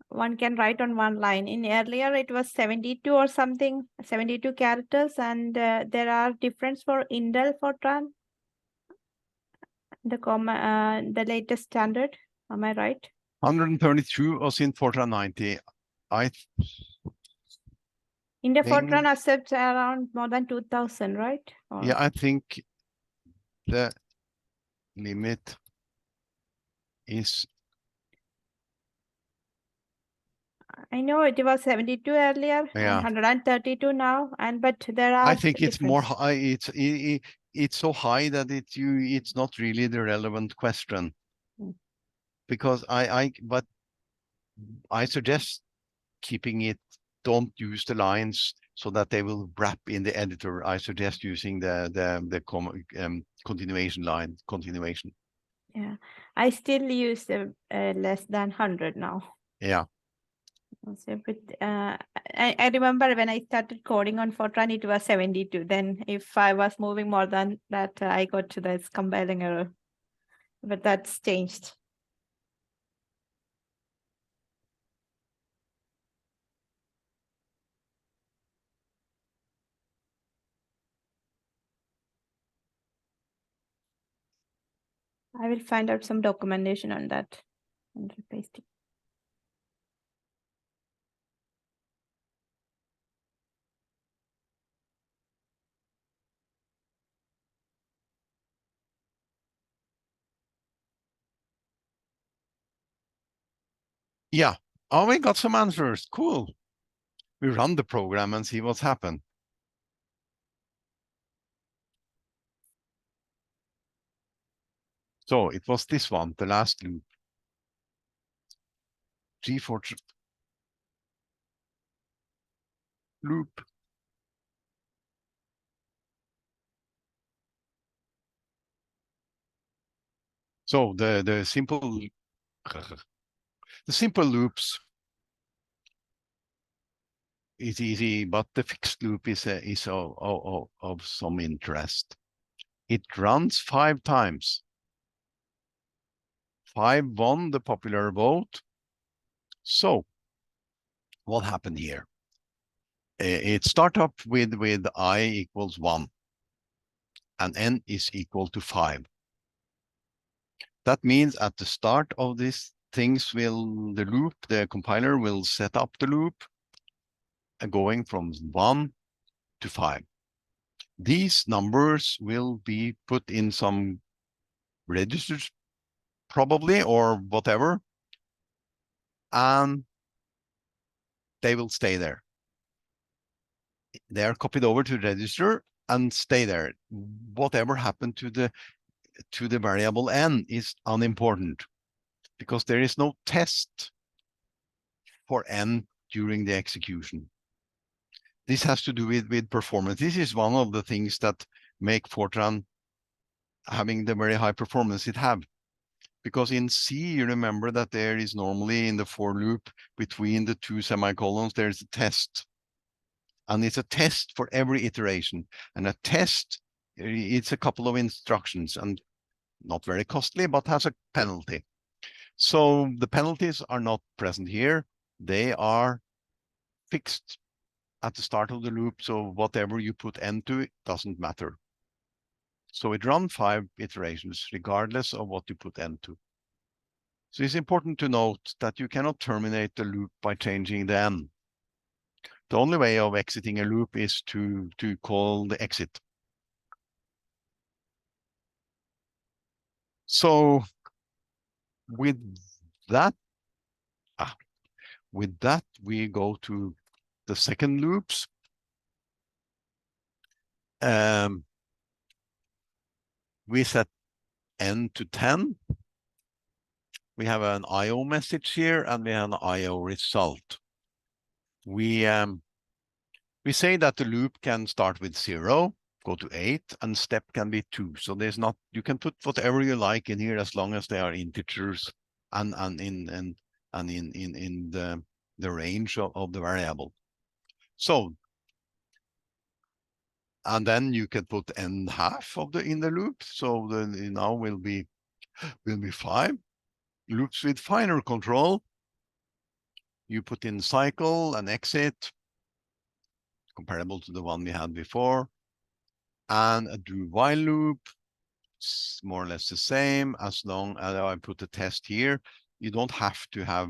one can write on one line? In earlier, it was 72 or something, 72 characters, and there are difference for Intel Fortran, the latest standard. Am I right? 132 was in Fortran 90. In the Fortran accepts around more than 2000, right? Or... Yeah, I think the limit is... I know it was 72 earlier, yeah. and 132 now, but there are... I think it's more high. It's so high that it's not really the relevant question. Because but I suggest keeping it, don't use the lines so that they will wrap in the editor. I suggest using the continuation line, continuation. Yeah, I still use less than 100 now. Yeah. So, but I remember when I started coding on Fortran, it was 72. Then if I was moving more than that, I got to this compiling error. but that's changed. I will find out some documentation on that and paste it. Yeah. Oh, we got some answers. Cool. We run the program and see what's happened. So it was this one, the last loop. G4 loop. So the simple loops is easy, but the fixed loop is of some interest. It runs 5 times. 5 won the popular vote. So what happened here? It start up with I equals 1 and n is equal to 5. That means at the start of this the compiler will set up the loop going from 1 to 5. These numbers will be put in some registers probably or whatever, and they will stay there. They are copied over to register and stay there. Whatever happened to the variable n is unimportant because there is no test for n during the execution. This has to do with performance. This is one of the things that make Fortran having the very high performance it have. Because in C, you remember that there is normally in the for loop between the 2 semicolons, there's a test. And it's a test for every iteration. And a test, it's a couple of instructions and not very costly, but has a penalty. So the penalties are not present here. They are fixed at the start of the loop. So whatever you put n to, it doesn't matter. So it runs 5 iterations, regardless of what you put n to. So it's important to note that you cannot terminate the loop by changing the n. The only way of exiting a loop is to call the exit. So with that, we go to the second loops. We set n to 10. We have an IO message here, and we have an IO result. We say that the loop can start with 0, go to 8, and step can be 2. So there's not, you can put whatever you like in here as long as they are integers and in the range of the variable. So, and then you can put n half of in the loop. So then now will be 5. Loops with finer control. You put in cycle and exit, comparable to the one we had before, and a do while loop, more or less the same. As long as I put a test here, you don't have to have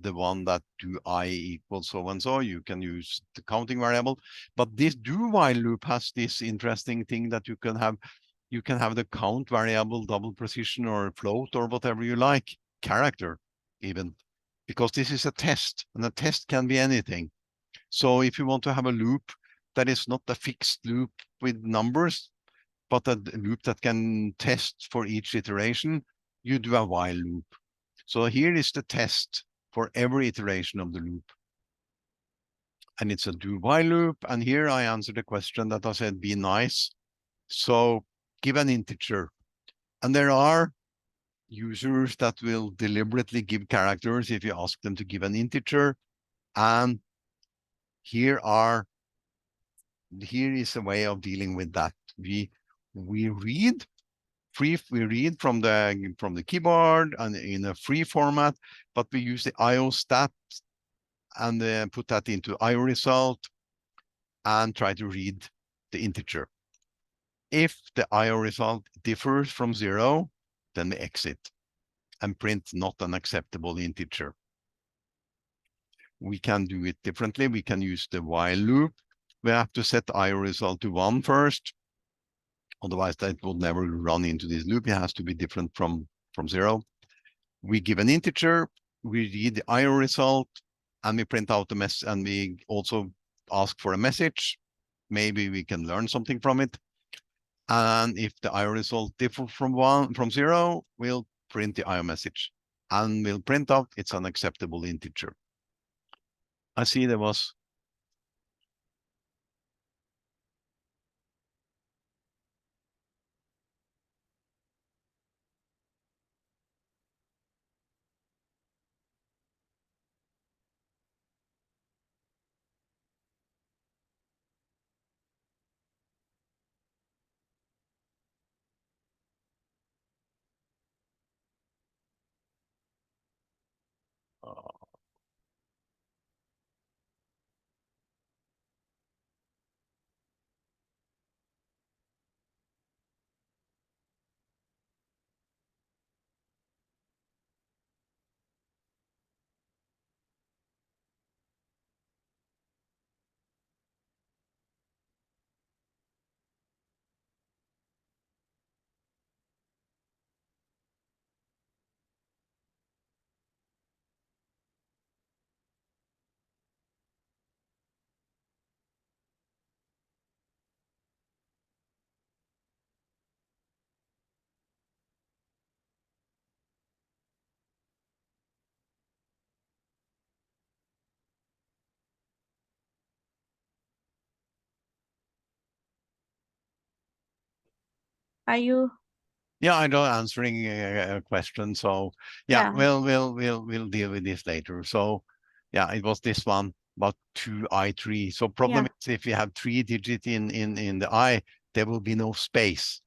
the one that do I equals so and so. You can use the counting variable, but this do while loop has this interesting thing that you can have the count variable, double precision, or float, or whatever you like, character even, because this is a test, and a test can be anything. So if you want to have a loop that is not a fixed loop with numbers, but a loop that can test for each iteration, you do a while loop. So here is the test for every iteration of the loop. And it's a do while loop. And here I answer the question that I said, be nice. So give an integer. And there are users that will deliberately give characters if you ask them to give an integer. And here is a way of dealing with that. We read we read from the keyboard and in a free format, but we use the IO stat and put that into IO result and try to read the integer. If the IO result differs from 0, then we exit and print not an acceptable integer. We can do it differently. We can use the while loop. We have to set the IO result to 1 first. Otherwise, that will never run into this loop. It has to be different from 0. We give an integer, we read the IO result, and we print out the mess, and we also ask for a message. Maybe we can learn something from it. And if the IO result differs from 0, we'll print the IO message, and we'll print out it's an acceptable integer. I see there was. Are you? Yeah, I'm not answering a question. So yeah, we'll deal with this later. So yeah, it was this one about 2i3. So problem is if you have 3 digits in the I, there will be no space.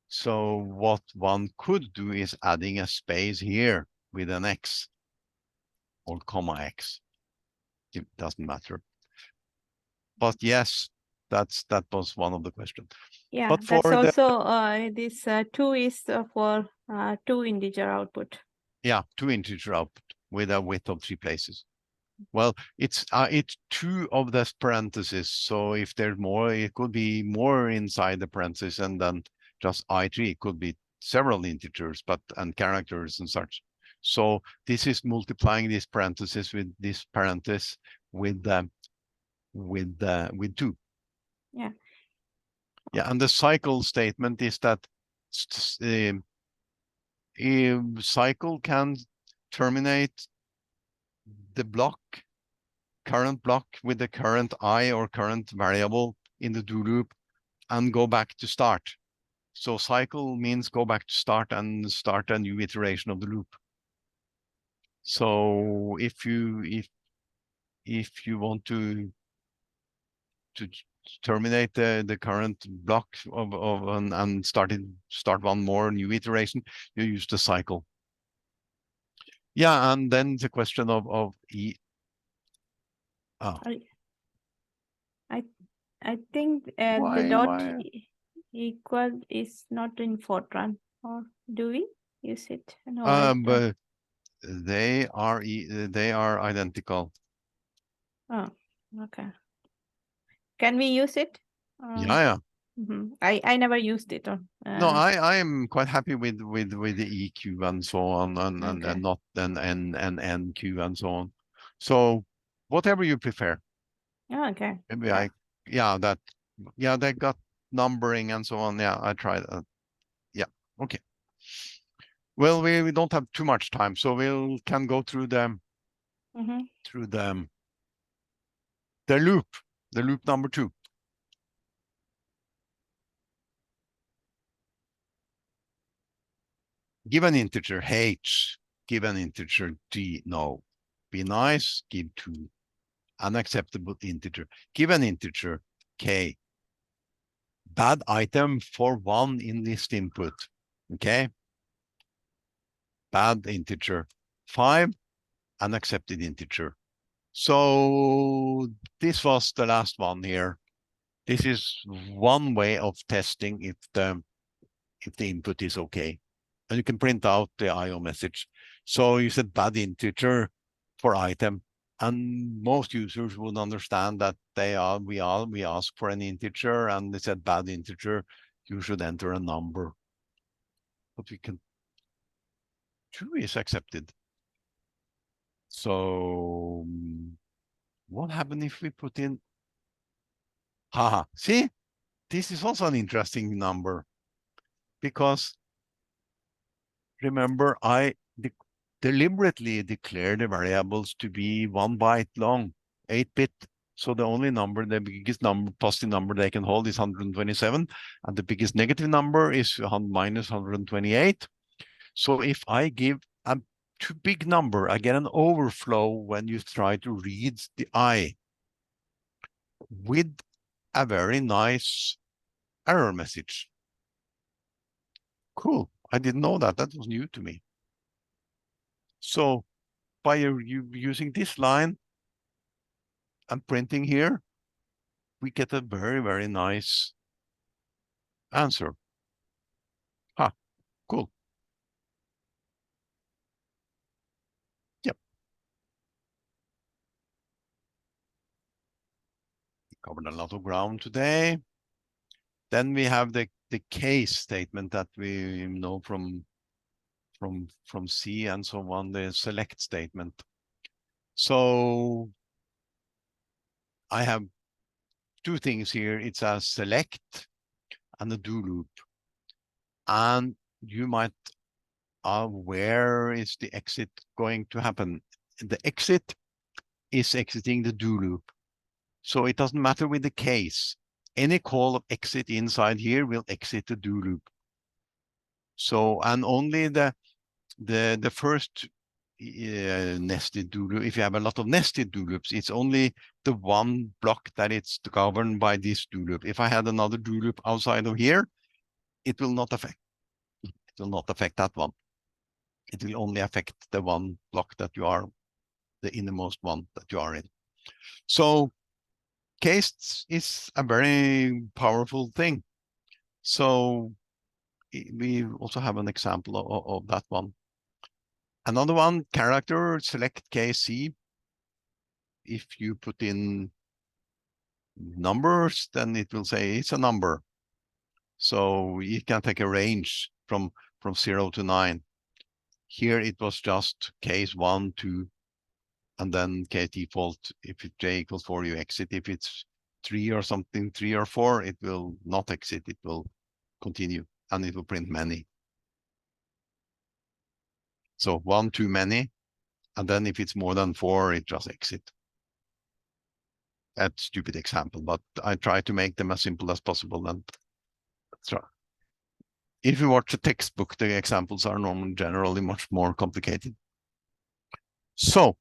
So what one could do is adding a space here with an X or comma X. It doesn't matter. But yes, that was one of the questions. Yeah, but that's also this 2 is for 2 integer output. Yeah, 2 integer output with a width of 3 places. Well, it's 2 of the parentheses. So if there's more, it could be more inside the parentheses, and then just I3. It could be several integers, and characters and such. So this is multiplying this parenthesis with this parenthesis with 2. Yeah. Yeah, and the cycle statement is that cycle can terminate the current block with the current I or current variable in the do loop and go back to start. So cycle means go back to start and start a new iteration of the loop. So if you want to terminate the current block and start one more new iteration, you use the cycle. Yeah, and then the question of E. Oh. I think the dot equal is not in Fortran, or do we use it? No, but they are identical. Oh, okay. Can we use it? Yeah. I never used it. No, I am quite happy with the EQ and so on, and not then NQ and so on. So whatever you prefer. Oh, okay. Maybe they got numbering and so on. Yeah, I tried. Yeah, okay. Well, we don't have too much time, so we can go through the loop number 2. Give an integer h, give an integer d. No, be nice, give 2. Unacceptable integer. Give an integer k, bad item for 1 in list input. Okay. Bad integer. 5, an accepted integer. So this was the last one here. This is one way of testing if the input is okay. And you can print out the IO message. So you said bad integer for item. And most users would understand that we ask for an integer and they said bad integer, you should enter a number. But we can, true is accepted. So what happens if we put in, haha, see, this is also an interesting number because remember I deliberately declare the variables to be 1 byte long, 8-bit. So the only number, the biggest number, positive number they can hold is 127, and the biggest negative number is minus 128. So if I give a too big number, I get an overflow when you try to read the I with a very nice error message. Cool. I didn't know that. That was new to me. So by using this line and printing here, we get a very, very nice answer. Huh, cool. Yep. We covered a lot of ground today. Then we have the case statement that we know from C and so on, the select statement. So I have 2 things here. It's a select and a do loop. And you might where is the exit going to happen? The exit is exiting the do loop. So it doesn't matter with the case. Any call of exit inside here will exit the do loop. So, and only the first nested do loop, if you have a lot of nested do loops, it's only the one block that it's governed by this do loop. If I had another do loop outside of here, it will not affect that one. It will only affect the one block that you are, the innermost one that you are in. So case is a very powerful thing. So we also have an example of that one. Another one, character, select KC. If you put in numbers, then it will say it's a number. So you can take a range from 0 to 9. Here it was just case 1, 2, and then case default. If it's j equals 4, you exit. If it's 3 or something, 3 or 4, it will not exit. It will continue, and it will print many. So 1, 2, many, and then if it's more than 4, it just exit. That's a stupid example, but I try to make them as simple as possible. And so if you watch a textbook, the examples are normally generally much more complicated. So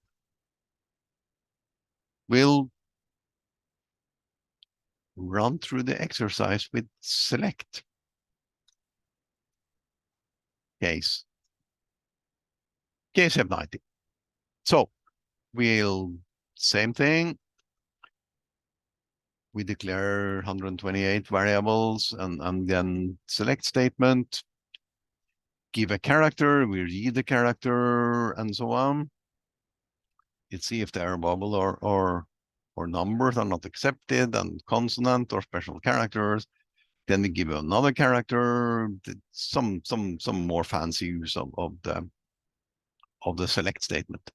we'll run through the exercise with select case F90. So we'll, same thing. We declare 128 variables and then select statement, give a character, we read the character and so on. Let's see if the error bubble or numbers are not accepted, and consonant or special characters. Then we give another character, some more fancy use of the select statement.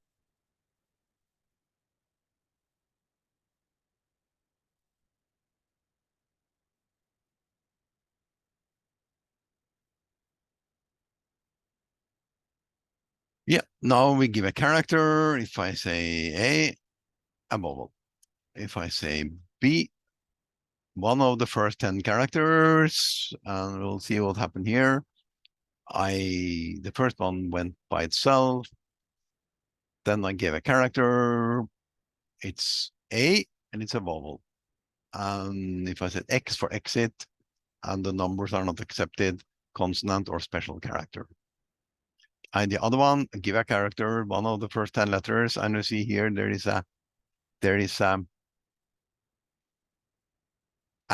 Yeah, now we give a character. If I say a vowel. If I say B, one of the first 10 characters, and we'll see what happened here. The first one went by itself. Then I gave a character. It's A, and it's a vowel. And if I said X for exit, and the numbers are not accepted, consonant or special character. And the other one, give a character one of the first 10 letters, and you see here there is a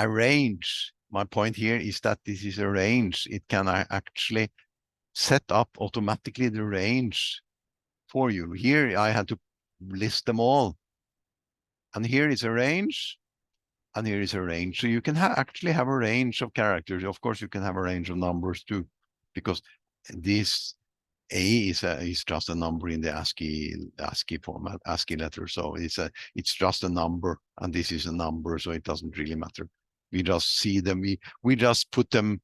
range. My point here is that this is a range. It can actually set up automatically the range for you. Here I had to list them all. And here is a range, and here is a range. So you can actually have a range of characters. Of course, you can have a range of numbers too, because this A is just a number in the ASCII format, ASCII letter. So it's just a number, and this is a number, so it doesn't really matter. We just see them. We just put them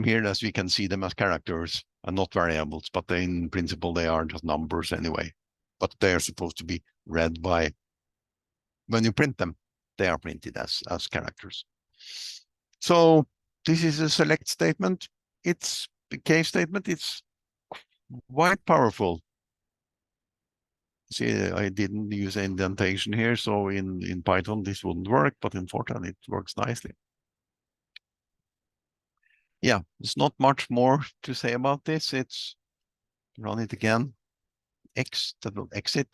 here as we can see them as characters and not variables, but in principle they are just numbers anyway. But they are supposed to be read by, when you print them, they are printed as characters. So this is a select statement. It's a case statement. It's quite powerful. See, I didn't use indentation here, so in Python this wouldn't work, but in Fortran it works nicely. Yeah, there's not much more to say about this. It's run it again. X, that will exit.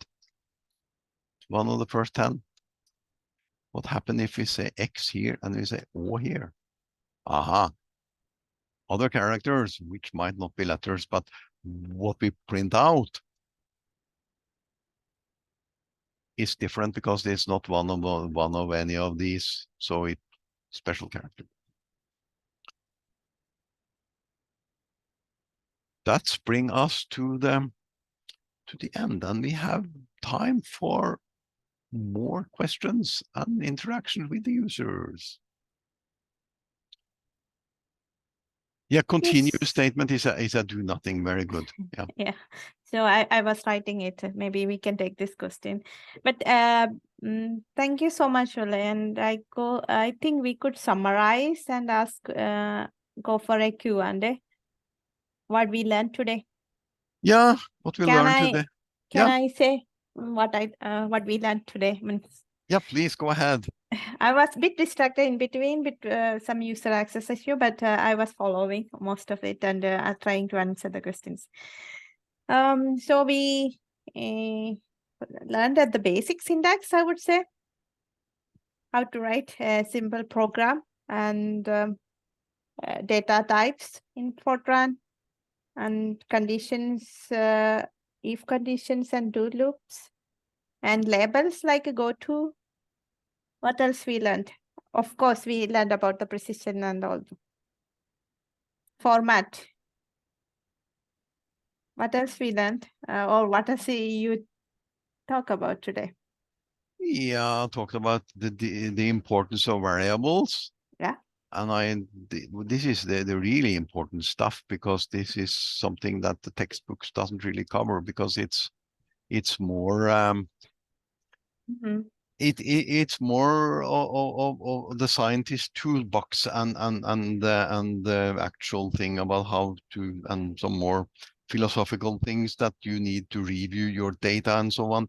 One of the first 10. What happened if we say X here and we say O here? Aha. Other characters, which might not be letters, but what we print out is different because it's not one of any of these, so it's special character. That's bring us to the end, and we have time for more questions and interaction with the users. Yeah, continuous Yes. statement is a do nothing. Very good. Yeah. Yeah. So I was writing it. Maybe we can take this question. But thank you so much, Ole. And I think we could summarize and ask go for a Q&A. What we learned today. Yeah, what we learned today. Can I say what we learned today? Yeah, please go ahead. I was a bit distracted in between with some user access issue, but I was following most of it and trying to answer the questions. So we learned at the basic syntax, I would say, how to write a simple program and data types in Fortran and conditions, if conditions and do loops and labels like a go-to. What else we learned? Of course, we learned about the precision and all the format. What else we learned? Or what else you talk about today? Yeah, I talked about the importance of variables. Yeah. And this is the really important stuff, because this is something that the textbooks doesn't really cover, because it's more it's more of the scientist toolbox and the actual thing about how to, and some more philosophical things that you need to review your data and so on.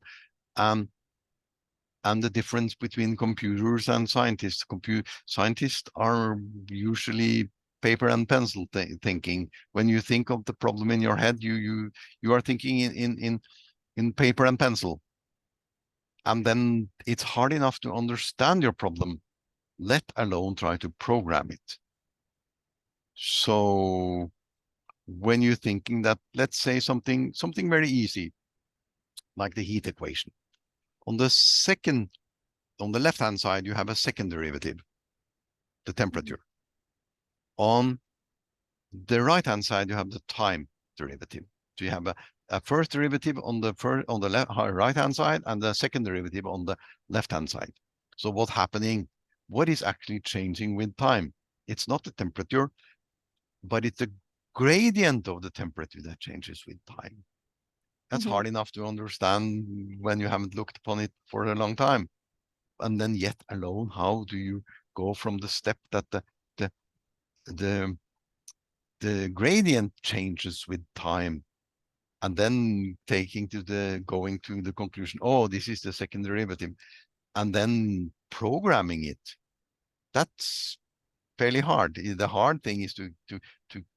And the difference between computers and scientists. Scientists are usually paper and pencil thinking. When you think of the problem in your head, you are thinking in paper and pencil. And then it's hard enough to understand your problem, let alone try to program it. So when you're thinking that, let's say something very easy, like the heat equation. On the left-hand side, you have a second derivative, the temperature. On the right-hand side, you have the time derivative. So you have a first derivative on the right-hand side and the second derivative on the left-hand side. So what's happening? What is actually changing with time? It's not the temperature, but it's the gradient of the temperature that changes with time. That's hard enough to understand when you haven't looked upon it for a long time. And then yet alone, how do you go from the step that the gradient changes with time, and then going to the conclusion, oh, this is the second derivative, and then programming it? That's fairly hard. The hard thing is to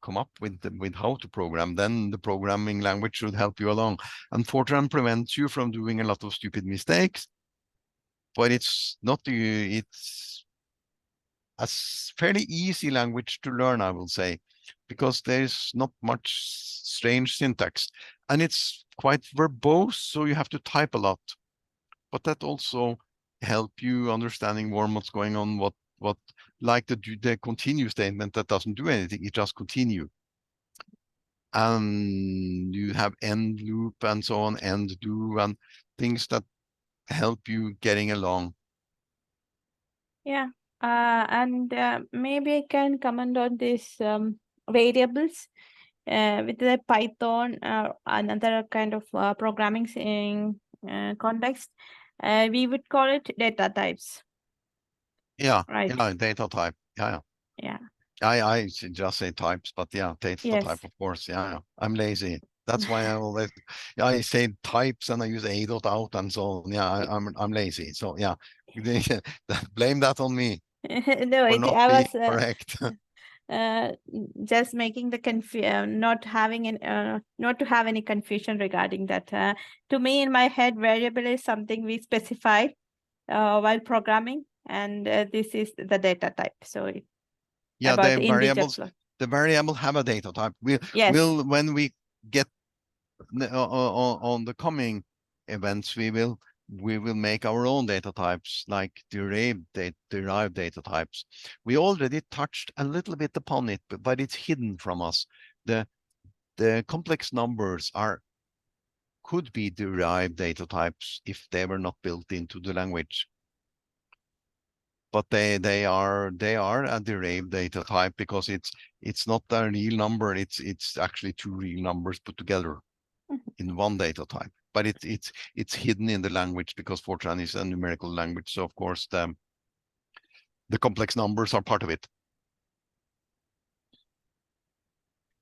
come up with how to program. Then the programming language should help you along. And Fortran prevents you from doing a lot of stupid mistakes, but it's not it's a fairly easy language to learn, I will say, because there's not much strange syntax, and it's quite verbose, so you have to type a lot. But that also help you understanding more what's going on, what like the continue statement that doesn't do anything, it just continue. And you have end loop and so on, end do, and things that help you getting along. Yeah, and maybe I can comment on these variables with the Python or another kind of programming in context. We would call it data types, Yeah, right? yeah, data type. Yeah, Yeah. I should just say types, but yeah, data type, Yes. of course. Yeah, I'm lazy. That's why I always, yeah, I say types and I use a dot out and so on. Yeah, I'm lazy. So yeah, blame that on me No, for it, not I being was correct. uh, just making the not having not to have any confusion regarding that. To me, in my head, variable is something we specify while programming, and this is the data type. So Yeah, about the integer flow. the variable have a data type. Yes. When we get on the coming events, we will make our own data types, like derived data types. We already touched a little bit upon it, but it's hidden from us. The complex numbers could be derived data types if they were not built into the language. But they are a derived data type because it's not a real number. It's actually two real numbers put together in one data type. But it's hidden in the language because Fortran is a numerical language. So of course the complex numbers are part of it.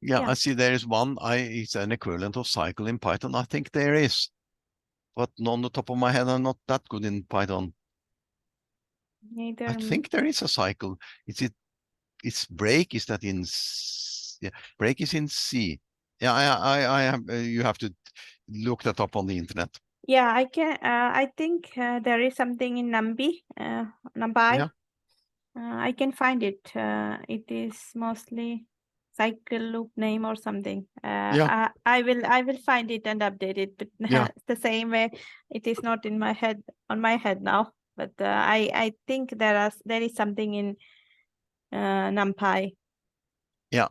Yeah, Yeah. I see there is one. It's an equivalent of cycle in Python. I think there is, but on the top of my head, I'm not that good in Python. Neither. I think there is a cycle. It's break. Is that in? Yeah, break is in C. Yeah, I have. You have to look that up on the internet. Yeah, I can. I think there is something in NumPy. Yeah. I can find it. It is mostly cycle loop name or something. Yeah. I will find it and update it. But Yeah. the same way, it is not in my head on my head now. But I think there is something in NumPy. Yeah.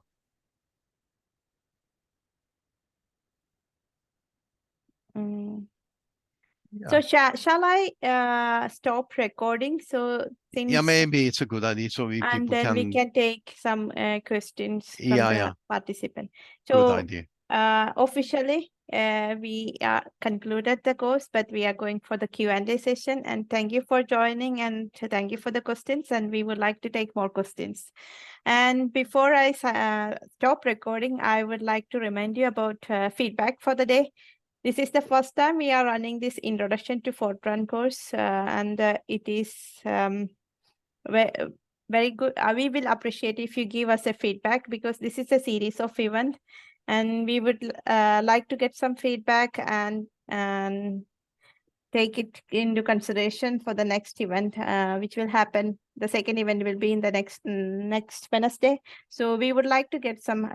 Mm. So Yeah. shall I stop recording? So Yeah. since Maybe it's a good idea. So and people then we can. can take some questions from Yeah. the Yeah. participant. Good So idea. officially, we concluded the course, but we are going for the Q&A session. And thank you for joining and thank you for the questions. And we would like to take more questions. And before I stop recording, I would like to remind you about feedback for the day. This is the first time we are running this Introduction to Fortran course, and it is very good. We will appreciate if you give us a feedback because this is a series of event, and we would like to get some feedback and take it into consideration for the next event, which will happen. The second event will be in the next Wednesday. So we would like to get some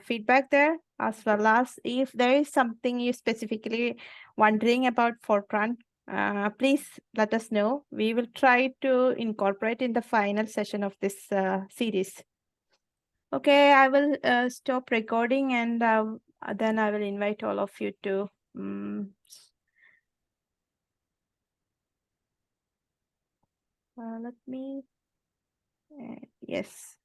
feedback there, as well as if there is something you specifically wondering about Fortran, please let us know. We will try to incorporate in the final session of this series. Okay, I will stop recording and then I will invite all of you to let me, yes.